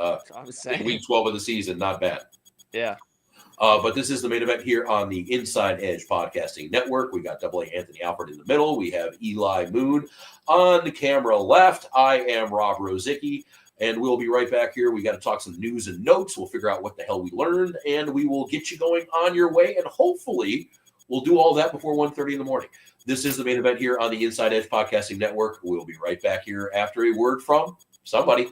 in week 12 of the season, not bad. Yeah. But this is the main event here on the Inside Edge Podcasting Network. We got AA Anthony Alford in the middle. We have Eli Moon on the camera left. I am Rob Rozycki, and we'll be right back here. We got to talk some news and notes. We'll figure out what the hell we learned, and we will get you going on your way, and hopefully we'll do all that before 1:30 in the morning. This is the main event here on the Inside Edge Podcasting Network. We'll be right back here after a word from somebody.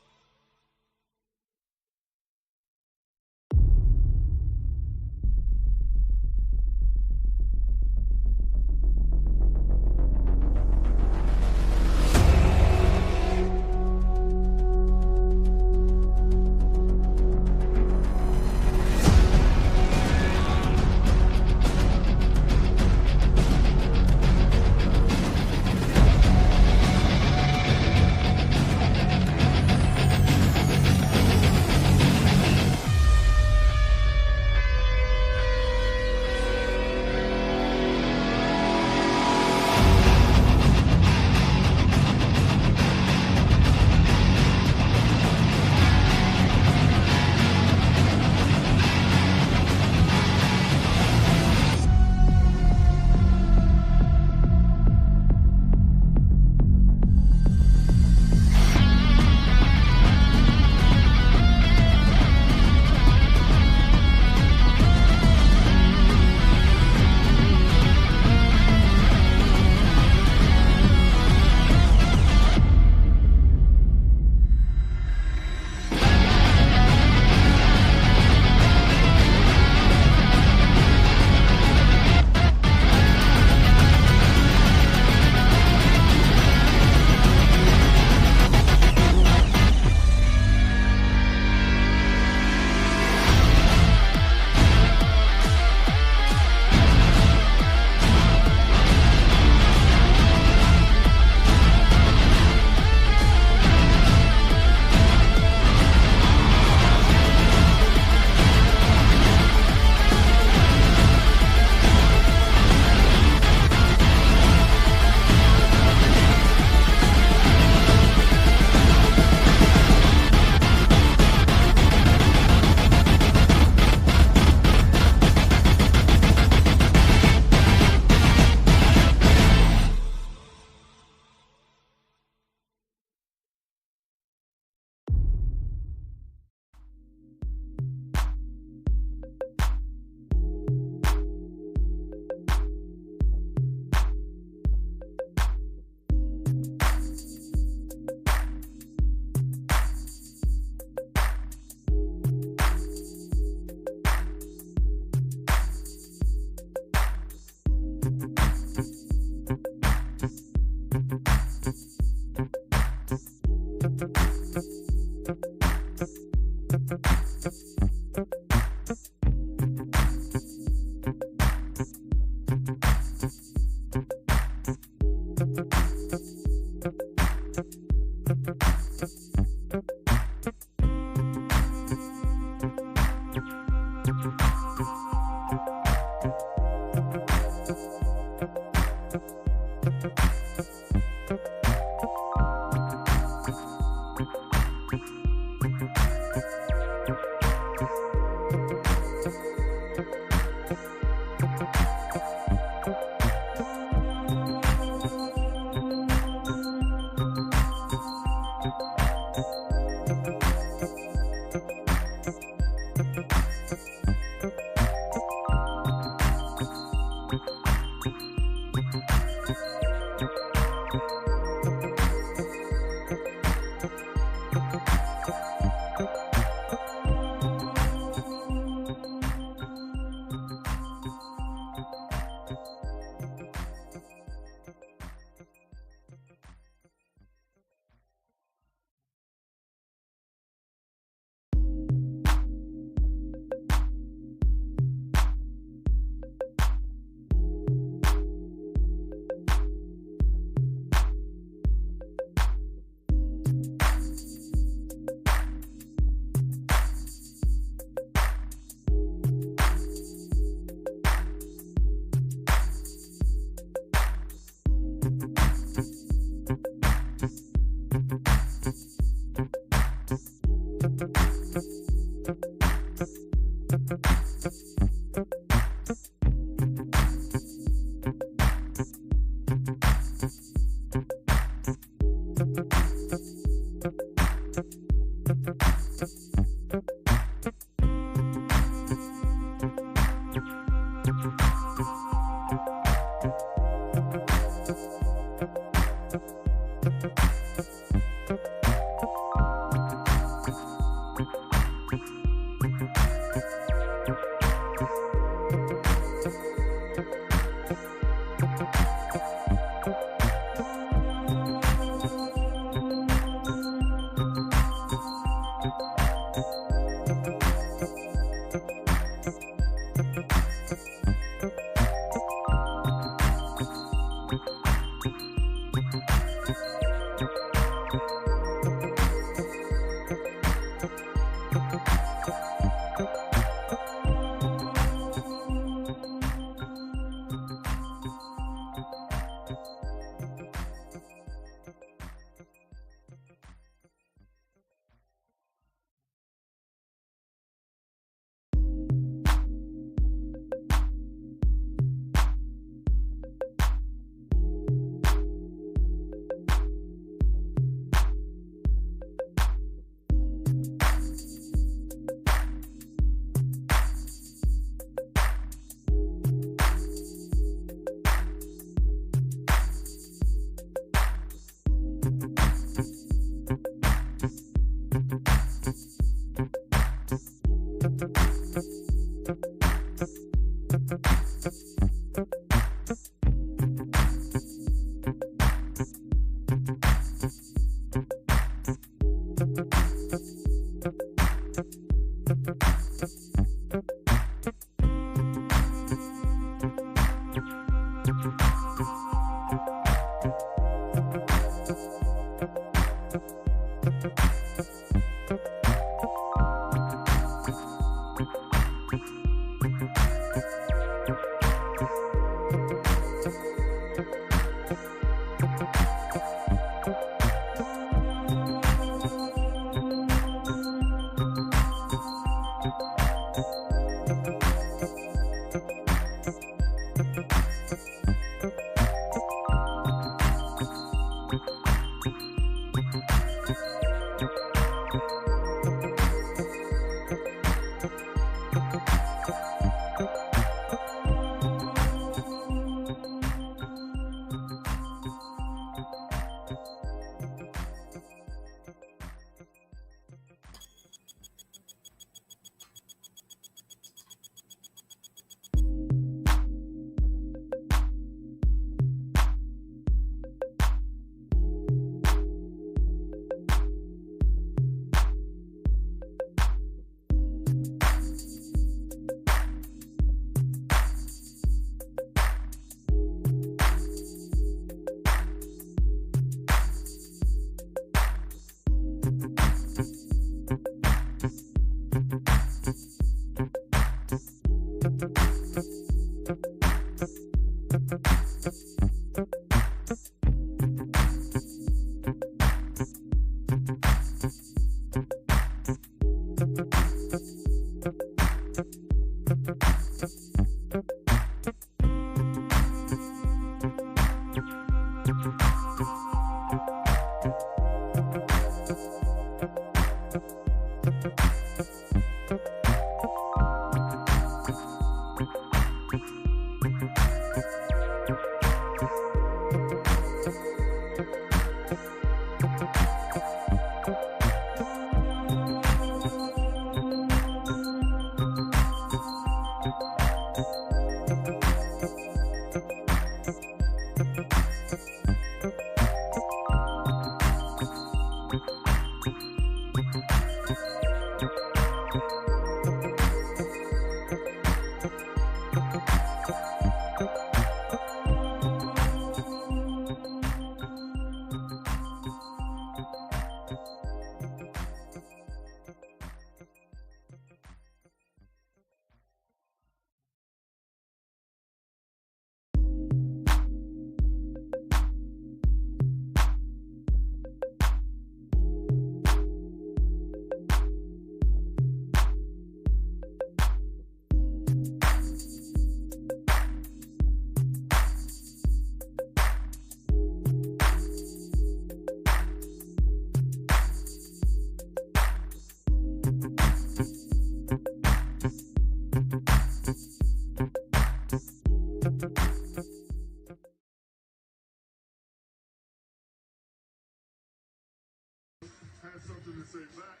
Had something to say back,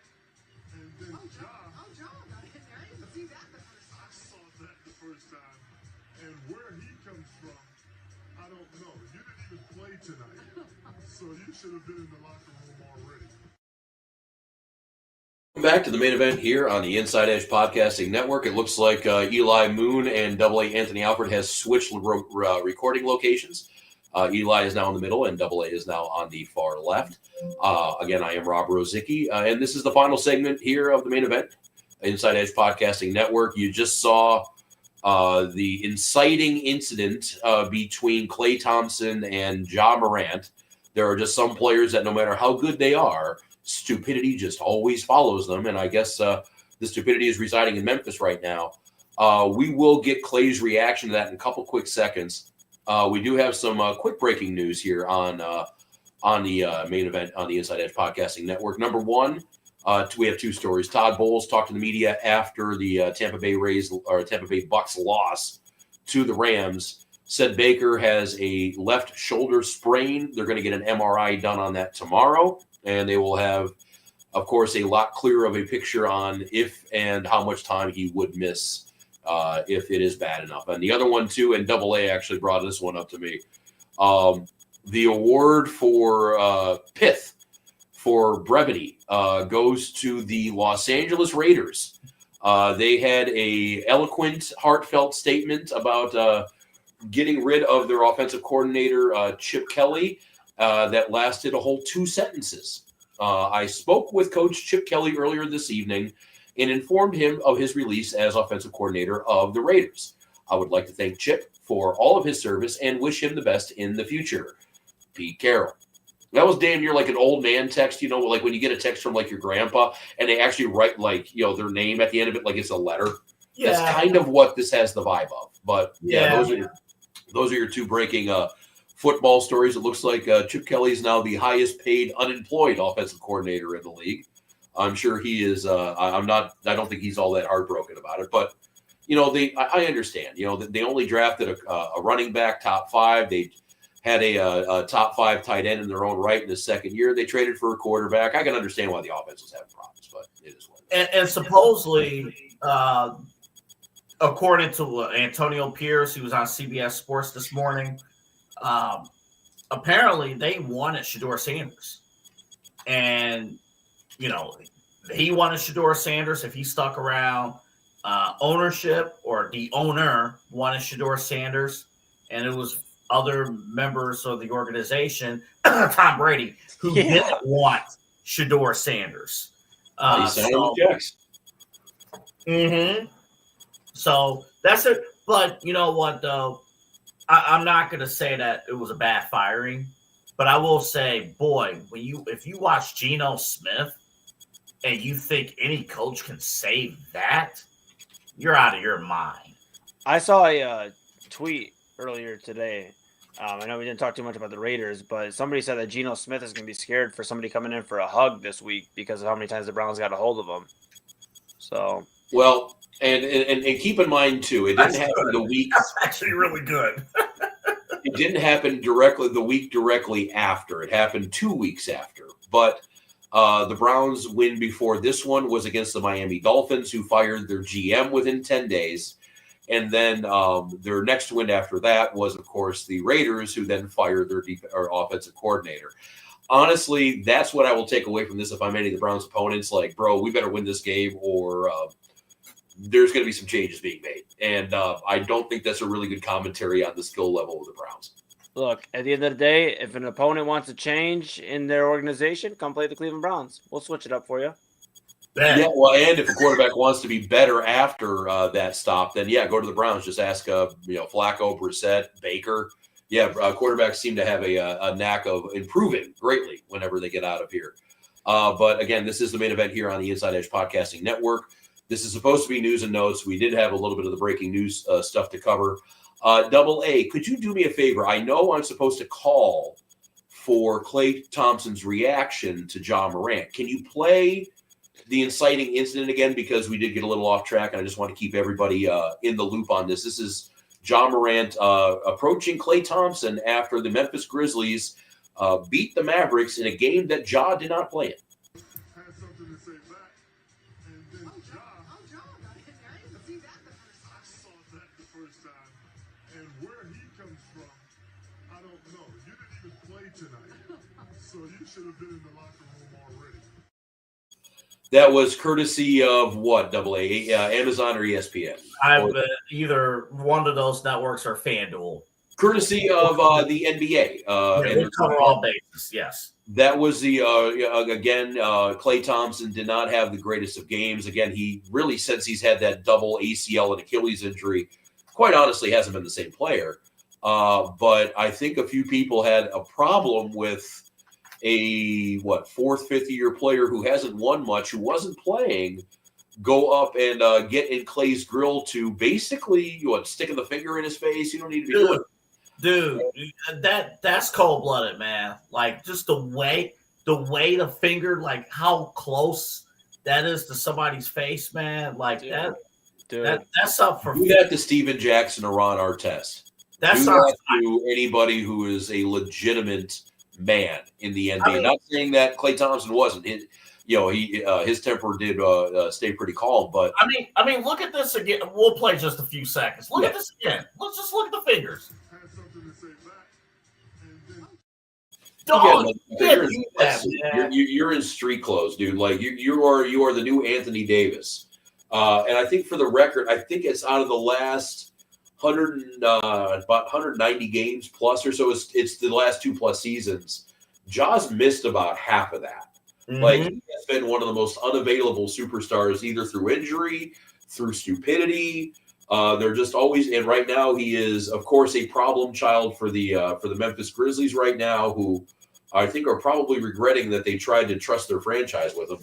and then John. I didn't see that the first time. I saw that the first time, and where he comes from, I don't know. You didn't even play tonight, so you should have been in the locker room already. Welcome back to the main event here on the Inside Edge Podcasting Network. It looks like Eli Moon and AA Anthony Alford has switched recording locations. Eli is now in the middle, and AA is now on the far left. Again, I am Rob Rozycki, and this is the final segment here of the main event, Inside Edge Podcasting Network. You just saw the inciting incident between Klay Thompson and Ja Morant. There are just some players that no matter how good they are, stupidity just always follows them, and I guess the stupidity is residing in Memphis right now. We will get Klay's reaction to that in a couple quick seconds. We do have some quick breaking news here on the main event on the Inside Edge Podcasting Network. Number one, we have two stories. Todd Bowles talked to the media after the Tampa Bay Bucks loss to the Rams. Said Baker has a left shoulder sprain. They're going to get an MRI done on that tomorrow, and they will have, of course, a lot clearer of a picture on if and how much time he would miss if it is bad enough. And the other one, too, and AA actually brought this one up to me. The award for pith, for brevity, goes to the Los Angeles Raiders. They had a eloquent, heartfelt statement about getting rid of their offensive coordinator, Chip Kelly, that lasted a whole 2 sentences. I spoke with Coach Chip Kelly earlier this evening and informed him of his release as offensive coordinator of the Raiders. I would like to thank Chip for all of his service and wish him the best in the future. Pete Carroll. That was damn near like an old man text, like when you get a text from like your grandpa and they actually write their name at the end of it like it's a letter. Yeah. That's kind of what this has the vibe of. But those are your two breaking football stories. It looks like Chip Kelly is now the highest paid unemployed offensive coordinator in the league. I'm sure he is. I don't think he's all that heartbroken about it, but I understand. They only drafted a running back top 5. They had a top 5 tight end in their own right in his second year. They traded for a quarterback. I can understand why the offense was having problems, but it is what it is. And supposedly, according to Antonio Pierce, who was on CBS Sports this morning, apparently they wanted Shedeur Sanders. And, he wanted Shedeur Sanders if he stuck around. Ownership or the owner wanted Shedeur Sanders, and it was other members of the organization, Tom Brady, who didn't want Shedeur Sanders. He signed the checks. Mm-hmm. So that's it. But you know what, though? I'm not going to say that it was a bad firing, but I will say, boy, if you watch Geno Smith, and you think any coach can save that, you're out of your mind. I saw a tweet earlier today. I know we didn't talk too much about the Raiders, but somebody said that Geno Smith is going to be scared for somebody coming in for a hug this week because of how many times the Browns got a hold of him. So, well, and keep in mind too, it didn't happen the week. That's actually really good. It didn't happen the week directly after. It happened 2 weeks after. But the Browns' win before this one was against the Miami Dolphins, who fired their GM within 10 days. And then their next win after that was, of course, the Raiders, who then fired their offensive coordinator. Honestly, that's what I will take away from this if I'm any of the Browns' opponents. Like, bro, we better win this game or there's going to be some changes being made. And I don't think that's a really good commentary on the skill level of the Browns. look, at the end of the day, if an opponent wants to change in their organization, come play the Cleveland Browns. We'll switch it up for you. Yeah, well, and if a quarterback wants to be better after that stop, then yeah, go to the Browns. Just ask, Flacco, Brissett, Baker. Yeah, quarterbacks seem to have a knack of improving greatly whenever they get out of here. But again, this is the main event here on the Inside Edge Podcasting Network. This is supposed to be news and notes. We did have a little bit of the breaking news stuff to cover. Double A, could you do me a favor? I know I'm supposed to call for Klay Thompson's reaction to Ja Morant. Can you play the inciting incident again, because we did get a little off track, and I just want to keep everybody in the loop on this. This is Ja Morant approaching Klay Thompson after the Memphis Grizzlies beat the Mavericks in a game that Ja did not play in. Had something to say back, and then Ja, I didn't see that the first time. I saw that the first time, and where he comes from, I don't know. You didn't even play tonight, so you should have been in the locker room already. That was courtesy of what, Double A? Amazon or ESPN? Either one of those networks or FanDuel. Courtesy of the NBA. They cover all bases, yes. That was the, again, Klay Thompson did not have the greatest of games. Again, he really, since he's had that double ACL and Achilles injury, quite honestly hasn't been the same player. But I think a few people had a problem with fourth, fifth-year player who hasn't won much, who wasn't playing, go up and get in Klay's grill to basically, sticking the finger in his face. You don't need to be doing it. Dude, that's cold-blooded, man. Like, just the way the finger, like how close that is to somebody's face, man. Like, that's up for. Do that to Steven Jackson or Ron Artest. That's do that to anybody who is a legitimate man in the NBA. I mean, not saying that Klay Thompson wasn't. His temper did stay pretty calm, but I mean, look at this again. We'll play just a few seconds. Look at this again. Let's just look at the fingers. Had something to say back, and then you're in street clothes, dude. Like you are the new Anthony Davis. And I think for the record, I think it's out of the last about 190 games plus or so. It's the last 2+ seasons. Ja's missed about half of that. Mm-hmm. Like, he has been one of the most unavailable superstars, either through injury, through stupidity. They're just always, and right now he is, of course, a problem child for the Memphis Grizzlies right now, who I think are probably regretting that they tried to trust their franchise with him.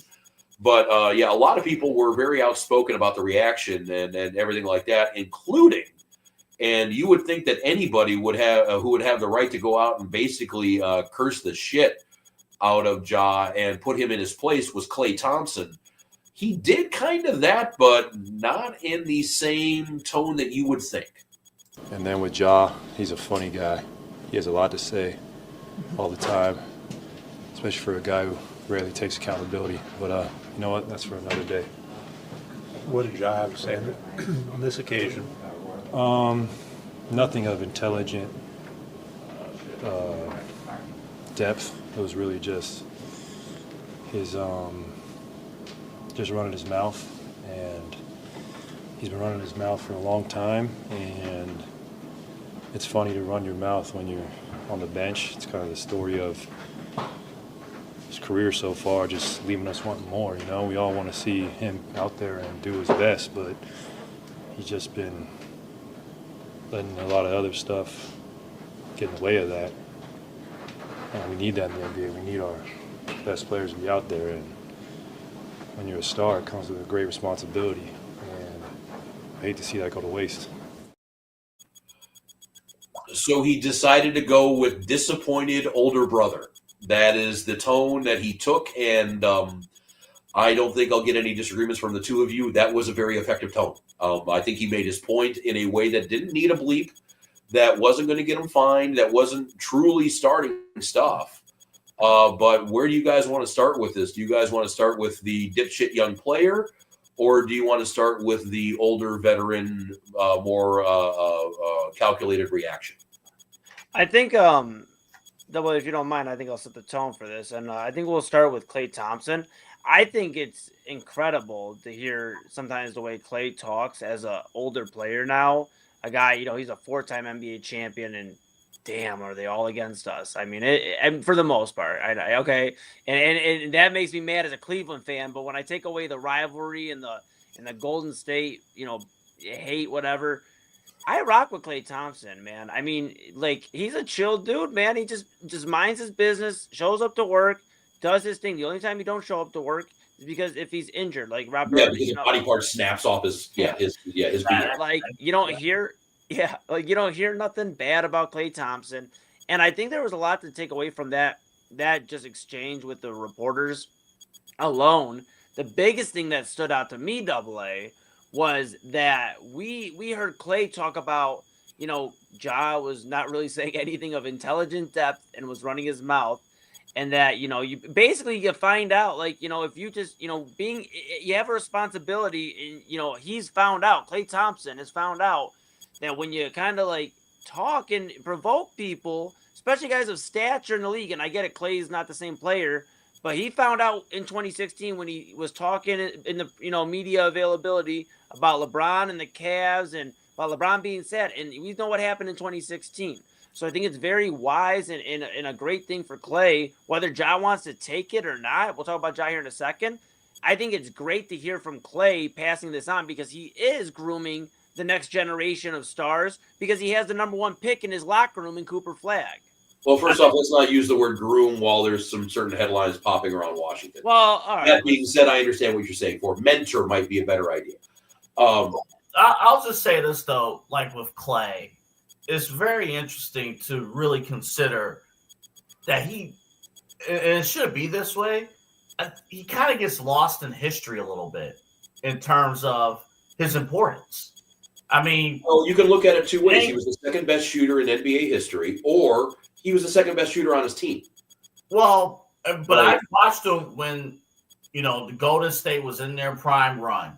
But a lot of people were very outspoken about the reaction and everything like that, including. And you would think that anybody would have who would have the right to go out and basically curse the shit out of Ja and put him in his place was Klay Thompson. He did kind of that, but not in the same tone that you would think. And then with Ja, he's a funny guy. He has a lot to say all the time, especially for a guy who rarely takes accountability. But you know what? That's for another day. What did Ja have to say on this occasion? Nothing of intelligent depth. It was really just his just running his mouth, and he's been running his mouth for a long time. And it's funny to run your mouth when you're on the bench. It's kind of the story of his career so far, just leaving us wanting more. We all want to see him out there and do his best, but he's just been letting a lot of other stuff get in the way of that. And we need that in the NBA. We need our best players to be out there. And when you're a star, it comes with a great responsibility, and I hate to see that go to waste. So he decided to go with disappointed older brother. That is the tone that he took, and I don't think I'll get any disagreements from the two of you. That was a very effective tone. I think he made his point in a way that didn't need a bleep, that wasn't going to get him fined, that wasn't truly starting stuff. But where do you guys want to start with this? Do you guys want to start with the dipshit young player, or do you want to start with the older veteran, more calculated reaction? I think, Double, if you don't mind, I think I'll set the tone for this. And I think we'll start with Klay Thompson. I think it's incredible to hear sometimes the way Klay talks as an older player now. A guy, he's a 4-time NBA champion, and damn, are they all against us? I mean, and for the most part, okay. And that makes me mad as a Cleveland fan. But when I take away the rivalry and the Golden State, hate, whatever, I rock with Klay Thompson, man. I mean, he's a chill dude, man. He just minds his business, shows up to work, does his thing. The only time he don't show up to work is because if he's injured, like Rob. Yeah, because his body part snaps off his beat. Like you don't hear nothing bad about Klay Thompson. And I think there was a lot to take away from that just exchange with the reporters alone. The biggest thing that stood out to me, Double A, was that we heard Klay talk about, Ja was not really saying anything of intelligent depth and was running his mouth. And that, you find out, if you just, you have a responsibility, and, he's found out, Klay Thompson has found out that when you kind of talk and provoke people, especially guys of stature in the league, and I get it, Klay is not the same player, but he found out in 2016 when he was talking in the, media availability about LeBron and the Cavs and about LeBron being sad. And we know what happened in 2016. So I think it's very wise and a great thing for Klay, whether Ja wants to take it or not. We'll talk about Ja here in a second. I think it's great to hear from Klay passing this on because he is grooming the next generation of stars because he has the number 1 pick in his locker room in Cooper Flagg. Well, first off, let's not use the word groom while there's some certain headlines popping around Washington. Well, all right. That being said, I understand what you're saying. For mentor might be a better idea. I'll just say this, though, with Klay, it's very interesting to really consider that and it should be this way, he kind of gets lost in history a little bit in terms of his importance. I mean, you can look at it two ways. He was the second best shooter in NBA history, or he was the second best shooter on his team. Well, but I watched him when, the Golden State was in their prime run.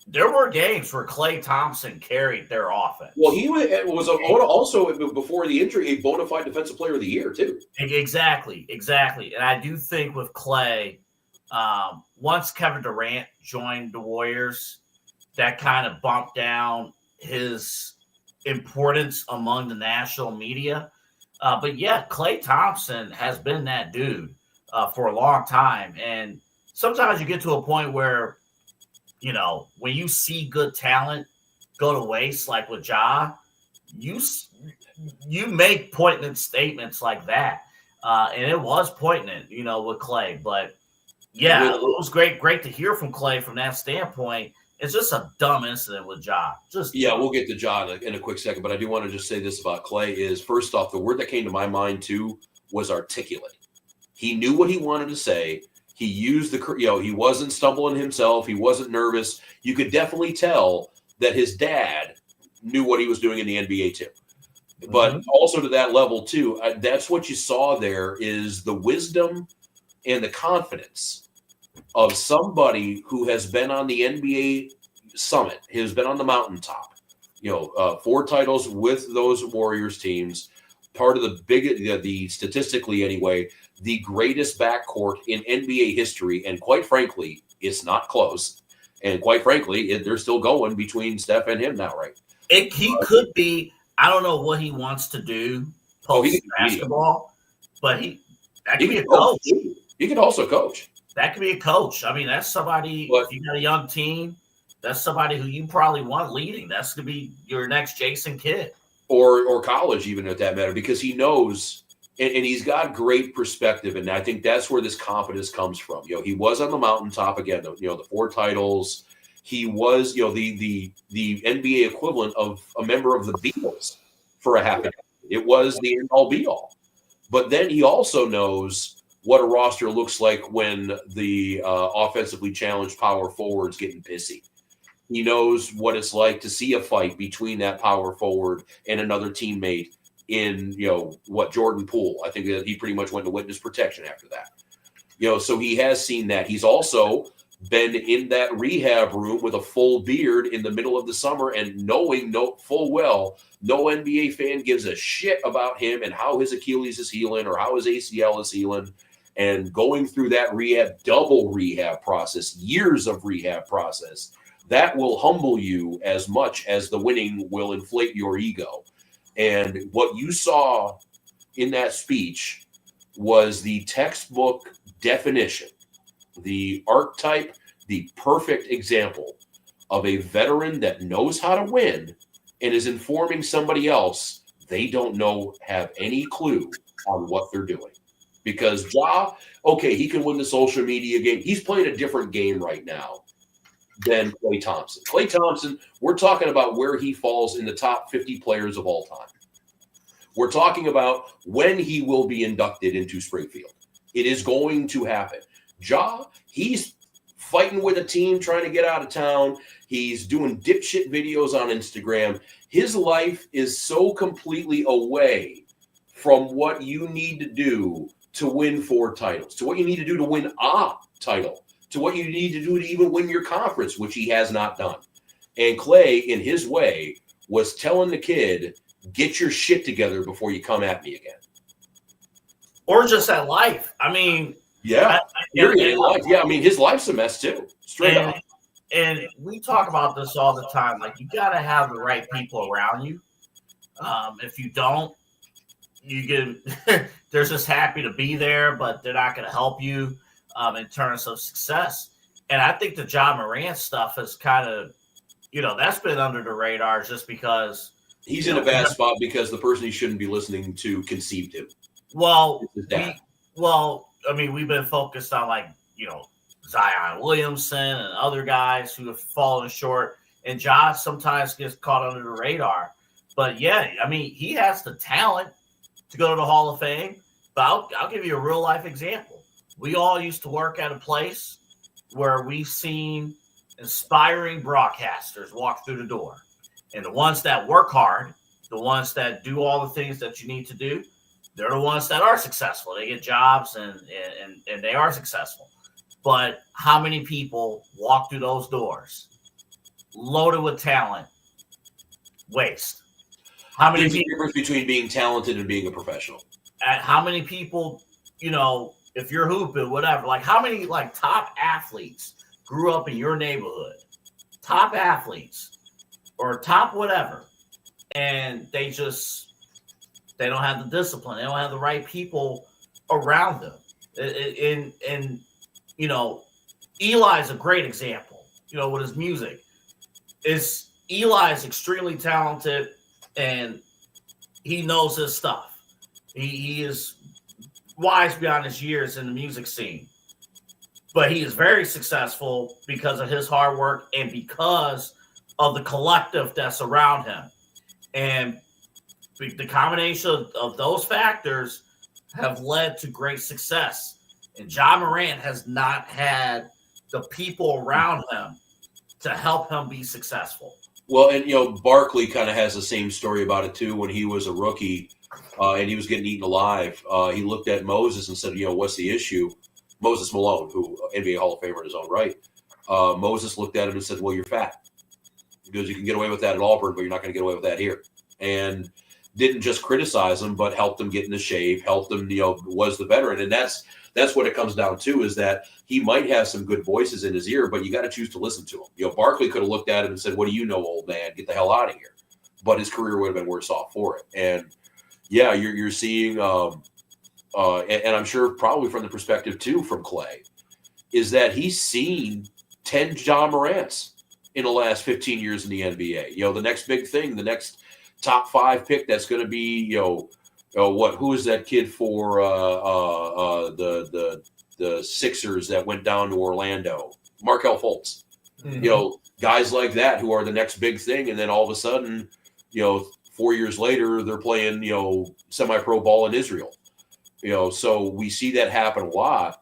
There were games where Klay Thompson carried their offense. Well, he was also, before the injury, a bona fide defensive player of the year, too. Exactly. And I do think with Klay, once Kevin Durant joined the Warriors, that kind of bumped down his importance among the national media. But yeah, Klay Thompson has been that dude for a long time. And sometimes you get to a point where, when you see good talent go to waste, like with Ja, you make poignant statements like that. And it was poignant, with Klay. But yeah, it was great to hear from Klay from that standpoint. It's just a dumb incident with Ja. We'll get to Ja in a quick second, but I do want to just say this about Klay is, first off, the word that came to my mind too was articulate. He knew what he wanted to say. He used he wasn't stumbling himself. He wasn't nervous. You could definitely tell that his dad knew what he was doing in the NBA too. But also to that level too, that's what you saw there is the wisdom and the confidence of somebody who has been on the NBA summit, has been on the mountaintop, 4 titles with those Warriors teams, part of the statistically anyway, the greatest backcourt in NBA history. And quite frankly, it's not close. And quite frankly, they're still going between Steph and him now, right? He could be, I don't know what he wants to do post basketball, but that could be a coach. He could also coach. That could be a coach. I mean, that's somebody, if you got a young team, that's somebody who you probably want leading. That's going to be your next Jason Kidd. Or college, even at that matter, because he knows and he's got great perspective, and I think that's where this confidence comes from. He was on the mountaintop again. The 4 titles. He was, the NBA equivalent of a member of the Beatles for a half decade. It was the end-all be-all. But then he also knows what a roster looks like when the offensively challenged power forwards getting pissy. He knows what it's like to see a fight between that power forward and another teammate in, Jordan Poole. I think that he pretty much went to witness protection after that. So he has seen that. He's also been in that rehab room with a full beard in the middle of the summer and knowing full well no NBA fan gives a shit about him and how his Achilles is healing or how his ACL is healing, and going through that double rehab process, years of rehab process, that will humble you as much as the winning will inflate your ego. And what you saw in that speech was the textbook definition, the archetype, the perfect example of a veteran that knows how to win and is informing somebody else they don't have any clue on what they're doing. Because Ja, okay, he can win the social media game. He's playing a different game right now than Klay Thompson. Klay Thompson, we're talking about where he falls in the top 50 players of all time. We're talking about when he will be inducted into Springfield. It is going to happen. Ja, he's fighting with a team trying to get out of town. He's doing dipshit videos on Instagram. His life is so completely away from what you need to do to win 4 titles, to what you need to do to win a title, to what you need to do to even win your conference, which he has not done. And Klay, in his way, was telling the kid, get your shit together before you come at me again. Or just at life. I mean, yeah, life. Yeah, I mean, his life's a mess too. Straight up. And we talk about this all the time. Like, you got to have the right people around you. If you don't, you get they're just happy to be there, but they're not going to help you in terms of success. And I think the Ja Morant stuff is kind of, that's been under the radar just because he's in a bad spot because the person he shouldn't be listening to conceived him. Well, we've been focused on Zion Williamson and other guys who have fallen short, and Ja sometimes gets caught under the radar. But yeah, I mean, he has the talent to go to the Hall of Fame. But I'll give you a real life example. We all used to work at a place where we've seen inspiring broadcasters walk through the door, and the ones that work hard, the ones that do all the things that you need to do, they're the ones that are successful. They get jobs and they are successful. But how many people walk through those doors loaded with talent? Waste. How many There's a difference between being talented and being a professional. How many people, if you're hooping, whatever, how many top athletes grew up in your neighborhood? Top athletes or top whatever. And they don't have the discipline. They don't have the right people around them. And Eli's a great example, with his music. Eli is extremely talented and he knows his stuff. He is wise beyond his years in the music scene. But he is very successful because of his hard work and because of the collective that's around him. And the combination of those factors have led to great success. And Ja Morant has not had the people around him to help him be successful. Well, and, Barkley kind of has the same story about it, too. When he was a rookie and he was getting eaten alive, he looked at Moses and said, what's the issue? Moses Malone, who NBA Hall of Famer in his own right. Moses looked at him and said, well, you're fat. He goes, you can get away with that at Auburn, but you're not going to get away with that here. And didn't just criticize him, but helped him get into shape, helped him, was the veteran. And that's what it comes down to, is that he might have some good voices in his ear, but you got to choose to listen to him. Barkley could have looked at him and said, what do you know, old man? Get the hell out of here. But his career would have been worse off for it. And yeah, you're seeing, and I'm sure probably from the perspective too, from Klay, is that he's seen 10 Ja Morants in the last 15 years in the NBA. The next big thing, the next top 5 pick that's going to be, Who is that kid for the Sixers that went down to Orlando? Markelle Fultz. Mhm. Guys like that who are the next big thing, and then all of a sudden, 4 years later, they're playing, semi-pro ball in Israel. So we see that happen a lot.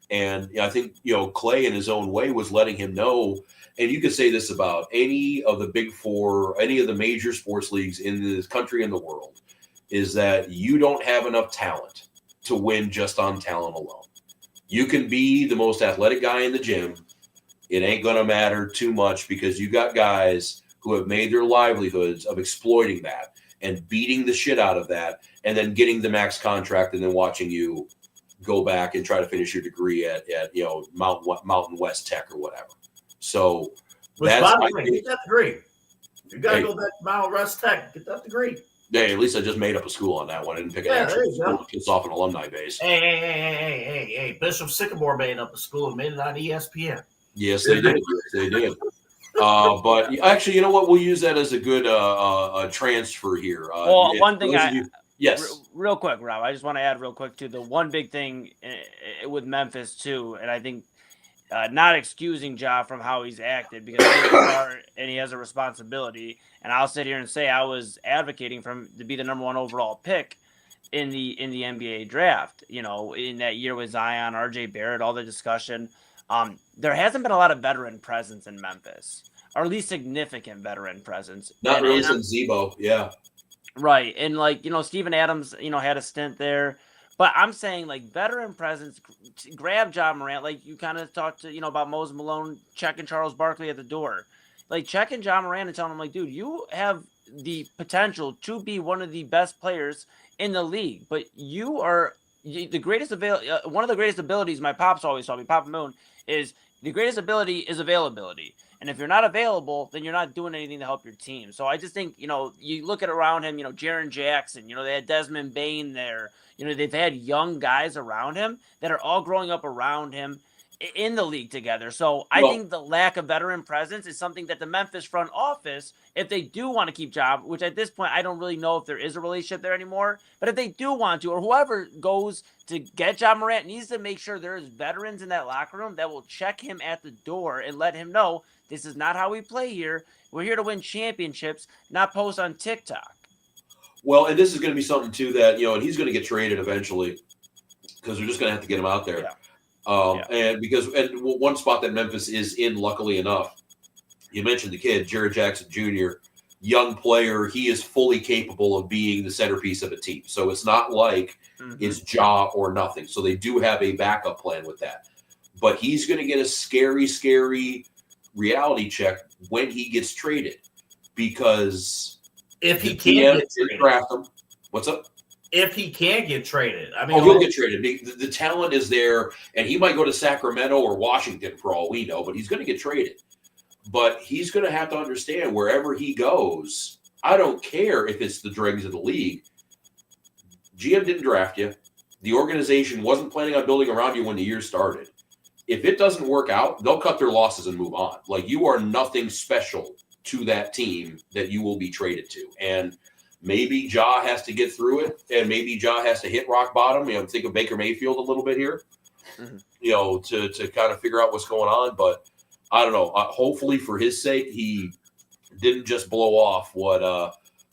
And I think, Clay in his own way was letting him know, and you could say this about any of the big four, any of the major sports leagues in this country and the world, is that you don't have enough talent to win just on talent alone. You can be the most athletic guy in the gym. It ain't going to matter too much because you got guys who have made their livelihoods of exploiting that and beating the shit out of that and then getting the max contract and then watching you go back and try to finish your degree at Mountain West Tech or whatever. So Which, by the way, get that degree. You got to go back to Mountain West Tech. Get that degree. Hey, at least I just made up a school on that one. I didn't pick an actual school to piss off an alumni base. Hey. Bishop Sycamore made up a school and made it on ESPN. Yes, they did. They did. But actually, you know what? We'll use that as a good transfer here. One thing yes. Real quick, Rob, I just want to add real quick to the one big thing with Memphis too, and I think not excusing Ja from how he's acted because he's smart and he has a responsibility. And I'll sit here and say I was advocating for him to be the number 1 overall pick in the NBA draft. In that year with Zion, RJ Barrett, all the discussion. There hasn't been a lot of veteran presence in Memphis, or at least significant veteran presence. Not really since Zebo, yeah. Right, and Steven Adams, had a stint there. But I'm saying, veteran presence, grab Ja Morant, you kind of talked to, about Moses Malone checking Charles Barkley at the door. Checking Ja Morant and telling him, dude, you have the potential to be one of the best players in the league, but you are the greatest one of the greatest abilities my pops always taught me, Papa Moon, is the greatest ability is availability. And if you're not available, then you're not doing anything to help your team. So I just think, you look at around him, Jaren Jackson, they had Desmond Bain there. They've had young guys around him that are all growing up around him in the league together. So I think the lack of veteran presence is something that the Memphis front office, if they do want to keep Ja, which at this point, I don't really know if there is a relationship there anymore, but if they do want to, or whoever goes to get Ja Morant needs to make sure there's veterans in that locker room that will check him at the door and let him know this is not how we play here. We're here to win championships, not post on TikTok. Well, and this is going to be something too that, and he's going to get traded eventually because they're just going to have to get him out there. Yeah. And one spot that Memphis is in, luckily enough, you mentioned the kid, Jared Jackson Jr., young player. He is fully capable of being the centerpiece of a team. So it's not like it's Ja or nothing. So they do have a backup plan with that. But he's going to get a scary, scary reality check when he gets traded because if he can't draft him, what's up? If he can get traded, he'll get traded. The talent is there, and he might go to Sacramento or Washington for all we know, but he's going to get traded. But he's going to have to understand wherever he goes, I don't care if it's the dregs of the league. GM didn't draft you. The organization wasn't planning on building around you when the year started. If it doesn't work out, they'll cut their losses and move on. You are nothing special to that team that you will be traded to. And maybe Ja has to get through it, and maybe Ja has to hit rock bottom. Think of Baker Mayfield a little bit here, to kind of figure out what's going on. But I don't know. Hopefully, for his sake, he didn't just blow off what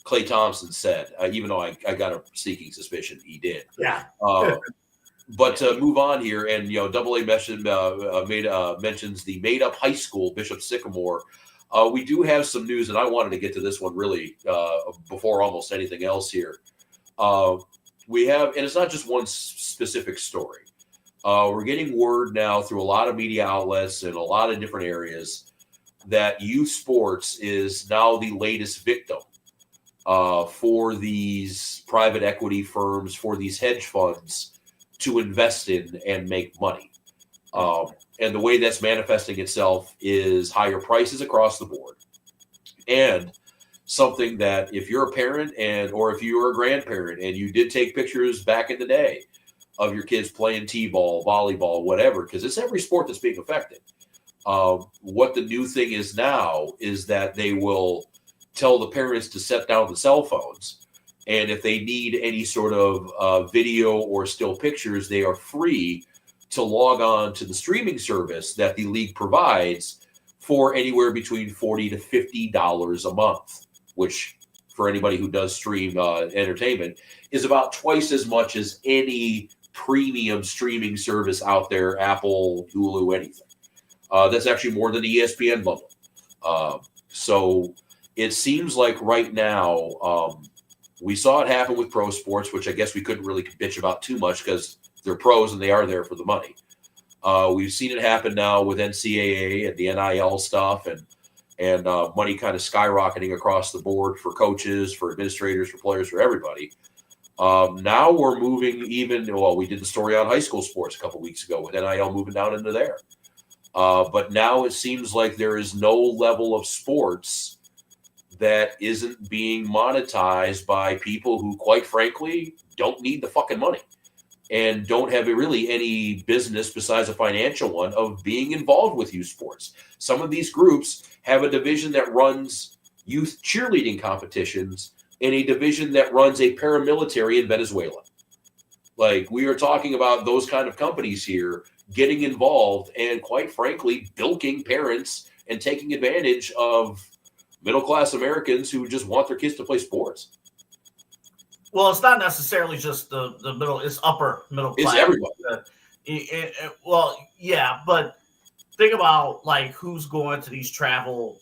Klay Thompson said, even though I got a sneaking suspicion he did. Yeah. But to move on here, and AA mentions the made-up high school, Bishop Sycamore. We do have some news, and I wanted to get to this one really before almost anything else here. We have, and it's not just one specific story. We're getting word now through a lot of media outlets and a lot of different areas that youth sports is now the latest victim for these private equity firms, for these hedge funds to invest in and make money. And the way that's manifesting itself is higher prices across the board. And something that if you're a parent or if you're a grandparent and you did take pictures back in the day of your kids playing t-ball, volleyball, whatever, because it's every sport that's being affected. What the new thing is now is that they will tell the parents to set down the cell phones And if they need any sort of video or still pictures, they are free to log on to the streaming service that the league provides for anywhere between $40 to $50 a month, which for anybody who does stream entertainment is about twice as much as any premium streaming service out there, Apple, Hulu, anything. That's actually more than the ESPN bundle. So it seems like right now, we saw it happen with pro sports, which I guess we couldn't really bitch about too much because they're pros and they are there for the money. We've seen it happen now with NCAA and the NIL stuff and money kind of skyrocketing across the board for coaches, for administrators, for players, for everybody. Now we're moving we did the story on high school sports a couple weeks ago with NIL moving down into there. But now it seems like there is no level of sports that isn't being monetized by people who, quite frankly, don't need the fucking money and don't have really any business besides a financial one of being involved with youth sports. Some of these groups have a division that runs youth cheerleading competitions and a division that runs a paramilitary in Venezuela. Like, we are talking about those kind of companies here getting involved and, quite frankly, bilking parents and taking advantage of middle-class Americans who just want their kids to play sports. Well, it's not necessarily just the middle; it's upper middle class. It's everybody. Well, yeah, but think about like who's going to these travel,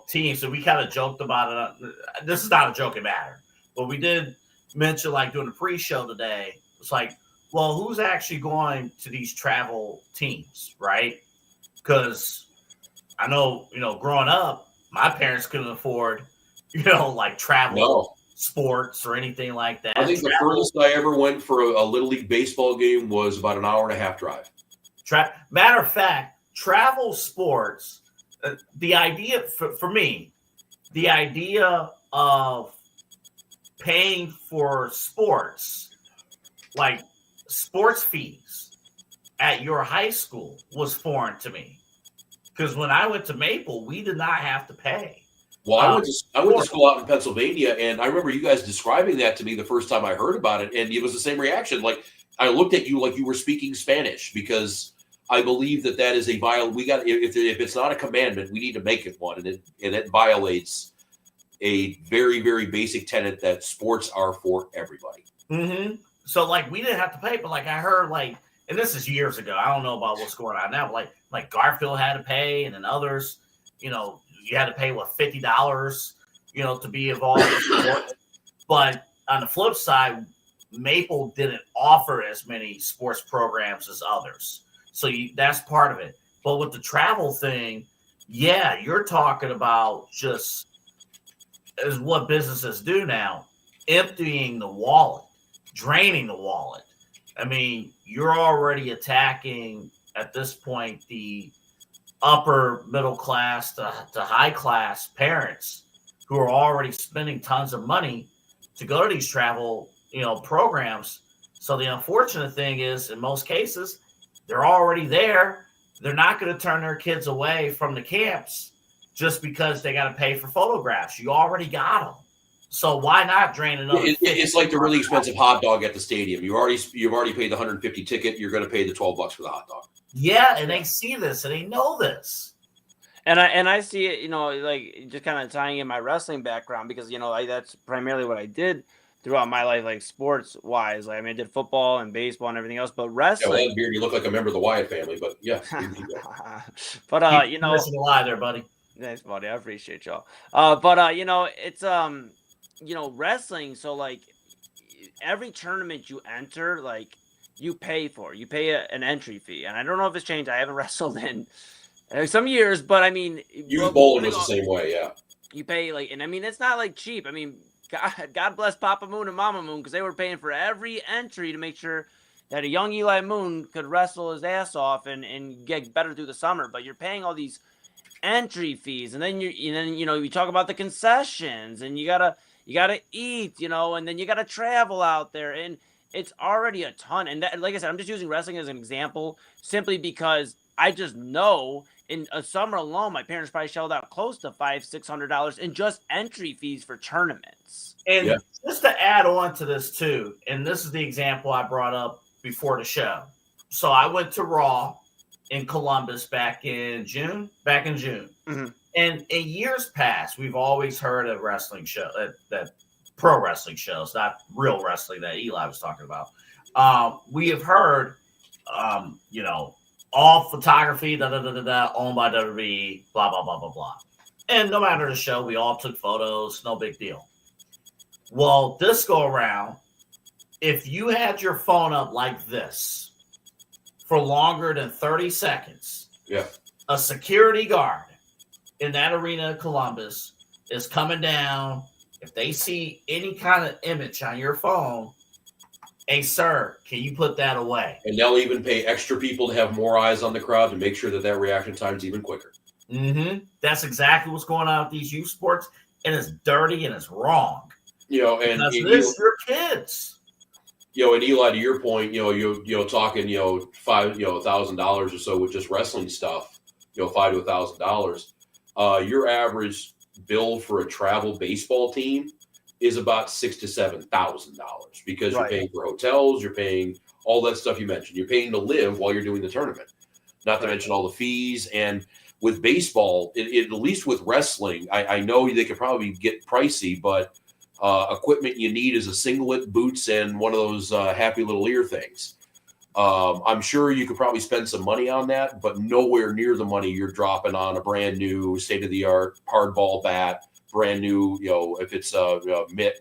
teams. So we kind of joked about it. This is not a joking matter, but we did mention like during the pre-show today. It's like, well, who's actually going to these travel teams, right? Because I know, growing up, my parents couldn't afford, like travel sports or anything like that. I think the furthest I ever went for a Little League baseball game was about an hour and a half drive. Matter of fact, travel sports, the idea for me, the idea of paying for sports, like sports fees at your high school, was foreign to me. Because when I went to Maple, we did not have to pay. Well, I went to school out in Pennsylvania, and I remember you guys describing that to me the first time I heard about it, and it was the same reaction. Like, I looked at you like you were speaking Spanish, because I believe that is a if it's not a commandment, we need to make it one, and it violates a very, very basic tenet that sports are for everybody. Mm-hmm. So, like, we didn't have to pay, but like I heard, like, and this is years ago. I don't know about what's going on now, but like Garfield had to pay, and then others, you had to pay $50, to be involved in sports. But on the flip side, Maple didn't offer as many sports programs as others, so that's part of it. But with the travel thing, yeah, you're talking about just as what businesses do now, emptying the wallet, draining the wallet. I mean, you're already attacking at this point the upper middle class to high class parents who are already spending tons of money to go to these travel, programs. So the unfortunate thing is, in most cases, they're already there. They're not going to turn their kids away from the camps just because they got to pay for photographs. You already got them. So why not drain another? It's like the really expensive hot dog at the stadium. You've already paid the $150 ticket. You're going to pay the $12 for the hot dog. Yeah, and they see this and they know this. And I see it, like just kind of tying in my wrestling background, because that's primarily what I did throughout my life, like sports wise. Like, I mean, I did football and baseball and everything else, but wrestling. Yeah, well, that beard, you look like a member of the Wyatt family, but yeah. But listen to lie there, buddy. Thanks, buddy. I appreciate y'all. But it's wrestling. So like every tournament you enter, like you pay an entry fee, and I don't know if it's changed. I haven't wrestled in some years, but I mean, Youth bowling was the same way, yeah. You pay and I mean, it's not like cheap. I mean, God bless Papa Moon and Mama Moon, because they were paying for every entry to make sure that a young Eli Moon could wrestle his ass off and get better through the summer. But you're paying all these entry fees, and then you talk about the concessions, and you gotta eat, and then you gotta travel out there, and it's already a ton. And that, like I said, I'm just using wrestling as an example simply because I just know in a summer alone, my parents probably shelled out close to $500-600 in just entry fees for tournaments. And just to add on to this too, and this is the example I brought up before the show. So I went to Raw in Columbus back in June. Mm-hmm. And in years past, we've always heard of wrestling show that pro wrestling shows, not real wrestling that Eli was talking about. We have heard, all photography, owned by WWE, blah, blah, blah, blah, blah. And no matter the show, we all took photos, no big deal. Well, this go around, if you had your phone up like this for longer than 30 seconds, a security guard in that arena of Columbus is coming down. If they see any kind of image on your phone, hey, sir, can you put that away? And they'll even pay extra people to have more eyes on the crowd to make sure that reaction time is even quicker. Mm-hmm. That's exactly what's going on with these youth sports, and it's dirty and it's wrong. And this your kids. And Eli, to your point, talking, $1,000 or so with just wrestling stuff, $5,000 to $1,000. Your average bill for a travel baseball team is about $6,000 to $7,000 because you're paying for hotels, you're paying all that stuff you mentioned. You're paying to live while you're doing the tournament, not to mention all the fees. And with baseball, at least with wrestling, I know they could probably get pricey, but equipment you need is a singlet, boots, and one of those happy little ear things. I'm sure you could probably spend some money on that, but nowhere near the money you're dropping on a brand new state-of-the-art hardball bat, brand new, if it's a mitt,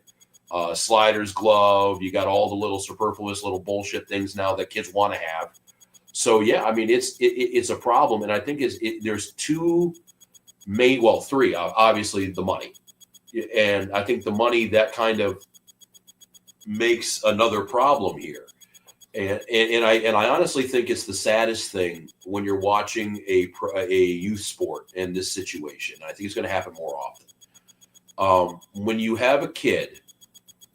sliders, glove. You got all the little superfluous little bullshit things now that kids want to have. So it's a problem, and I think there's three. Obviously, the money, and I think the money that kind of makes another problem here. And I honestly think it's the saddest thing when you're watching a youth sport in this situation. I think it's going to happen more often. When you have a kid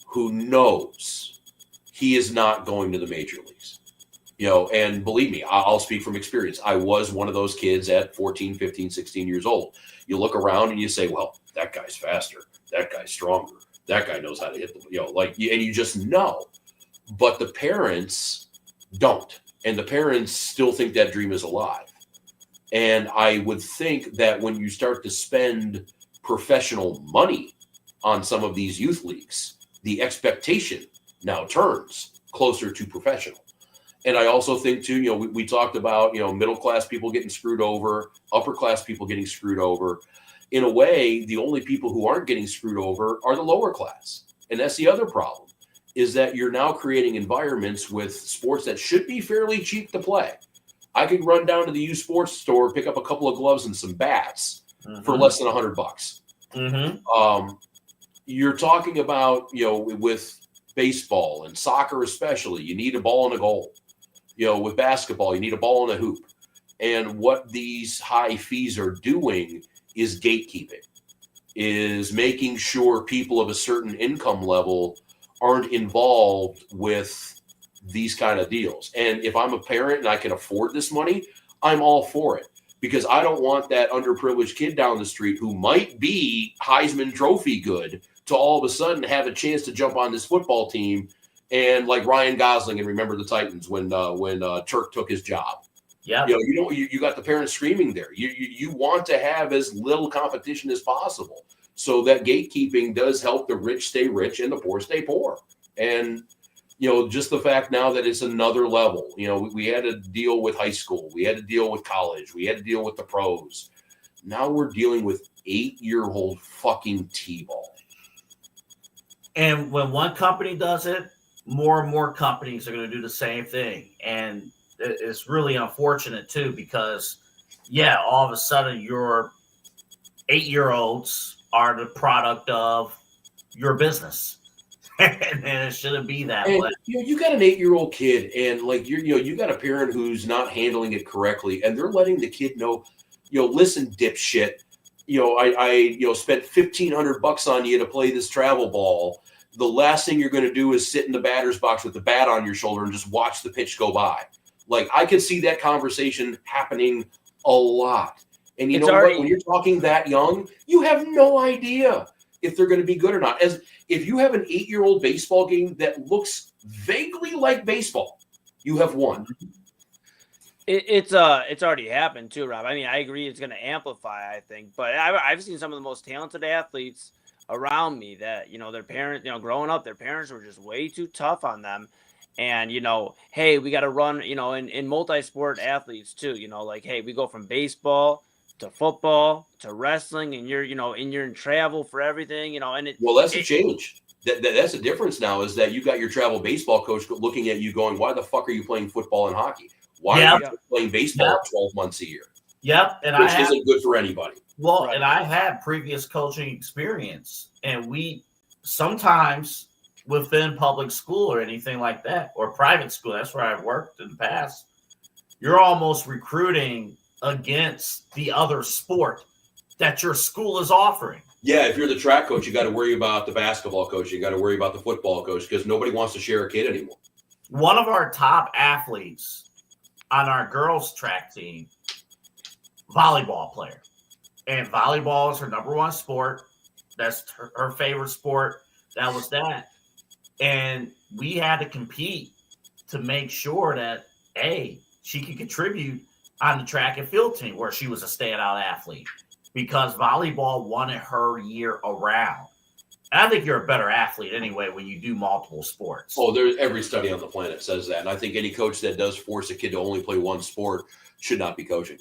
who knows he is not going to the major leagues, and believe me, I'll speak from experience. I was one of those kids at 14, 15, 16 years old. You look around and you say, well, that guy's faster. That guy's stronger. That guy knows how to hit the, and you just know. But the parents don't. And the parents still think that dream is alive. And I would think that when you start to spend professional money on some of these youth leagues, the expectation now turns closer to professional. And I also think, too, we talked about, middle-class people getting screwed over, upper-class people getting screwed over. In a way, the only people who aren't getting screwed over are the lower class. And that's the other problem, is that you're now creating environments with sports that should be fairly cheap to play. I could run down to the youth sports store, pick up a couple of gloves and some bats for less than $100. Mm-hmm. You're talking about, with baseball and soccer especially, you need a ball and a goal. With basketball, you need a ball and a hoop. And what these high fees are doing is gatekeeping, is making sure people of a certain income level aren't involved with these kind of deals. And if I'm a parent and I can afford this money, I'm all for it, because I don't want that underprivileged kid down the street who might be Heisman Trophy good to all of a sudden have a chance to jump on this football team. And like Ryan Gosling and Remember the Titans when Turk took his job. Yeah. You got the parents screaming there. You want to have as little competition as possible. So that gatekeeping does help the rich stay rich and the poor stay poor. And, just the fact now that it's another level, we had to deal with high school. We had to deal with college. We had to deal with the pros. Now we're dealing with 8-year-old fucking T-ball. And when one company does it, more and more companies are going to do the same thing. And it's really unfortunate, too, because, all of a sudden your 8-year-olds are the product of your business. And it shouldn't be that way. You got an 8-year-old kid, and you got a parent who's not handling it correctly, and they're letting the kid know, listen, dipshit, I spent $1,500 on you to play this travel ball. The last thing you're going to do is sit in the batter's box with the bat on your shoulder and just watch the pitch go by. Like, I could see that conversation happening a lot. And you know what? When you're talking that young, you have no idea if they're going to be good or not. As if you have an 8-year-old baseball game that looks vaguely like baseball, you have won. It's already happened too, Rob. I mean, I agree it's going to amplify, I think. But I've seen some of the most talented athletes around me that, you know, their parents, you know, growing up, their parents were just way too tough on them. And, you know, hey, we got to run, you know, in multi-sport athletes too, you know, like, hey, we go from baseball to football to wrestling, and you're in travel for everything, you know, and that's a change. That's a difference now, is that you got your travel baseball coach looking at you going, why the fuck are you playing football and hockey? Why are you playing baseball 12 months a year? Yep. And which isn't good for anybody. Well, and I had previous coaching experience, and we sometimes within public school or anything like that, or private school, that's where I've worked in the past, you're almost recruiting against the other sport that your school is offering. Yeah, if you're the track coach, you got to worry about the basketball coach. You got to worry about the football coach, because nobody wants to share a kid anymore. One of our top athletes on our girls track team, volleyball player. And volleyball is her number one sport. That's her favorite sport. That was that. And we had to compete to make sure that, A, she could contribute on the track and field team where she was a standout athlete, because volleyball wanted her year around. And I think you're a better athlete anyway when you do multiple sports. Oh, every study on the planet says that. And I think any coach that does force a kid to only play one sport should not be coaching.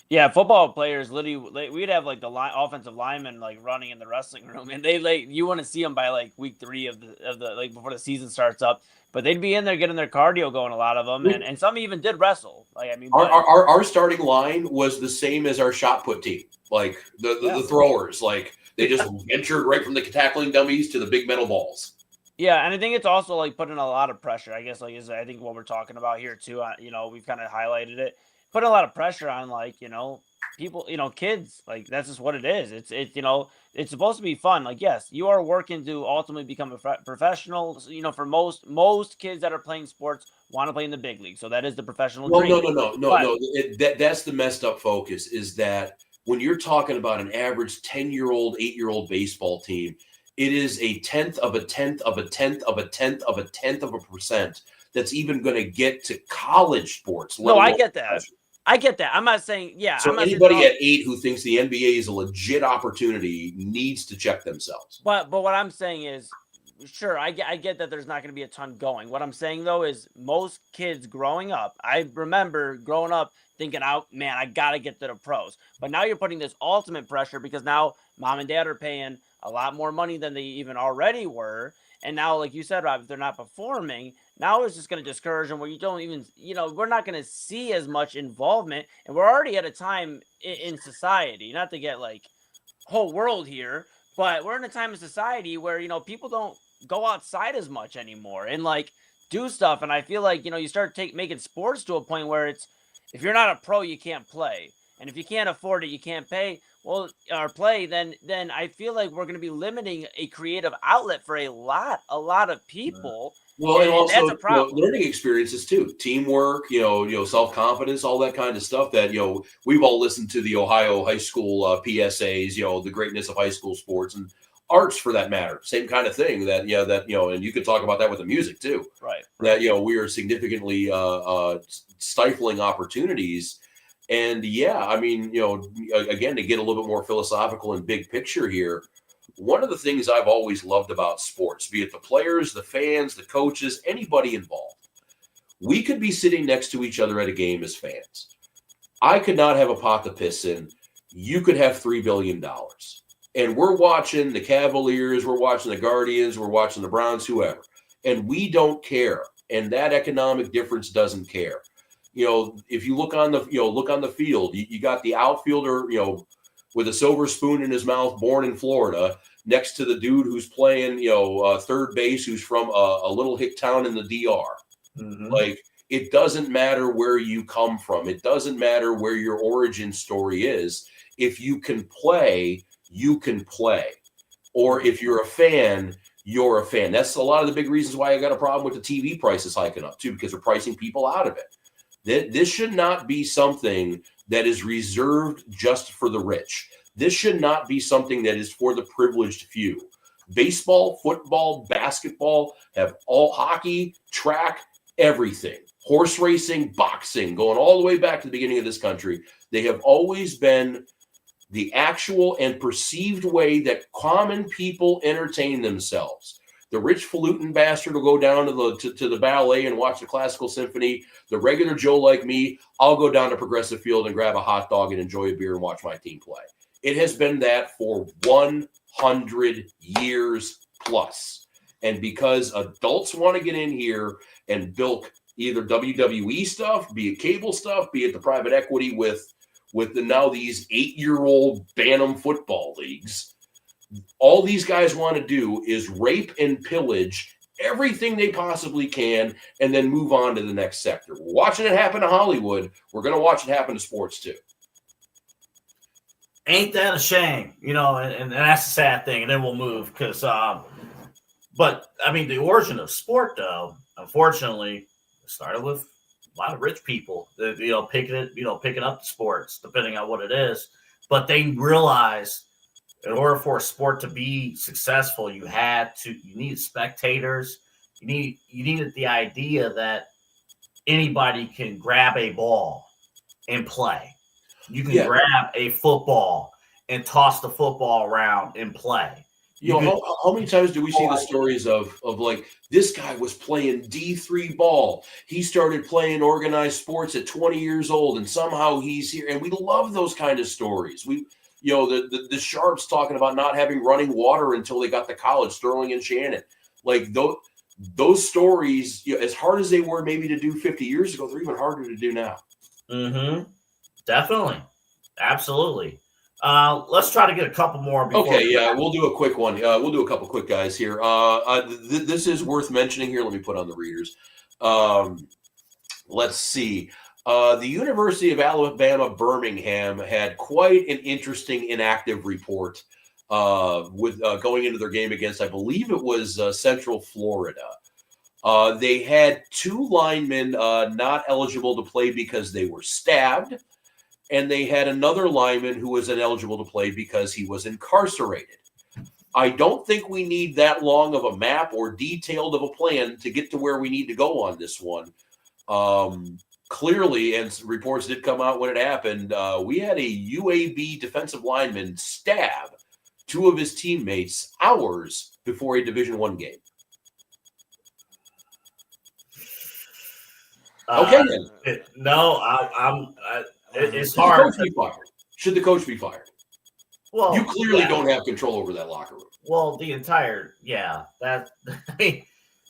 Yeah, football players literally, we'd have like the offensive linemen like running in the wrestling room, and they like, you want to see them by like week 3 of the like before the season starts up. But they'd be in there getting their cardio going, a lot of them, and some even did wrestle. Like, I mean, our starting line was the same as our shot put team. Like the throwers, like they just ventured right from the tackling dummies to the big metal balls. Yeah, and I think it's also like putting a lot of pressure. I guess is I think what we're talking about here too. You know, we've kind of highlighted it. Putting a lot of pressure on, like, you know, people, you know, kids. Like, that's just what it is. It's you know, it's supposed to be fun. Like, yes, you are working to ultimately become a professional. You know, for most kids that are playing sports want to play in the big league. So that is the professional dream. No. That's the messed up focus, is that when you're talking about an average 10-year-old, 8-year-old baseball team, it is a 10th of a 10th of a 10th of a 10th of a 10th of a percent that's even going to get to college sports. No, I get that. I get that. I'm not saying, So anybody at 8 who thinks the NBA is a legit opportunity needs to check themselves. But what I'm saying is, sure, I get that there's not going to be a ton going. What I'm saying, though, is most kids growing up, I remember growing up thinking, oh, man, I got to get to the pros. But now you're putting this ultimate pressure because now mom and dad are paying a lot more money than they even already were. And now, like you said, Rob, if they're not performing, now it's just going to discourage them where you don't even, you know, we're not going to see as much involvement. And we're already at a time in society, not to get like whole world here, but we're in a time in society where, you know, people don't go outside as much anymore and like do stuff. And I feel like, you know, you start making sports to a point where it's, if you're not a pro, you can't play. And if you can't afford it, you can't pay or play, then I feel like we're going to be limiting a creative outlet for a lot of people. Well, and also that's a problem. Learning experiences too, teamwork, you know, self-confidence, all that kind of stuff that, you know, we've all listened to the Ohio high school PSAs, you know, the greatness of high school sports and arts for that matter. Same kind of thing that, you know, and you could talk about that with the music too. Right. That, you know, we are significantly stifling opportunities. And yeah, I mean, you know, again, to get a little bit more philosophical and big picture here, one of the things I've always loved about sports, be it the players, the fans, the coaches, anybody involved, we could be sitting next to each other at a game as fans. I could not have a pot to piss in. You could have $3 billion. And we're watching the Cavaliers, we're watching the Guardians, we're watching the Browns, whoever. And we don't care. And that economic difference doesn't care. You know, if you look on the field, you got the outfielder, you know, with a silver spoon in his mouth, born in Florida, next to the dude who's playing, you know, third base, who's from a little hick town in the DR. Mm-hmm. Like, it doesn't matter where you come from. It doesn't matter where your origin story is. If you can play, you can play. Or if you're a fan, you're a fan. That's a lot of the big reasons why I got a problem with the TV prices hiking up too, because we're pricing people out of it. This should not be something that is reserved just for the rich. This should not be something that is for the privileged few. Baseball, football, basketball have all hockey, track, everything. Horse racing, boxing, going all the way back to the beginning of this country. They have always been the actual and perceived way that common people entertain themselves. The rich falutin bastard will go down to the ballet and watch the classical symphony. The regular Joe like me, I'll go down to Progressive Field and grab a hot dog and enjoy a beer and watch my team play. It has been that for 100 years plus. And because adults want to get in here and bilk either WWE stuff, be it cable stuff, be it the private equity with now these 8-year-old Bantam football leagues, all these guys want to do is rape and pillage everything they possibly can and then move on to the next sector. We're watching it happen to Hollywood. We're going to watch it happen to sports too. Ain't that a shame? And that's the sad thing. And then we'll move because, but I mean, the origin of sport, though, unfortunately, started with a lot of rich people that, picking up the sports, depending on what it is. But they realized in order for a sport to be successful, you needed spectators. You needed the idea that anybody can grab a ball and play. You can grab a football and toss the football around and play. How many times do we see the stories of like this guy was playing D3 ball? He started playing organized sports at 20 years old, and somehow he's here. And we love those kind of stories. The Sharps talking about not having running water until they got to college, Sterling and Shannon. Like those stories, as hard as they were maybe to do 50 years ago, they're even harder to do now. Mm-hmm. Definitely. Absolutely. Let's try to get a couple more. We'll do a quick one. We'll do a couple quick guys here. This is worth mentioning here. Let me put on the readers. Let's see. The University of Alabama, Birmingham had quite an interesting inactive report with going into their game against, I believe it was Central Florida. They had 2 linemen not eligible to play because they were stabbed. And they had another lineman who was ineligible to play because he was incarcerated. I don't think we need that long of a map or detailed of a plan to get to where we need to go on this one. Clearly, and reports did come out when it happened, we had a UAB defensive lineman stab 2 of his teammates hours before a Division I game. It's hard. Should the coach be fired? Well, you clearly don't have control over that locker room. Well,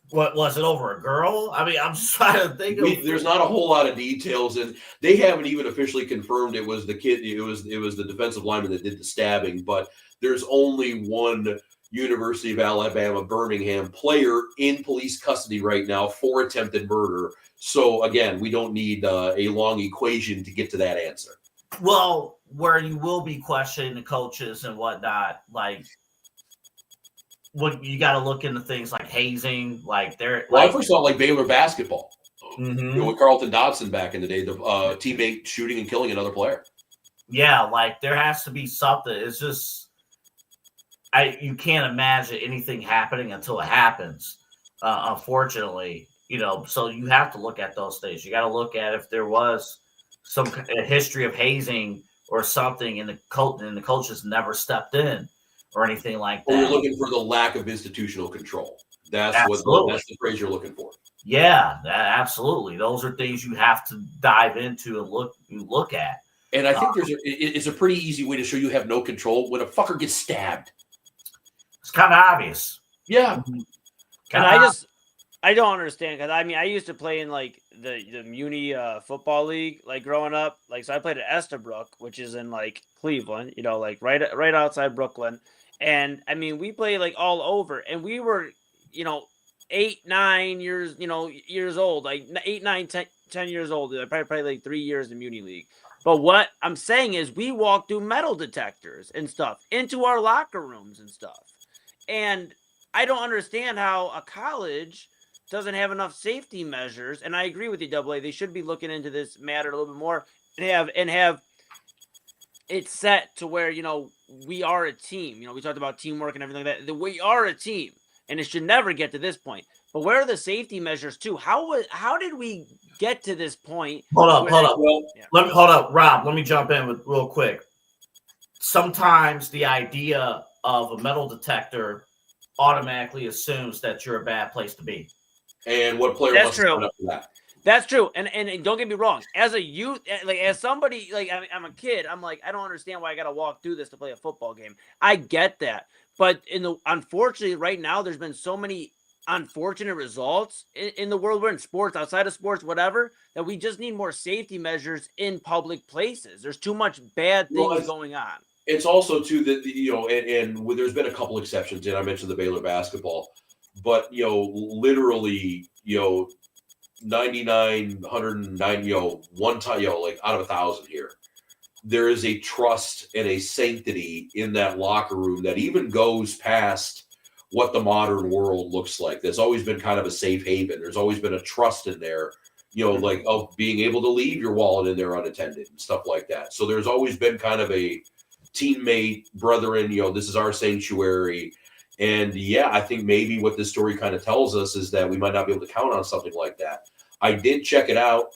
what was it, over a girl? I mean, I'm just trying to think of. There's not a whole lot of details, and they haven't even officially confirmed it was the kid. It was the defensive lineman that did the stabbing. But there's only one University of Alabama Birmingham player in police custody right now for attempted murder. So, again, we don't need a long equation to get to that answer. Well, where you will be questioning the coaches and whatnot, like, what you got to look into things like hazing, like they're. Well, I first saw like Baylor basketball. Mm-hmm. With Carlton Dodson back in the day, the teammate shooting and killing another player. Yeah, like there has to be something. It's just, you can't imagine anything happening until it happens. Unfortunately. So you have to look at those things. You got to look at if there was a history of hazing or something, and the coaches never stepped in or anything like that. Or you're looking for the lack of institutional control. That's the phrase you're looking for. Yeah, absolutely. Those are things you have to dive into and look at. And I think it's a pretty easy way to show you have no control when a fucker gets stabbed. It's kind of obvious. Yeah. I don't understand because I used to play in like the Muni football league like growing up. Like so I played at Estabrook, which is in like Cleveland, like right outside Brooklyn. And we play like all over, and we were 8, 9 years years old, like 8, 9, 10 years old. I probably played like 3 years in Muni league. But what I'm saying is we walked through metal detectors and stuff into our locker rooms and stuff. And I don't understand how a college doesn't have enough safety measures, and I agree with you, AA. They should be looking into this matter a little bit more and have it set to where, we are a team. We talked about teamwork and everything like that. We are a team, and it should never get to this point. But where are the safety measures too? How did we get to this point? Hold up. Hold up, Rob. Let me jump in real quick. Sometimes the idea of a metal detector automatically assumes that you're a bad place to be. And what player That's wants true. to sign up for that? That's true. And don't get me wrong. As a youth, as somebody, I'm a kid, I'm like, I don't understand why I got to walk through this to play a football game. I get that. But unfortunately, right now, there's been so many unfortunate results in the world we're in, sports, outside of sports, whatever, that we just need more safety measures in public places. There's too much bad things going on. It's also too that and there's been a couple exceptions, and I mentioned the Baylor basketball, but literally 99, 109, one time, like out of 1,000 here, there is a trust and a sanctity in that locker room that even goes past what the modern world looks like. There's always been kind of a safe haven. There's always been a trust in there, like of being able to leave your wallet in there unattended and stuff like that. So there's always been kind of a teammate, brethren, this is our sanctuary. And yeah, I think maybe what this story kind of tells us is that we might not be able to count on something like that. I did check it out.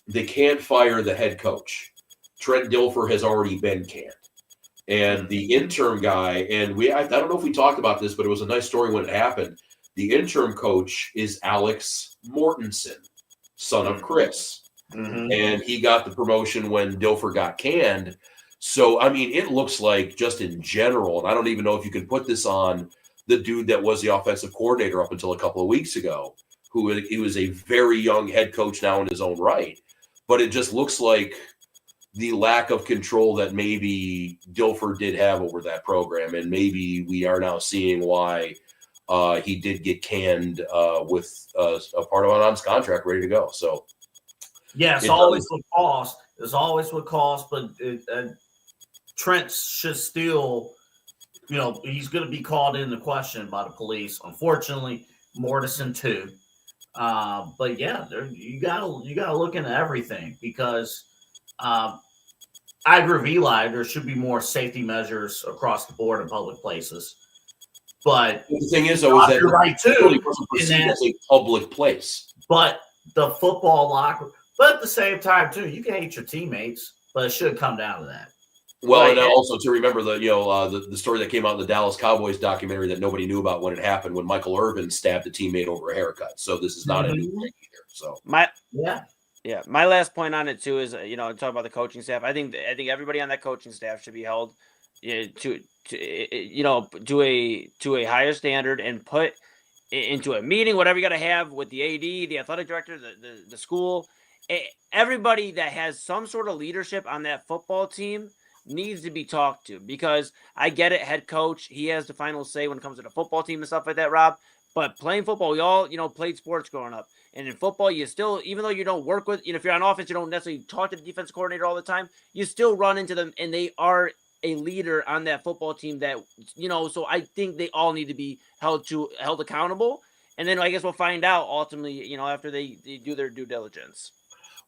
They can't fire the head coach. Trent Dilfer has already been canned. And the interim guy, and I don't know if we talked about this, but it was a nice story when it happened. The interim coach is Alex Mortensen, son of Chris. Mm-hmm. And he got the promotion when Dilfer got canned. So, I mean, it looks like just in general, and I don't even know if you can put this on the dude that was the offensive coordinator up until a couple of weeks ago, he was a very young head coach now in his own right. But it just looks like the lack of control that maybe Dilfer did have over that program. And maybe we are now seeing why he did get canned with a part of an contract ready to go. So, yeah, it's always what cost. It's always what cost, but Trent should still, he's going to be called into question by the police. Unfortunately, Mortensen too. But yeah, you gotta look into everything because I agree with Eli. There should be more safety measures across the board in public places. But the thing is, though, is that you're right too. It's a public place. But the football locker, but at the same time too, you can hate your teammates, but it should come down to that. Well, Right. and also to remember the story that came out in the Dallas Cowboys documentary that nobody knew about when it happened, when Michael Irvin stabbed a teammate over a haircut. So this is not a new thing either. So My last point on it too is talk about the coaching staff. I think everybody on that coaching staff should be held to a higher standard and put into a meeting, whatever you got to have with the AD, the athletic director, the school. Everybody that has some sort of leadership on that football team needs to be talked to, because I get it, head coach, he has the final say when it comes to the football team and stuff like that, Rob. But playing football, we all, played sports growing up. And in football, you still, even though you don't work with, if you're on offense, you don't necessarily talk to the defense coordinator all the time, you still run into them, and they are a leader on that football team that, so I think they all need to be held accountable. And then I guess we'll find out ultimately, after they do their due diligence.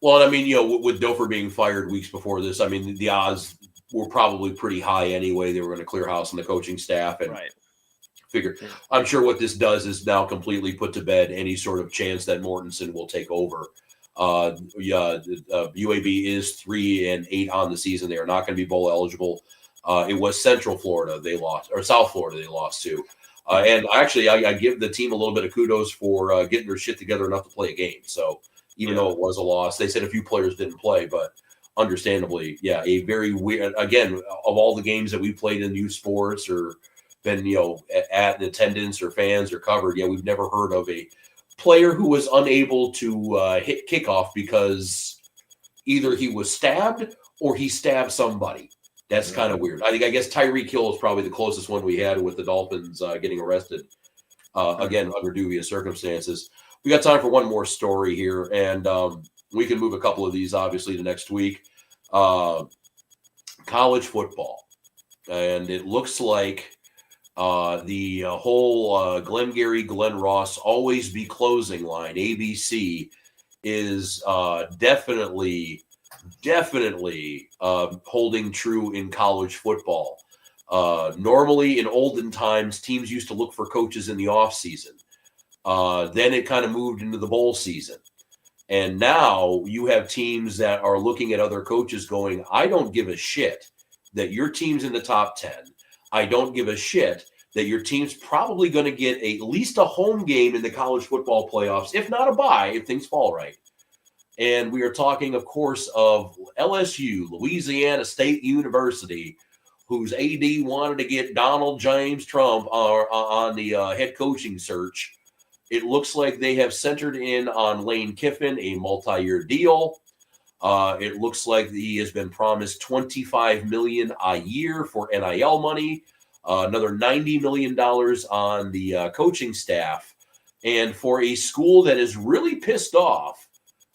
Well, I mean, with Dilfer being fired weeks before this, I mean, the odds were probably pretty high anyway. They were going to clear house on the coaching staff and figure. I'm sure what this does is now completely put to bed any sort of chance that Mortensen will take over. UAB is 3-8 on the season. They are not going to be bowl eligible. It was Central Florida they lost, or South Florida they lost to. And actually, I give the team a little bit of kudos for getting their shit together enough to play a game. So even though it was a loss, they said a few players didn't play, but understandably, a very weird, again, of all the games that we played in youth sports or been, at in attendance or fans or covered, we've never heard of a player who was unable to hit kickoff because either he was stabbed or he stabbed somebody. That's kind of weird. I guess Tyreek Hill is probably the closest one we had with the Dolphins getting arrested, again, under dubious circumstances. We got time for one more story here, and we can move a couple of these, obviously, to next week. College football. And it looks like The whole Glengarry, Glen Ross, always be closing line, ABC, is definitely holding true in college football. Normally, in olden times, teams used to look for coaches in the offseason. Then it kind of moved into the bowl season. And now you have teams that are looking at other coaches going, I don't give a shit that your team's in the top 10. I don't give a shit that your team's probably going to get at least a home game in the college football playoffs, if not a bye, if things fall right. And we are talking, of course, of LSU, Louisiana State University, whose AD wanted to get Donald James Trump on the head coaching search. It looks like they have centered in on Lane Kiffin, a multi-year deal. It looks like he has been promised $25 million a year for NIL money, another $90 million on the coaching staff. And for a school that is really pissed off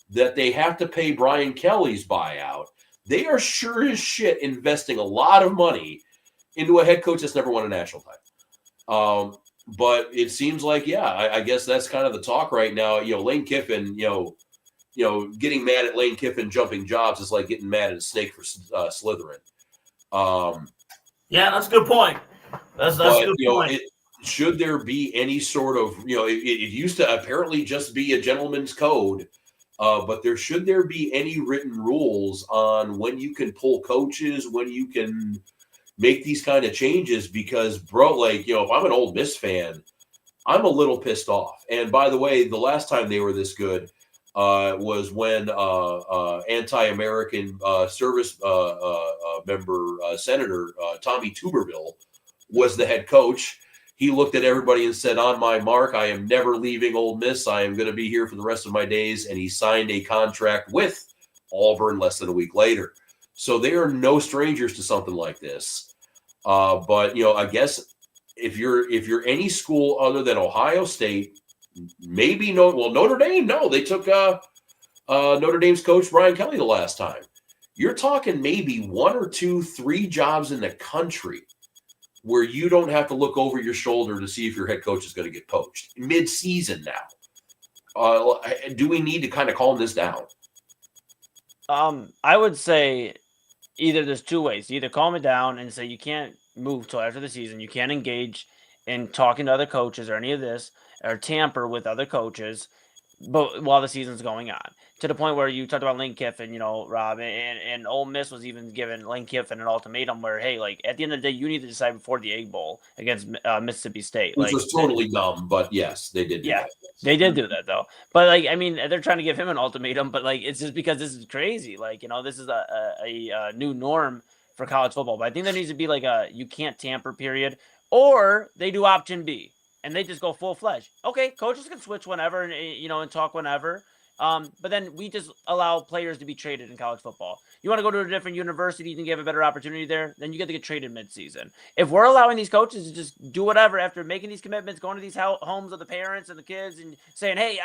that they have to pay Brian Kelly's buyout, they are sure as shit investing a lot of money into a head coach that's never won a national title. But it seems like, I guess that's kind of the talk right now. Lane Kiffin, getting mad at Lane Kiffin jumping jobs is like getting mad at a snake for slithering. Yeah, that's a good point. That's a good point. Should there be any sort of, it used to apparently just be a gentleman's code, but should there be any written rules on when you can pull coaches, when you can make these kind of changes? Because, bro, if I'm an Ole Miss fan, I'm a little pissed off. And by the way, the last time they were this good was when anti-American service member Senator Tommy Tuberville was the head coach. He looked at everybody and said, on my mark, I am never leaving Ole Miss. I am going to be here for the rest of my days. And he signed a contract with Auburn less than a week later. So they are no strangers to something like this. But I guess if you're any school other than Ohio State, maybe Notre Dame. No, they took Notre Dame's coach Brian Kelly the last time. You're talking maybe 1 or 2, 3 jobs in the country where you don't have to look over your shoulder to see if your head coach is going to get poached mid-season now. Do we need to kind of calm this down? I would say either there's 2 ways. Either calm it down and say you can't move till after the season. You can't engage in talking to other coaches or any of this, or tamper with other coaches, but while the season's going on. To the point where you talked about Lane Kiffin, Rob, and Ole Miss was even giving Lane Kiffin an ultimatum where, hey, at the end of the day, you need to decide before the Egg Bowl against Mississippi State. Which was totally dumb, but yes, they did do that. They did do that, though. But, they're trying to give him an ultimatum, but, it's just because this is crazy. This is a new norm for college football. But I think there needs to be, a you can't tamper period, or they do option B, and they just go full-fledged. Okay, coaches can switch whenever and talk whenever. But then we just allow players to be traded in college football. You want to go to a different university, you think you have a better opportunity there, then you get to get traded mid-season. If we're allowing these coaches to just do whatever after making these commitments, going to these homes of the parents and the kids and saying, hey,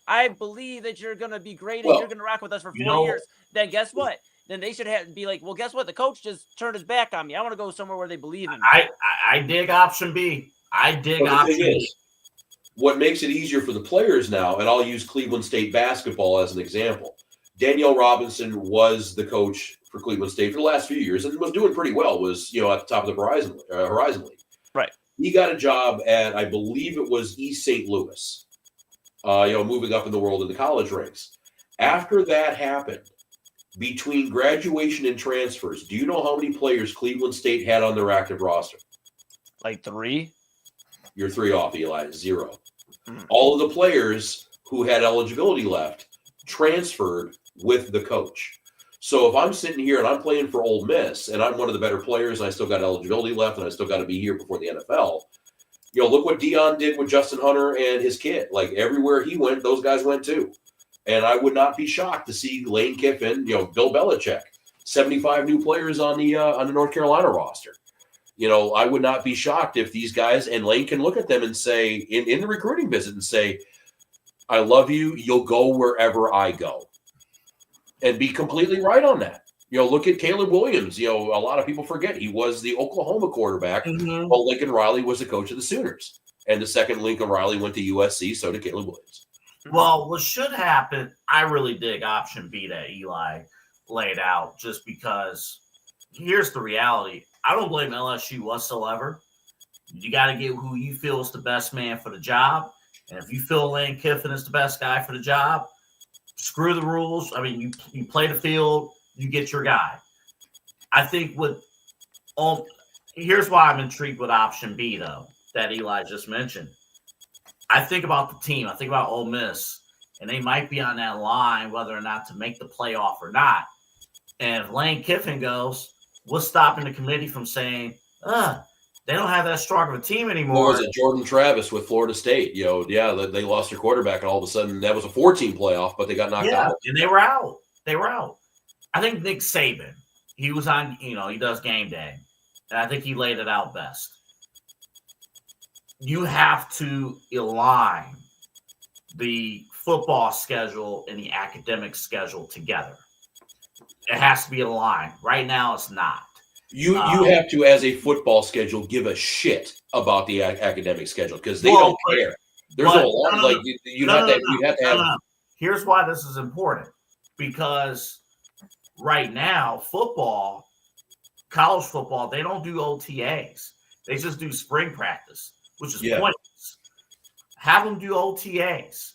I believe that you're going to be great and you're going to rock with us for 4 years, then guess what? Then they should be like, well, guess what? The coach just turned his back on me. I want to go somewhere where they believe in me. I dig option B. Option B. What makes it easier for the players now, and I'll use Cleveland State basketball as an example. Danielle Robinson was the coach for Cleveland State for the last few years and was doing pretty well, was, at the top of the Horizon League. Right. He got a job at, I believe it was East St. Louis, moving up in the world in the college ranks. After that happened, between graduation and transfers, do you know how many players Cleveland State had on their active roster? 3? You're 3 off, Eli. 0. All of the players who had eligibility left transferred with the coach. So if I'm sitting here and I'm playing for Ole Miss and I'm one of the better players and I still got eligibility left and I still got to be here before the NFL, look what Dion did with Justin Hunter and his kid. Everywhere he went, those guys went too. And I would not be shocked to see Lane Kiffin, Bill Belichick, 75 new players on the North Carolina roster. I would not be shocked if these guys, and Lane can look at them and say, in the recruiting visit and say, I love you. You'll go wherever I go. And be completely right on that. Look at Caleb Williams. A lot of people forget he was the Oklahoma quarterback while Lincoln Riley was the coach of the Sooners. And the second Lincoln Riley went to USC, so did Caleb Williams. Well, what should happen, I really dig option B that Eli laid out, just because here's the reality. I don't blame LSU whatsoever. You got to get who you feel is the best man for the job. And if you feel Lane Kiffin is the best guy for the job, screw the rules. I mean, you play the field, you get your guy. I think here's why I'm intrigued with option B, though, that Eli just mentioned. I think about the team. I think about Ole Miss, and they might be on that line whether or not to make the playoff or not. And if Lane Kiffin goes, what's stopping the committee from saying, they don't have that strong of a team anymore? Or was it Jordan Travis with Florida State? They lost their quarterback, and all of a sudden that was a 4-team playoff, but they got knocked out. And they were out. I think Nick Saban, he was on, he does game day, and I think he laid it out best. You have to align the football schedule and the academic schedule together. It has to be aligned. Right now, it's not. You have to, as a football schedule, give a shit about the academic schedule because they don't care. There's a lot you have to have. Here's why this is important, because right now, college football, they don't do OTAs. They just do spring practice, which is pointless. Have them do OTAs.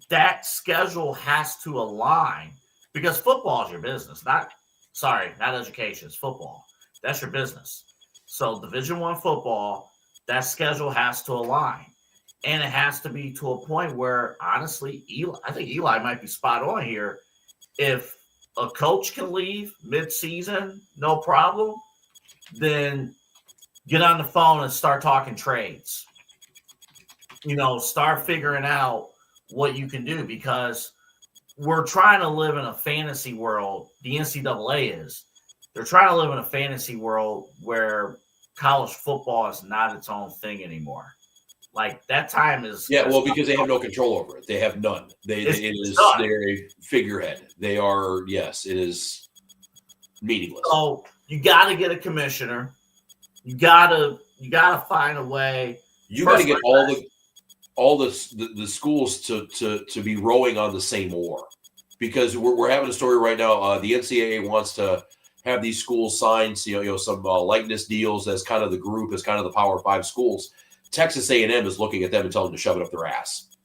That schedule has to align, because football is your business. Not education. It's football. That's your business. So Division I football, that schedule has to align. And it has to be to a point where, honestly, I think Eli might be spot on here. If a coach can leave mid-season, no problem, then get on the phone and start talking trades. Start figuring out what you can do, because we're trying to live in a fantasy world. The NCAA is. They're trying to live in a fantasy world where college football is not its own thing anymore. Like, that time is. Yeah, well, because they have no control over it. They have none. They're a figurehead. They are, yes, it is meaningless. So you got to get a commissioner. You gotta find a way. You got to get all the schools to be rowing on the same oar, because we're having a story right now. The NCAA wants to have these schools sign, some likeness deals as kind of the group, as kind of the Power 5 schools. Texas A&M is looking at them and telling them to shove it up their ass.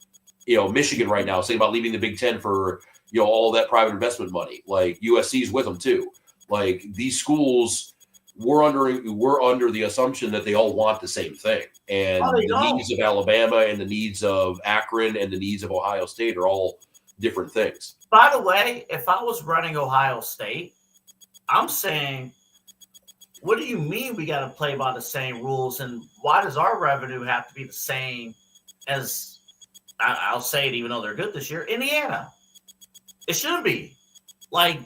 Michigan right now is thinking about leaving the Big Ten for all that private investment money. Like, USC's with them too. Like, these schools. We're under the assumption that they all want the same thing, and the needs of Alabama and the needs of Akron and the needs of Ohio State are all different things. By the way, if I was running Ohio State, I'm saying, what do you mean we got to play by the same rules, and why does our revenue have to be the same as, I'll say it even though they're good this year, Indiana? It shouldn't be. Like,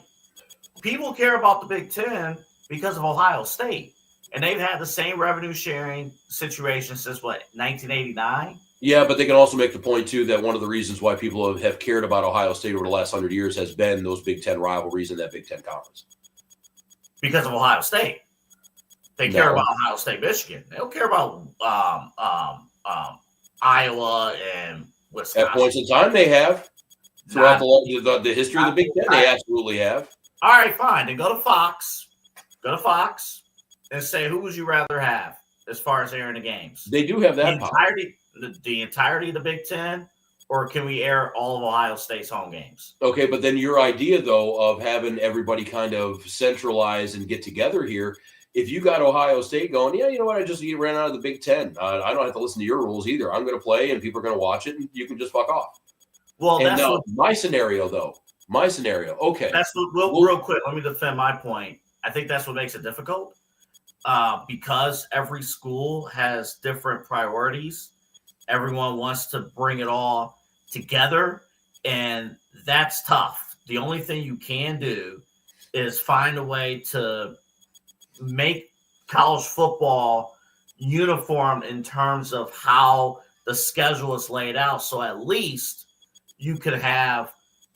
people care about the Big Ten because of Ohio State. And they've had the same revenue sharing situation since, 1989? Yeah, but they can also make the point, too, that one of the reasons why people have cared about Ohio State over the last 100 years has been those Big Ten rivalries in that Big Ten conference. Because of Ohio State. They care about Ohio State, Michigan. They don't care about Iowa and Wisconsin. At points in time, they have. Throughout the history of the Big Ten, they absolutely have. All right, fine. Then go to Fox. And say, who would you rather have as far as airing the games? They do have that the entirety of the Big Ten, or can we air all of Ohio State's home games? Okay, but then your idea, though, of having everybody kind of centralize and get together here, if you got Ohio State going, yeah, you know what, I just ran out of the Big Ten. I don't have to listen to your rules either. I'm going to play, and people are going to watch it, and you can just fuck off. Well, and that's my scenario, okay. That's real quick, let me defend my point. I think that's what makes it difficult, because every school has different priorities. Everyone wants to bring it all together, and that's tough. The only thing you can do is find a way to make college football uniform in terms of how the schedule is laid out. So at least you could have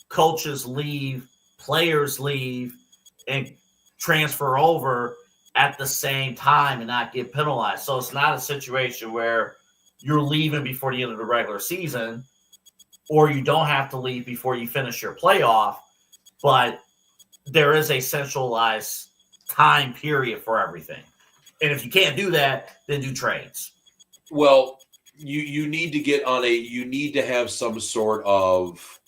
coaches leave players leave and transfer over at the same time and not get penalized. So it's not a situation where you're leaving before the end of the regular season, or you don't have to leave before you finish your playoff, but there is a centralized time period for everything. And if you can't do that, then do trades. Well, you need to get on you need to have some sort of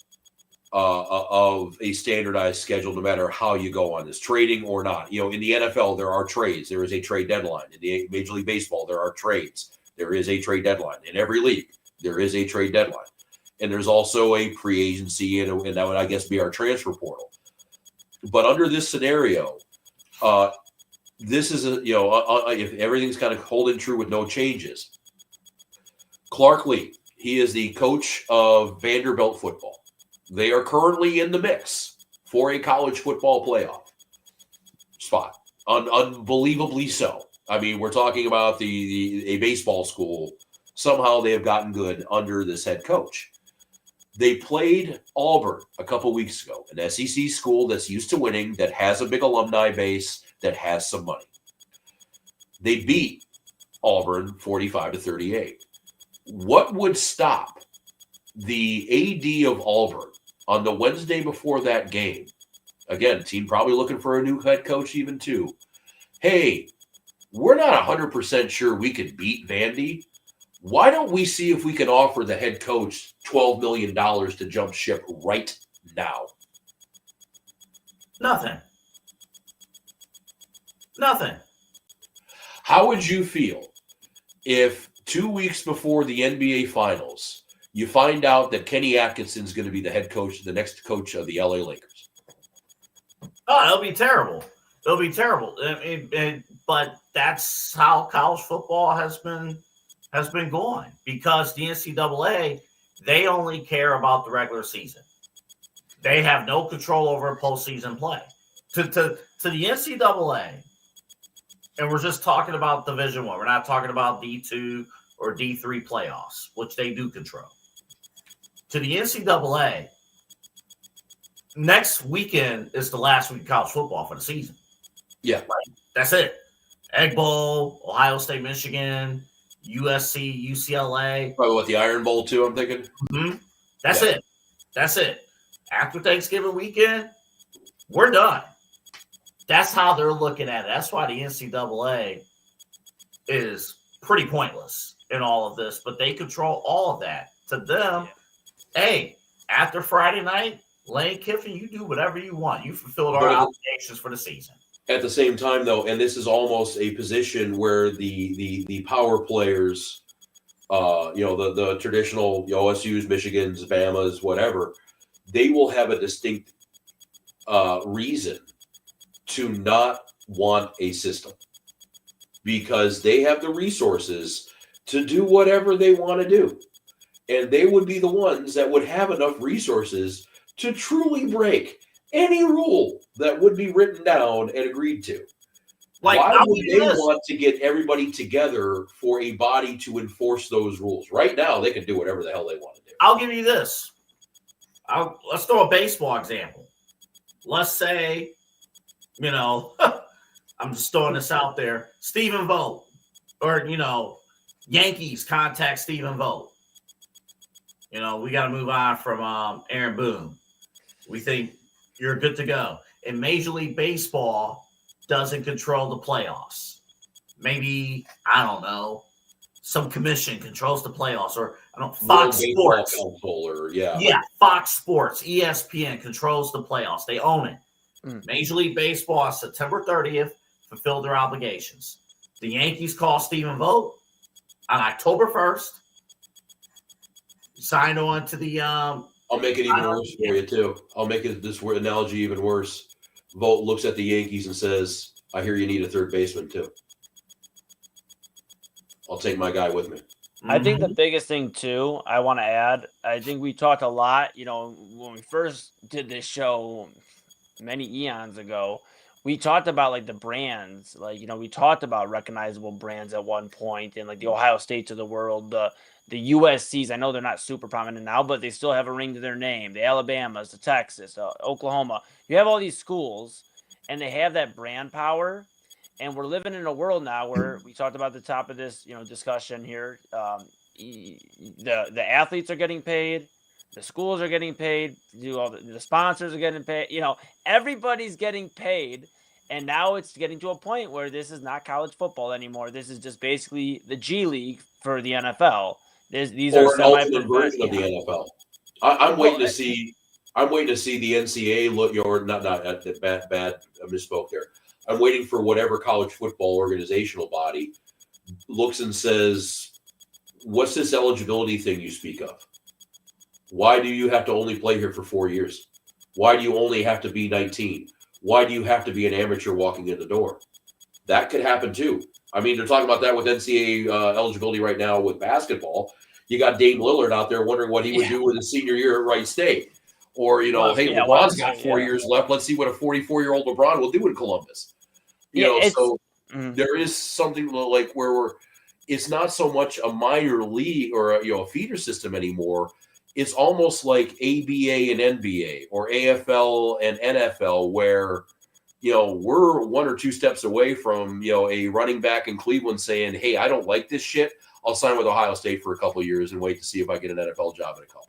a standardized schedule, no matter how you go on this, trading or not. In the NFL, there are trades. There is a trade deadline. In the Major League Baseball, there are trades. There is a trade deadline. In every league, there is a trade deadline. And there's also a free agency, and that would, I guess, be our transfer portal. But under this scenario, this is if everything's kind of holding true with no changes. Clark Lee, he is the coach of Vanderbilt football. They are currently in the mix for a college football playoff spot. Unbelievably so. I mean, we're talking about a baseball school. Somehow they have gotten good under this head coach. They played Auburn a couple weeks ago, an SEC school that's used to winning, that has a big alumni base, that has some money. They beat Auburn 45-38. What would stop the AD of Auburn on the Wednesday before that game? Again, team probably looking for a new head coach even too. Hey, we're not 100% sure we could beat Vandy. Why don't we see if we can offer the head coach $12 million to jump ship right now? Nothing. How would you feel if 2 weeks before the NBA Finals, you find out that Kenny Atkinson's going to be the head coach, the next coach of the LA Lakers? Oh, it'll be terrible. It'll be terrible. But that's how college football has been going, because the NCAA, they only care about the regular season. They have no control over postseason play. To the NCAA, and we're just talking about Division I. We're not talking about D2 or D3 playoffs, which they do control. To the NCAA, next weekend is the last week of college football for the season. Yeah. That's it. Egg Bowl, Ohio State, Michigan, USC, UCLA. Probably what, the Iron Bowl too, I'm thinking? Mm-hmm. That's it. After Thanksgiving weekend, we're done. That's how they're looking at it. That's why the NCAA is pretty pointless in all of this, but they control all of that. To them, hey, after Friday night, Lane Kiffin, you do whatever you want. You fulfilled our obligations for the season. At the same time, though, and this is almost a position where the power players, the traditional OSUs, Michigans, Bamas, whatever, they will have a distinct reason to not want a system, because they have the resources to do whatever they want to do. And they would be the ones that would have enough resources to truly break any rule that would be written down and agreed to. Why would they want to get everybody together for a body to enforce those rules? Right now, they can do whatever the hell they want to do. I'll give you this. Let's throw a baseball example. Let's say, I'm just throwing this out there, Stephen Vogt, or, Yankees contact Stephen Vogt. We got to move on from Aaron Boone. We think you're good to go. And Major League Baseball doesn't control the playoffs. Maybe, I don't know, some commission controls the playoffs, or Fox Sports. Fox Sports, ESPN controls the playoffs. They own it. Major League Baseball on September 30th fulfilled their obligations. The Yankees call Stephen Vogt on October 1st. Signed on to the I'll make it even worse for you, too. I'll make this analogy even worse. Vogt looks at the Yankees and says, I hear you need a third baseman, too. I'll take my guy with me. I think the biggest thing, too, I want to add, I think we talked a lot, when we first did this show many eons ago, we talked about like the brands, like, you know, we talked about recognizable brands at one point, and like the Ohio States of the world, the USCs. I know they're not super prominent now, but they still have a ring to their name. The Alabamas, the Texas, Oklahoma. You have all these schools, and they have that brand power. And we're living in a world now where we talked about at the top of this, you know, discussion here. The athletes are getting paid. The schools are getting paid. The sponsors are getting paid. You know, everybody's getting paid. And now it's getting to a point where this is not college football anymore. This is just basically the G League for the NFL. These or are an alternate version of the NFL. I'm waiting to see. I'm waiting to see the NCAA look. Or not bad. I misspoke there. I'm waiting for whatever college football organizational body looks and says, "What's this eligibility thing you speak of? Why do you have to only play here for 4 years? Why do you only have to be 19? Why do you have to be an amateur walking in the door?" That could happen too. I mean, they're talking about that with NCAA eligibility right now with basketball. You got Dame Lillard out there wondering what he would do with his senior year at Wright State. Or, you know, hey, LeBron's got 4 years left. Let's see what a 44-year-old LeBron will do in Columbus. There is something like where it's not so much a minor league or a feeder system anymore. It's almost like ABA and NBA or AFL and NFL, where, you know, we're 1 or 2 steps away from, you know, a running back in Cleveland saying, "Hey, I don't like this shit. I'll sign with Ohio State for a couple of years and wait to see if I get an NFL job in a couple."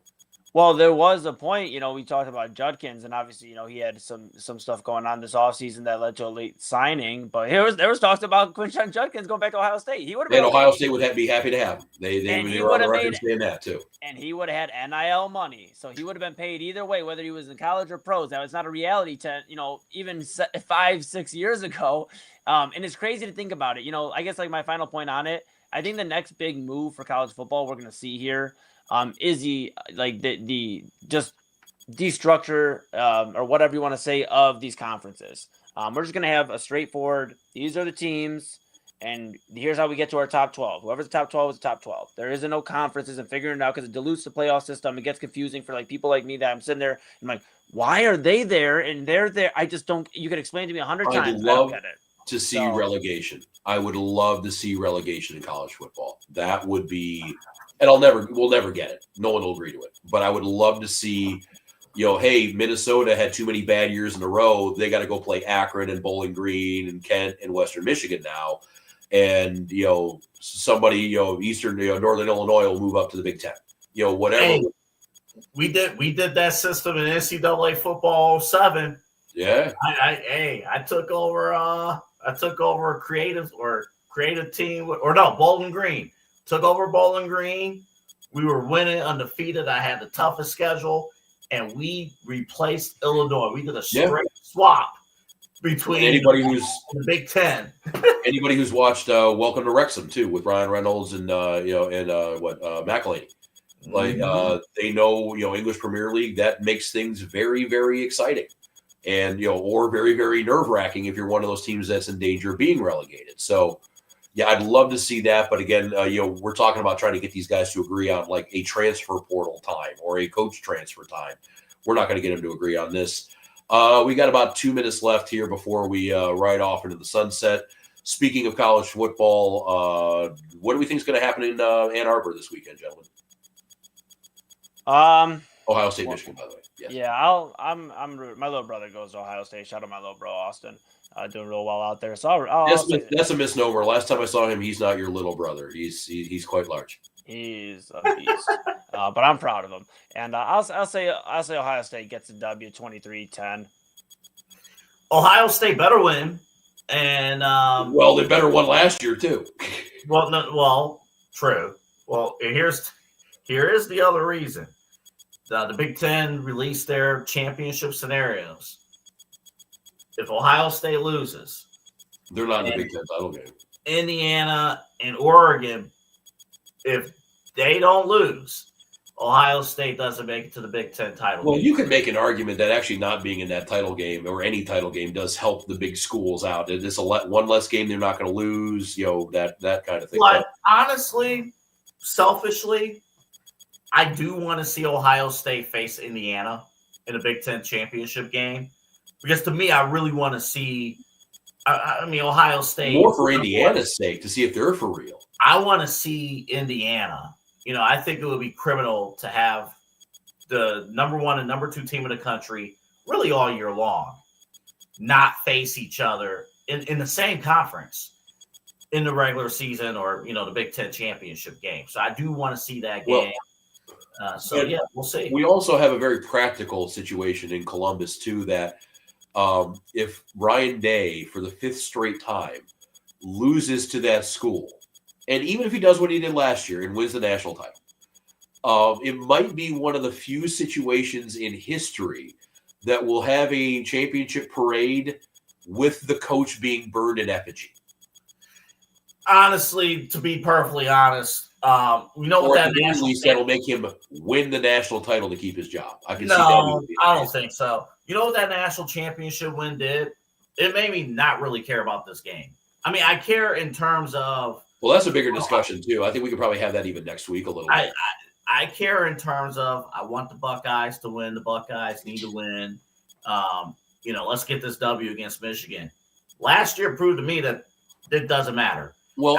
Well, there was a point, you know, we talked about Judkins, and obviously, you know, he had some stuff going on this offseason that led to a late signing. But there was talks about Quinshon Judkins going back to Ohio State. He would have been. And Ohio State would be happy to have him. They were on the record saying that too. And he would have had NIL money, so he would have been paid either way, whether he was in college or pros. Now, it's not a reality even 5-6 years ago. And it's crazy to think about it. You know, I guess like my final point on it, I think the next big move for college football we're going to see here is the just destructure or whatever you want to say of these conferences. We're just going to have a straightforward, these are the teams, and here's how we get to our top 12. Whoever's the top 12 is the top 12. There isn't no conferences and figuring it out because it dilutes the playoff system. It gets confusing for like people like me that I'm sitting there and I'm like, why are they there and they're there? I just don't. You can explain to me 100 times. I don't get it. To see relegation. I would love to see relegation in college football. That would be, and we'll never get it. No one will agree to it. But I would love to see, you know, hey, Minnesota had too many bad years in a row. They got to go play Akron and Bowling Green and Kent and Western Michigan now. And, you know, somebody, you know, Northern Illinois will move up to the Big Ten. You know, whatever. Hey, we did that system in NCAA football 7. Yeah. I took over a creative team Bowling Green. Took over Bowling Green. We were winning undefeated. I had the toughest schedule, and we replaced Illinois. We did a straight swap between anybody who's the Big Ten. Anybody who's watched Welcome to Wrexham too with Ryan Reynolds and McElhaney. Like they know, you know, English Premier League, that makes things very, very exciting. And, you know, or very, very nerve-wracking if you're one of those teams that's in danger of being relegated. So, yeah, I'd love to see that. But again, you know, we're talking about trying to get these guys to agree on like a transfer portal time or a coach transfer time. We're not going to get them to agree on this. We got about 2 minutes left here before we ride off into the sunset. Speaking of college football, what do we think is going to happen in Ann Arbor this weekend, gentlemen? Ohio State, Michigan, by the way. Yes. Yeah, I'm my little brother goes to Ohio State. Shout out my little bro Austin, doing real well out there. So that's a misnomer. Last time I saw him, he's not your little brother. He's quite large. He's a beast, but I'm proud of him. And I'll say Ohio State gets a W, 23-10. Ohio State better win, and well, they better won last year too. True. Well, here is the other reason. The Big Ten released their championship scenarios. If Ohio State loses, they're not in the Big Ten title game. Indiana and Oregon, if they don't lose, Ohio State doesn't make it to the Big Ten title game. Well, you could make an argument that actually not being in that title game or any title game does help the big schools out. It's one less game they're not going to lose, you know, that kind of thing. But honestly, selfishly, I do want to see Ohio State face Indiana in a Big Ten championship game because to me, I really want to see I mean, Ohio State. More for Indiana's sake to see if they're for real. I want to see Indiana. I think it would be criminal to have the number 1 and number 2 team in the country really all year long not face each other in the same conference in the regular season or, the Big Ten championship game. So I do want to see that game. We'll see. We also have a very practical situation in Columbus, too, that if Ryan Day, for the 5th straight time, loses to that school, and even if he does what he did last year and wins the national title, it might be one of the few situations in history that will have a championship parade with the coach being burned in effigy. Honestly, to be perfectly honest, what that national that'll make him win the national title to keep his job. I can see that. No, I don't think so. You know what that national championship win did? It made me not really care about this game. I mean, I care in terms of. Well, that's a bigger discussion too. I think we could probably have that even next week a little bit. I care in terms of I want the Buckeyes to win. The Buckeyes need to win. Let's get this W against Michigan. Last year proved to me that it doesn't matter. Well,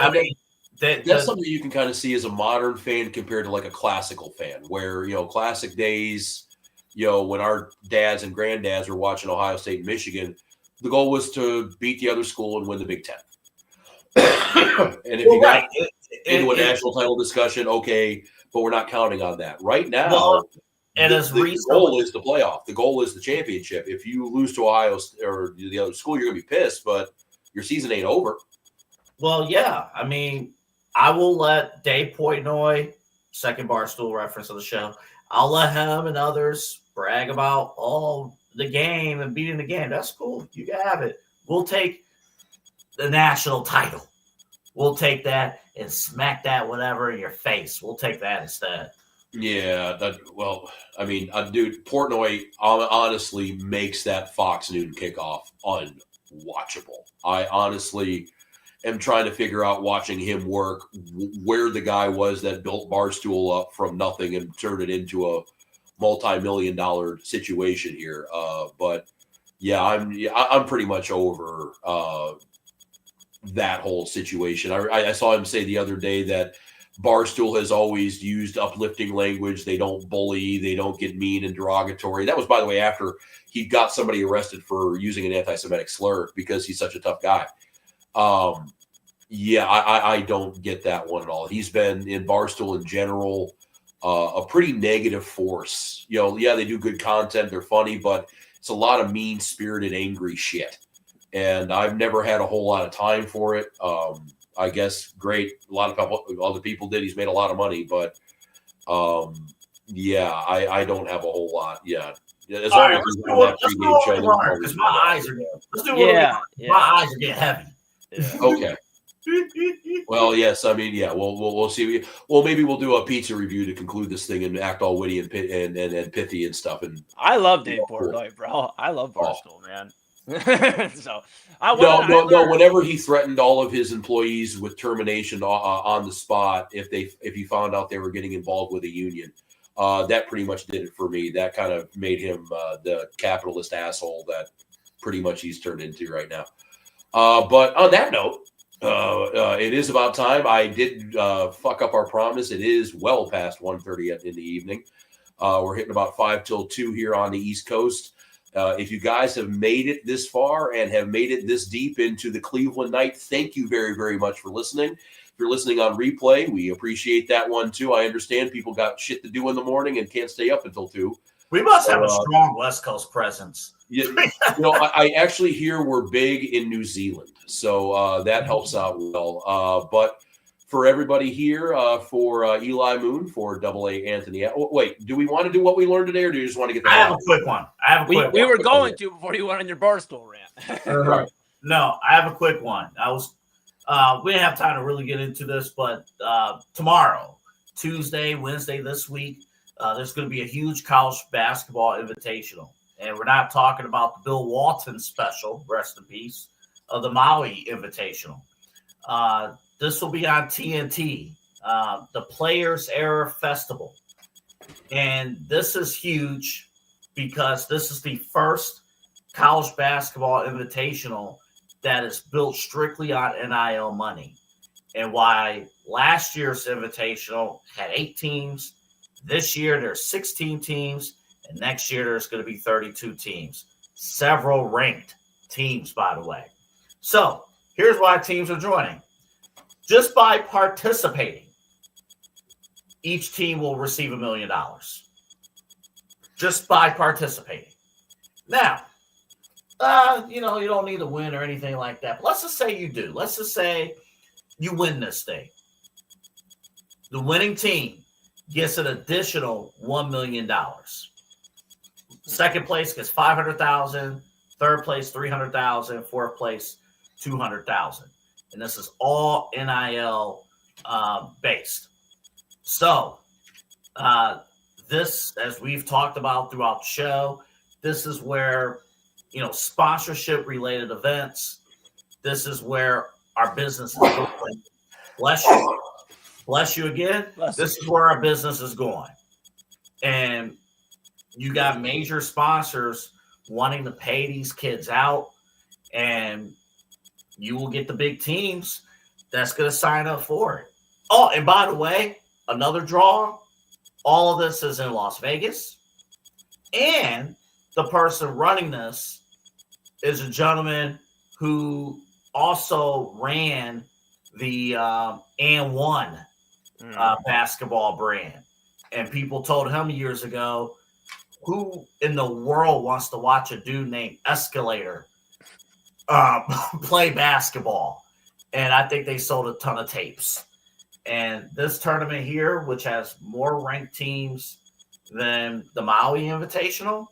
that's something you can kind of see as a modern fan compared to like a classical fan, where classic days, when our dads and granddads were watching Ohio State and Michigan, the goal was to beat the other school and win the Big Ten. And if you got into a national title discussion, okay, but we're not counting on that right now. The goal is the playoff. The goal is the championship. If you lose to Ohio or the other school, you're going to be pissed, but your season ain't over. Well, yeah. I mean, I will let Dave Portnoy, second Barstool reference of the show, I'll let him and others brag about the game and beating the game. That's cool. You can have it. We'll take the national title. We'll take that and smack that whatever in your face. We'll take that instead. Yeah. Dude, Portnoy honestly makes that Fox Noon kickoff unwatchable. I honestly am trying to figure out, watching him work, where the guy was that built Barstool up from nothing and turned it into a multi-million-dollar situation here. But yeah, I'm pretty much over that whole situation. I saw him say the other day that Barstool has always used uplifting language. They don't bully. They don't get mean and derogatory. That was, by the way, after he got somebody arrested for using an anti-Semitic slur because he's such a tough guy. I don't get that one at all. He's been in Barstool in general a pretty negative force. They do good content. They're funny, but it's a lot of mean-spirited, angry shit. And I've never had a whole lot of time for it. I guess great. A lot of other people did. He's made a lot of money, but I don't have a whole lot. Yeah. As long as he's on that pregame show, because my eyes are getting heavy. Yeah. Okay. Well, yes. I mean, yeah. We'll see. Well, maybe we'll do a pizza review to conclude this thing and act all witty and pithy and stuff. And I love Dave Portnoy, bro. I love Barstool, man. So whenever he threatened all of his employees with termination on the spot if he found out they were getting involved with a union, that pretty much did it for me. That kind of made him the capitalist asshole that pretty much he's turned into right now. But on that note, it is about time. I did fuck up our promise. It is well past 1:30 in the evening. We're hitting about 5 till 2 here on the East Coast. If you guys have made it this far and have made it this deep into the Cleveland night, thank you very, very much for listening. If you're listening on replay, we appreciate that one too. I understand people got shit to do in the morning and can't stay up until 2. We must have a strong West Coast presence. I actually hear we're big in New Zealand, so that helps out well. But for everybody here, for Eli Moon, for AA Anthony. Wait, do we want to do what we learned today, or do you just want to get that? I have a quick one. We were going to before you went on your Barstool rant. Right. No, I have a quick one. We didn't have time to really get into this, but tomorrow, Tuesday, Wednesday this week, there's going to be a huge college basketball invitational. And we're not talking about the Bill Walton special, rest in peace, of the Maui Invitational. This will be on TNT, the Players Era Festival. And this is huge because this is the first college basketball invitational that is built strictly on NIL money. And why last year's Invitational had 8 teams, this year there's 16 teams, and next year there's going to be 32 teams. Several ranked teams, by the way. So here's why teams are joining. Just by participating, each team will receive $1 million. Just by participating. Now, you don't need to win or anything like that. But let's just say you do. Let's just say you win this thing. The winning team gets an additional $1 million. Second place gets $500,000. Third place $300,000. Fourth place $200,000. And this is all NIL based. So this, as we've talked about throughout the show, this is where sponsorship related events. This is where our business is going. Bless you. Bless you again. This is where our business is going. And you got major sponsors wanting to pay these kids out, and you will get the big teams that's going to sign up for it. Oh, and by the way, another draw, all of this is in Las Vegas. And the person running this is a gentleman who also ran the And One basketball brand. And people told him years ago, who in the world wants to watch a dude named Escalator play basketball? And I think they sold a ton of tapes. And this tournament here, which has more ranked teams than the Maui Invitational,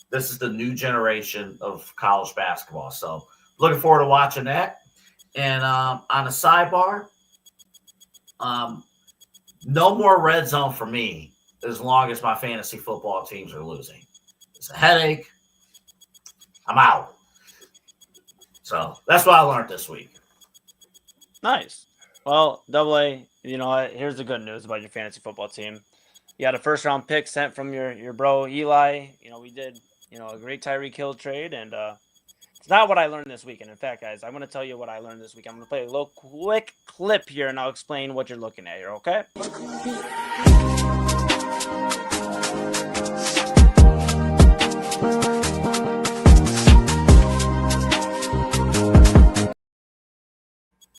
this is the new generation of college basketball. So looking forward to watching that. And on a sidebar, no more red zone for me as long as my fantasy football teams are losing. It's a headache. I'm out. So that's what I learned this week. Nice. Well, Double A, here's the good news about your fantasy football team. You had a first round pick sent from your bro Eli. We did, a great Tyreek Hill trade, and it's not what I learned this week. And in fact, guys, I'm going to tell you what I learned this week. I'm going to play a little quick clip here, and I'll explain what you're looking at here, okay?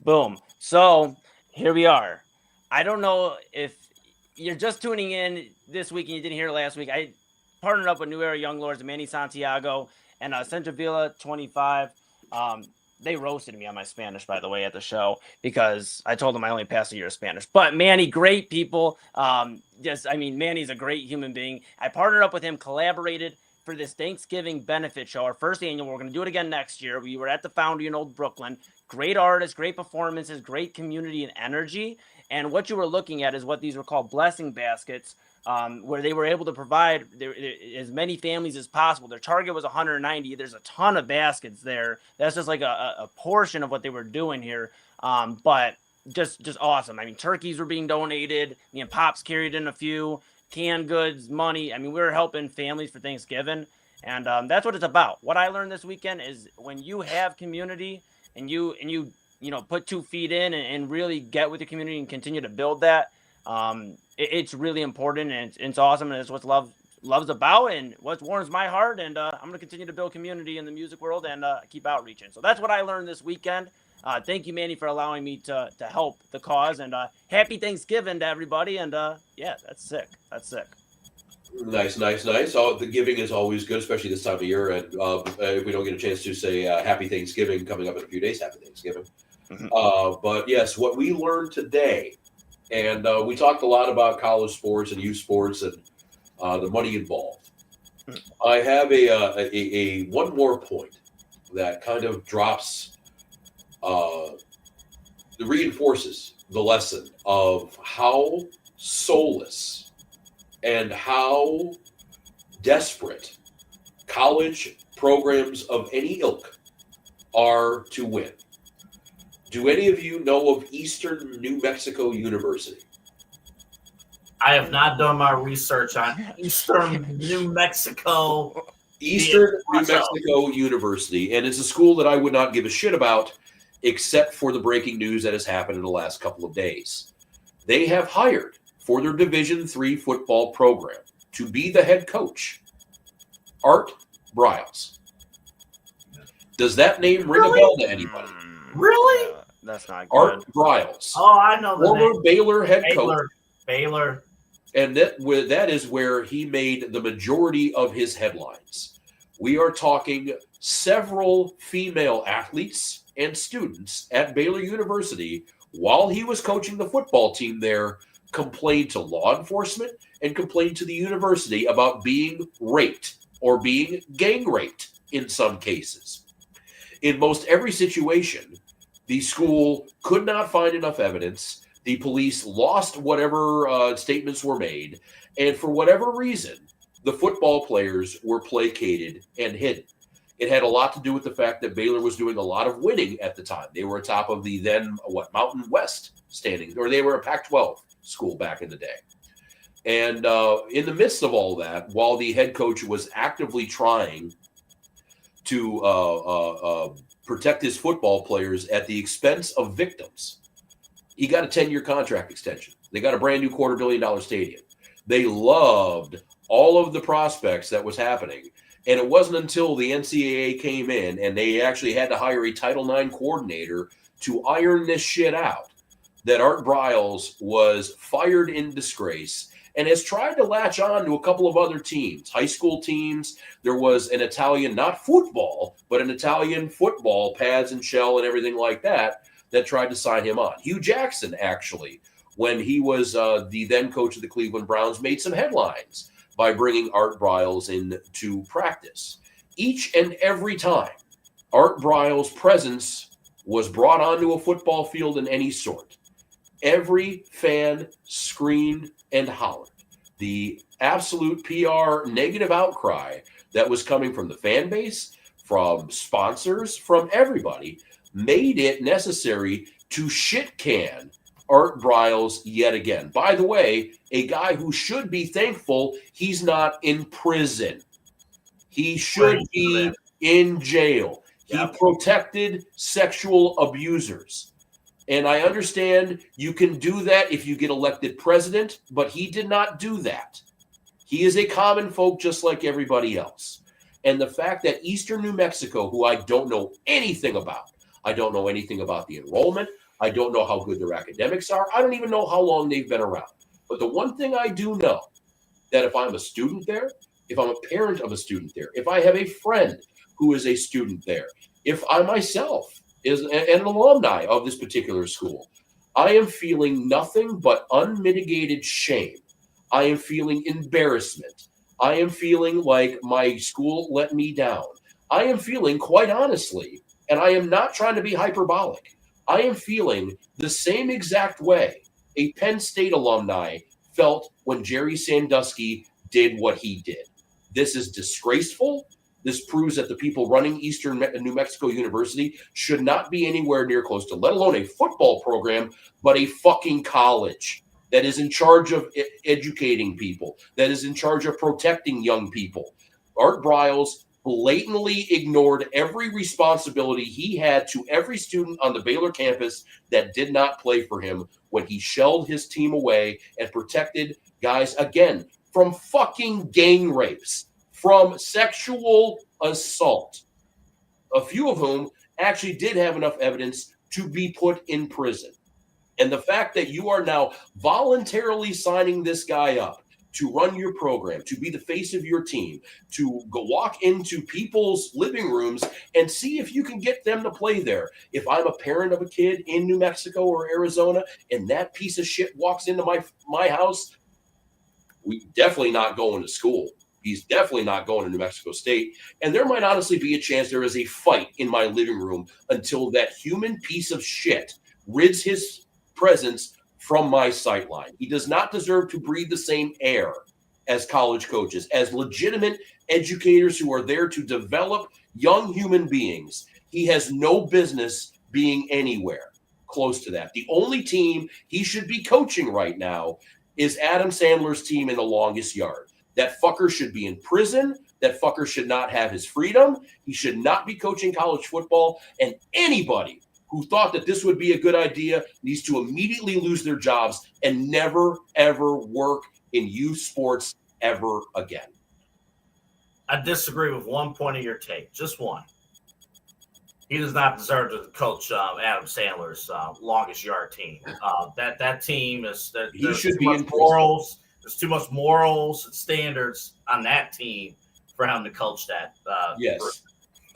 Boom. So here we are. I don't know if you're just tuning in this week and you didn't hear it last week. I partnered up with New Era Young Lords, Manny Santiago, and Central Villa 25. They roasted me on my Spanish, by the way, at the show because I told them I only passed a year of Spanish. But Manny, great people. Manny's a great human being. I partnered up with him, collaborated for this Thanksgiving benefit show, our first annual. We're going to do it again next year. We were at the Foundry in Old Brooklyn. Great artists, great performances, great community and energy. And what you were looking at is what these were called blessing baskets, where they were able to provide as many families as possible. Their target was 190. There's a ton of baskets there. That's just like a portion of what they were doing here. But just awesome. Turkeys were being donated. Me and Pops carried in a few canned goods, money. We were helping families for Thanksgiving. And that's what it's about. What I learned this weekend is when you have community and you put 2 feet in and really get with the community and continue to build that, it's really important, and it's awesome, and it's what love's about and what warms my heart. And I'm going to continue to build community in the music world and keep outreaching. So that's what I learned this weekend. Thank you, Manny, for allowing me to help the cause, and happy Thanksgiving to everybody. And that's sick. That's sick. Nice. The giving is always good, especially this time of year. And if we don't get a chance to say happy Thanksgiving coming up in a few days, happy Thanksgiving. Mm-hmm. But yes, what we learned today, and we talked a lot about college sports and youth sports and the money involved. Mm-hmm. I have a one more point that kind of drops, reinforces the lesson of how soulless and how desperate college programs of any ilk are to win. Do any of you know of Eastern New Mexico University? I have not done my research on Eastern New Mexico Eastern New Mexico University, and it's a school that I would not give a shit about except for the breaking news that has happened in the last couple of days. They have hired for their Division III football program to be the head coach, Art Briles. Does that name ring a bell to anybody? Really? That's not good. Art Briles. Oh, I know the former name. Baylor head coach. Baylor. And that is where he made the majority of his headlines. We are talking several female athletes and students at Baylor University, while he was coaching the football team there, complained to law enforcement and complained to the university about being raped or being gang raped in some cases. In most every situation, the school could not find enough evidence. The police lost whatever statements were made. And for whatever reason, the football players were placated and hidden. It had a lot to do with the fact that Baylor was doing a lot of winning at the time. They were atop of the then, Mountain West standings, or they were a Pac-12 school back in the day. And in the midst of all that, while the head coach was actively trying to protect his football players at the expense of victims, he got a 10-year contract extension. They got a brand new $250 million stadium. They loved all of the prospects that was happening. And it wasn't until the NCAA came in and they actually had to hire a Title IX coordinator to iron this shit out that Art Briles was fired in disgrace and has tried to latch on to a couple of other teams, high school teams. There was an Italian, not football, but an Italian football, pads and shell and everything like that tried to sign him on. Hugh Jackson, actually, when he was the then coach of the Cleveland Browns, made some headlines by bringing Art Briles into practice. Each and every time Art Briles' presence was brought onto a football field in any sort, every fan screamed and hollered. The absolute PR negative outcry that was coming from the fan base, from sponsors, from everybody, made it necessary to shit can Art Briles yet again. By the way, a guy who should be thankful he's not in prison. He should be in jail. He protected sexual abusers. And I understand you can do that if you get elected president, but he did not do that. He is a common folk just like everybody else. And the fact that Eastern New Mexico, who I don't know anything about, I don't know anything about the enrollment, I don't know how good their academics are, I don't even know how long they've been around. But the one thing I do know, that if I'm a student there, if I'm a parent of a student there, if I have a friend who is a student there, if I myself is an alumni of this particular school, I am feeling nothing but unmitigated shame. I am feeling embarrassment. I am feeling like my school let me down. I am feeling, quite honestly, and I am not trying to be hyperbolic, I am feeling the same exact way a Penn State alumni felt when Jerry Sandusky did what he did. This is disgraceful. This proves that the people running Eastern New Mexico University should not be anywhere near close to, let alone a football program, but a fucking college that is in charge of educating people, that is in charge of protecting young people. Art Briles blatantly ignored every responsibility he had to every student on the Baylor campus that did not play for him when he shelled his team away and protected guys, again, from fucking gang rapes, from sexual assault, a few of whom actually did have enough evidence to be put in prison. And the fact that you are now voluntarily signing this guy up to run your program, to be the face of your team, to go walk into people's living rooms and see if you can get them to play there. If I'm a parent of a kid in New Mexico or Arizona and that piece of shit walks into my house, we definitely not going to school. He's definitely not going to New Mexico State. And there might honestly be a chance there is a fight in my living room until that human piece of shit rids his presence from my sightline. He does not deserve to breathe the same air as college coaches, as legitimate educators who are there to develop young human beings. He has no business being anywhere close to that. The only team he should be coaching right now is Adam Sandler's team in the longest yard. That fucker should be in prison. That fucker should not have his freedom. He should not be coaching college football. And anybody who thought that this would be a good idea needs to immediately lose their jobs and never, ever work in youth sports ever again. I disagree with one point of your take, just one. He does not deserve to coach Adam Sandler's longest yard team. That team is he should be in morals. There's too much morals and standards on that team for him to coach that. Yes.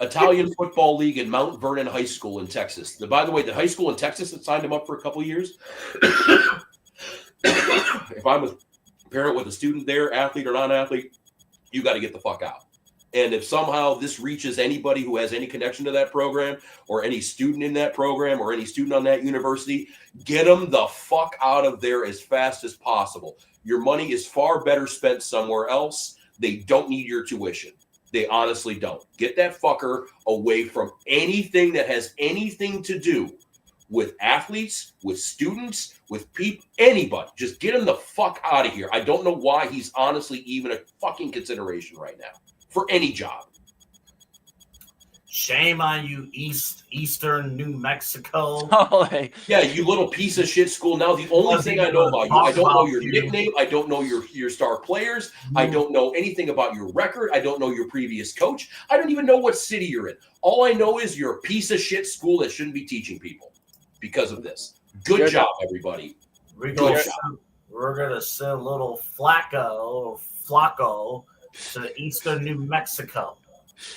Italian Football League in Mount Vernon High School in Texas. By the way, the high school in Texas that signed him up for a couple of years. If I'm a parent with a student there, athlete or non-athlete, you got to get the fuck out. And if somehow this reaches anybody who has any connection to that program or any student in that program or any student on that university, get them the fuck out of there as fast as possible. Your money is far better spent somewhere else. They don't need your tuition. They honestly don't. Get that fucker away from anything that has anything to do with athletes, with students, with people, anybody. Just get him the fuck out of here. I don't know why he's honestly even a fucking consideration right now for any job. Shame on you, Eastern New Mexico. Yeah, you little piece of shit school. Now, the only thing I know about you, I don't know your nickname. I don't know your star players. I don't know anything about your record. I don't know your previous coach. I don't even know what city you're in. All I know is you're a piece of shit school that shouldn't be teaching people because of this. Good job, everybody. We're gonna send little Flacco to Eastern New Mexico.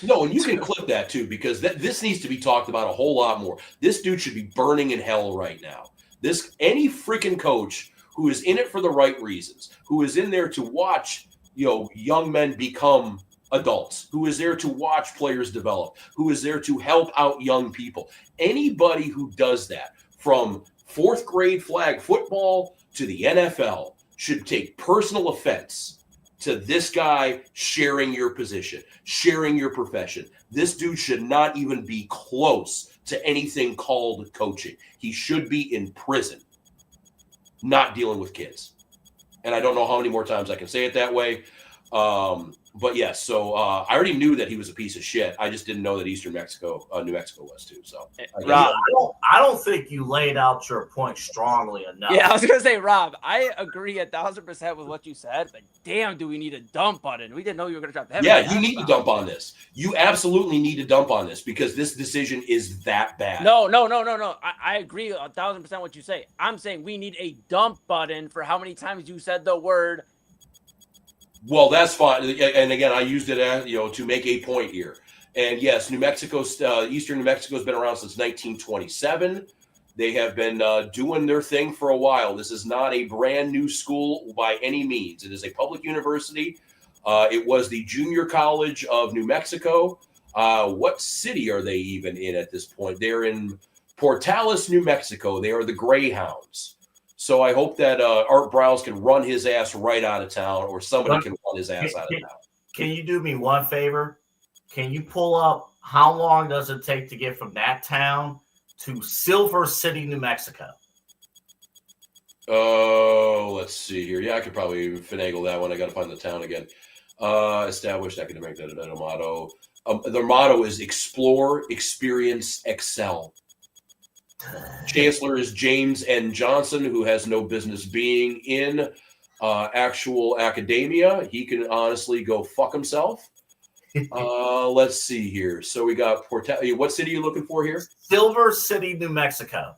No, and you can clip that too, because this needs to be talked about a whole lot more. This dude should be burning in hell right now. Any freaking coach who is in it for the right reasons, who is in there to watch, young men become adults, who is there to watch players develop, who is there to help out young people. Anybody who does that, from fourth grade flag football to the NFL, should take personal offense to this guy sharing your position, sharing your profession. This dude should not even be close to anything called coaching. He should be in prison, not dealing with kids. And I don't know how many more times I can say it that way. But yes, so I already knew that he was a piece of shit. I just didn't know that New Mexico was too. So, Rob, I don't think you laid out your point strongly enough. Yeah, I was gonna say, Rob, I agree 1,000% with what you said, but damn, do we need a dump button? We didn't know you were gonna drop that. Yeah, you need to dump on this. You absolutely need to dump on this because this decision is that bad. No. I agree 1,000% what you say. I'm saying we need a dump button for how many times you said the word. Well, that's fine. And again, I used it as, to make a point here. And yes, Eastern New Mexico has been around since 1927. They have been doing their thing for a while. This is not a brand new school by any means. It is a public university. It was the Junior College of New Mexico. What city are they even in at this point? They're in Portales, New Mexico. They are the Greyhounds. So I hope that Art Briles can run his ass right out of town, or somebody can run his ass out of town. Can you do me one favor? Can you pull up how long does it take to get from that town to Silver City, New Mexico? Oh, let's see here. Yeah, I could probably finagle that one. I got to find the town again. Established academic motto. Their motto is explore, experience, excel. Chancellor is James N. Johnson, who has no business being in actual academia. He can honestly go fuck himself. Let's see here. So we got what city are you looking for here? Silver City, New Mexico.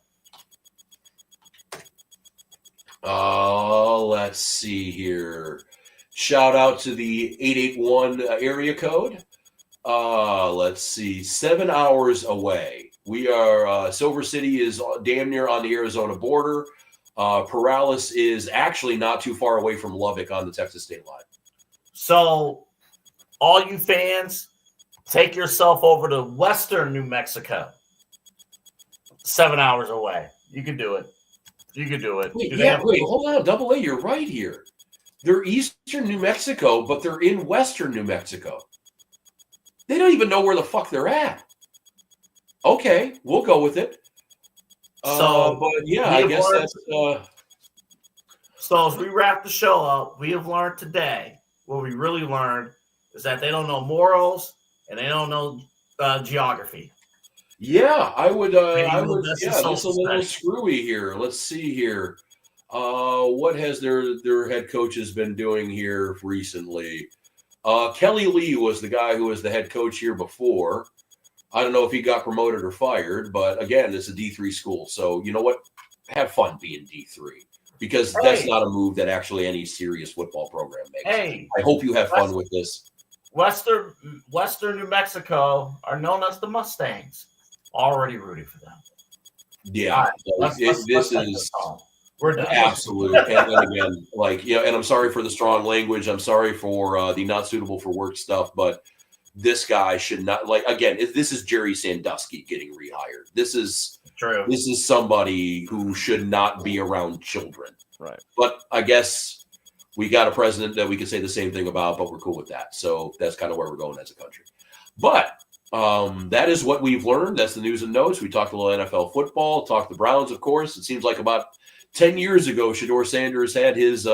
Let's see here. Shout out to the 881 area code. Let's see. 7 hours away. We are Silver City is damn near on the Arizona border. Perales is actually not too far away from Lubbock on the Texas state line. So, all you fans, take yourself over to Western New Mexico. 7 hours away. You can do it. Wait, hold on. Double A, you're right here. They're Eastern New Mexico, but they're in Western New Mexico. They don't even know where the fuck they're at. Okay, we'll go with it. But yeah, I guess that's. So as we wrap the show up, we have learned today what we really learned is that they don't know morals and they don't know geography. Yeah, I would. Yeah, This is a little screwy here. Let's see here. What has their head coaches been doing here recently? Kelly Lee was the guy who was the head coach here before. I don't know if he got promoted or fired, but again, it's a D3 school. So you know what? Have fun being D3 because that's not a move that actually any serious football program makes. Hey, I hope you have fun with this. Western New Mexico are known as the Mustangs. Already rooting for them. Yeah, right, this is we're done. Absolute. And again, and I'm sorry for the strong language. I'm sorry for the not suitable for work stuff, but this guy should not this is Jerry Sandusky getting rehired. This is true. This is somebody who should not be around children. Right. But I guess we got a president that we can say the same thing about, but we're cool with that. So that's kind of where we're going as a country. But that is what we've learned. That's the news and notes. We talked a little NFL football, talked the Browns, of course. It seems like about 10 years ago, Shedeur Sanders had his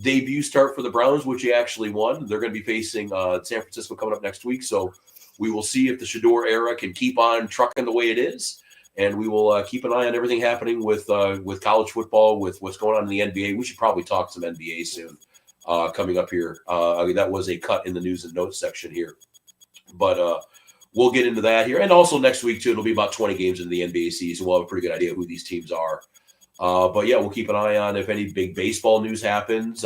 debut start for the Browns, which he actually won. They're going to be facing San Francisco coming up next week. So we will see if the Shedeur era can keep on trucking the way it is. And we will keep an eye on everything happening with college football, with what's going on in the NBA. We should probably talk some NBA soon coming up here. That was a cut in the news and notes section here. But we'll get into that here. And also next week, too, it'll be about 20 games in the NBA season. We'll have a pretty good idea of who these teams are. But, yeah, we'll keep an eye on if any big baseball news happens.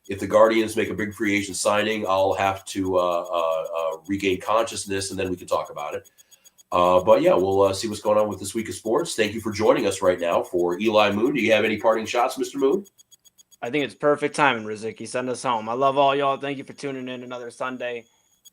If the Guardians make a big free agent signing, I'll have to regain consciousness, and then we can talk about it. But, yeah, we'll see what's going on with this week of sports. Thank you for joining us right now. For Eli Moon, do you have any parting shots, Mr. Moon? I think it's perfect timing, Rozycki. Send us home. I love all y'all. Thank you for tuning in another Sunday.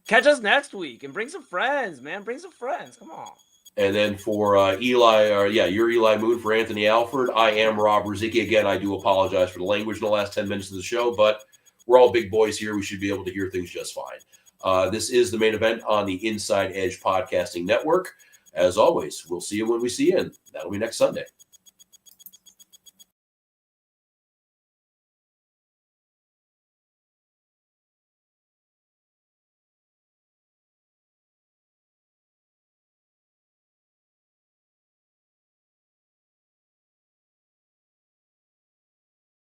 Catch us next week and bring some friends, man. Bring some friends. Come on. And then for Eli, you're Eli Moon. For Anthony Alford, I am Rob Rozycki. Again, I do apologize for the language in the last 10 minutes of the show, but we're all big boys here. We should be able to hear things just fine. This is the main event on the Inside Edge Podcasting Network. As always, we'll see you when we see you, and that'll be next Sunday.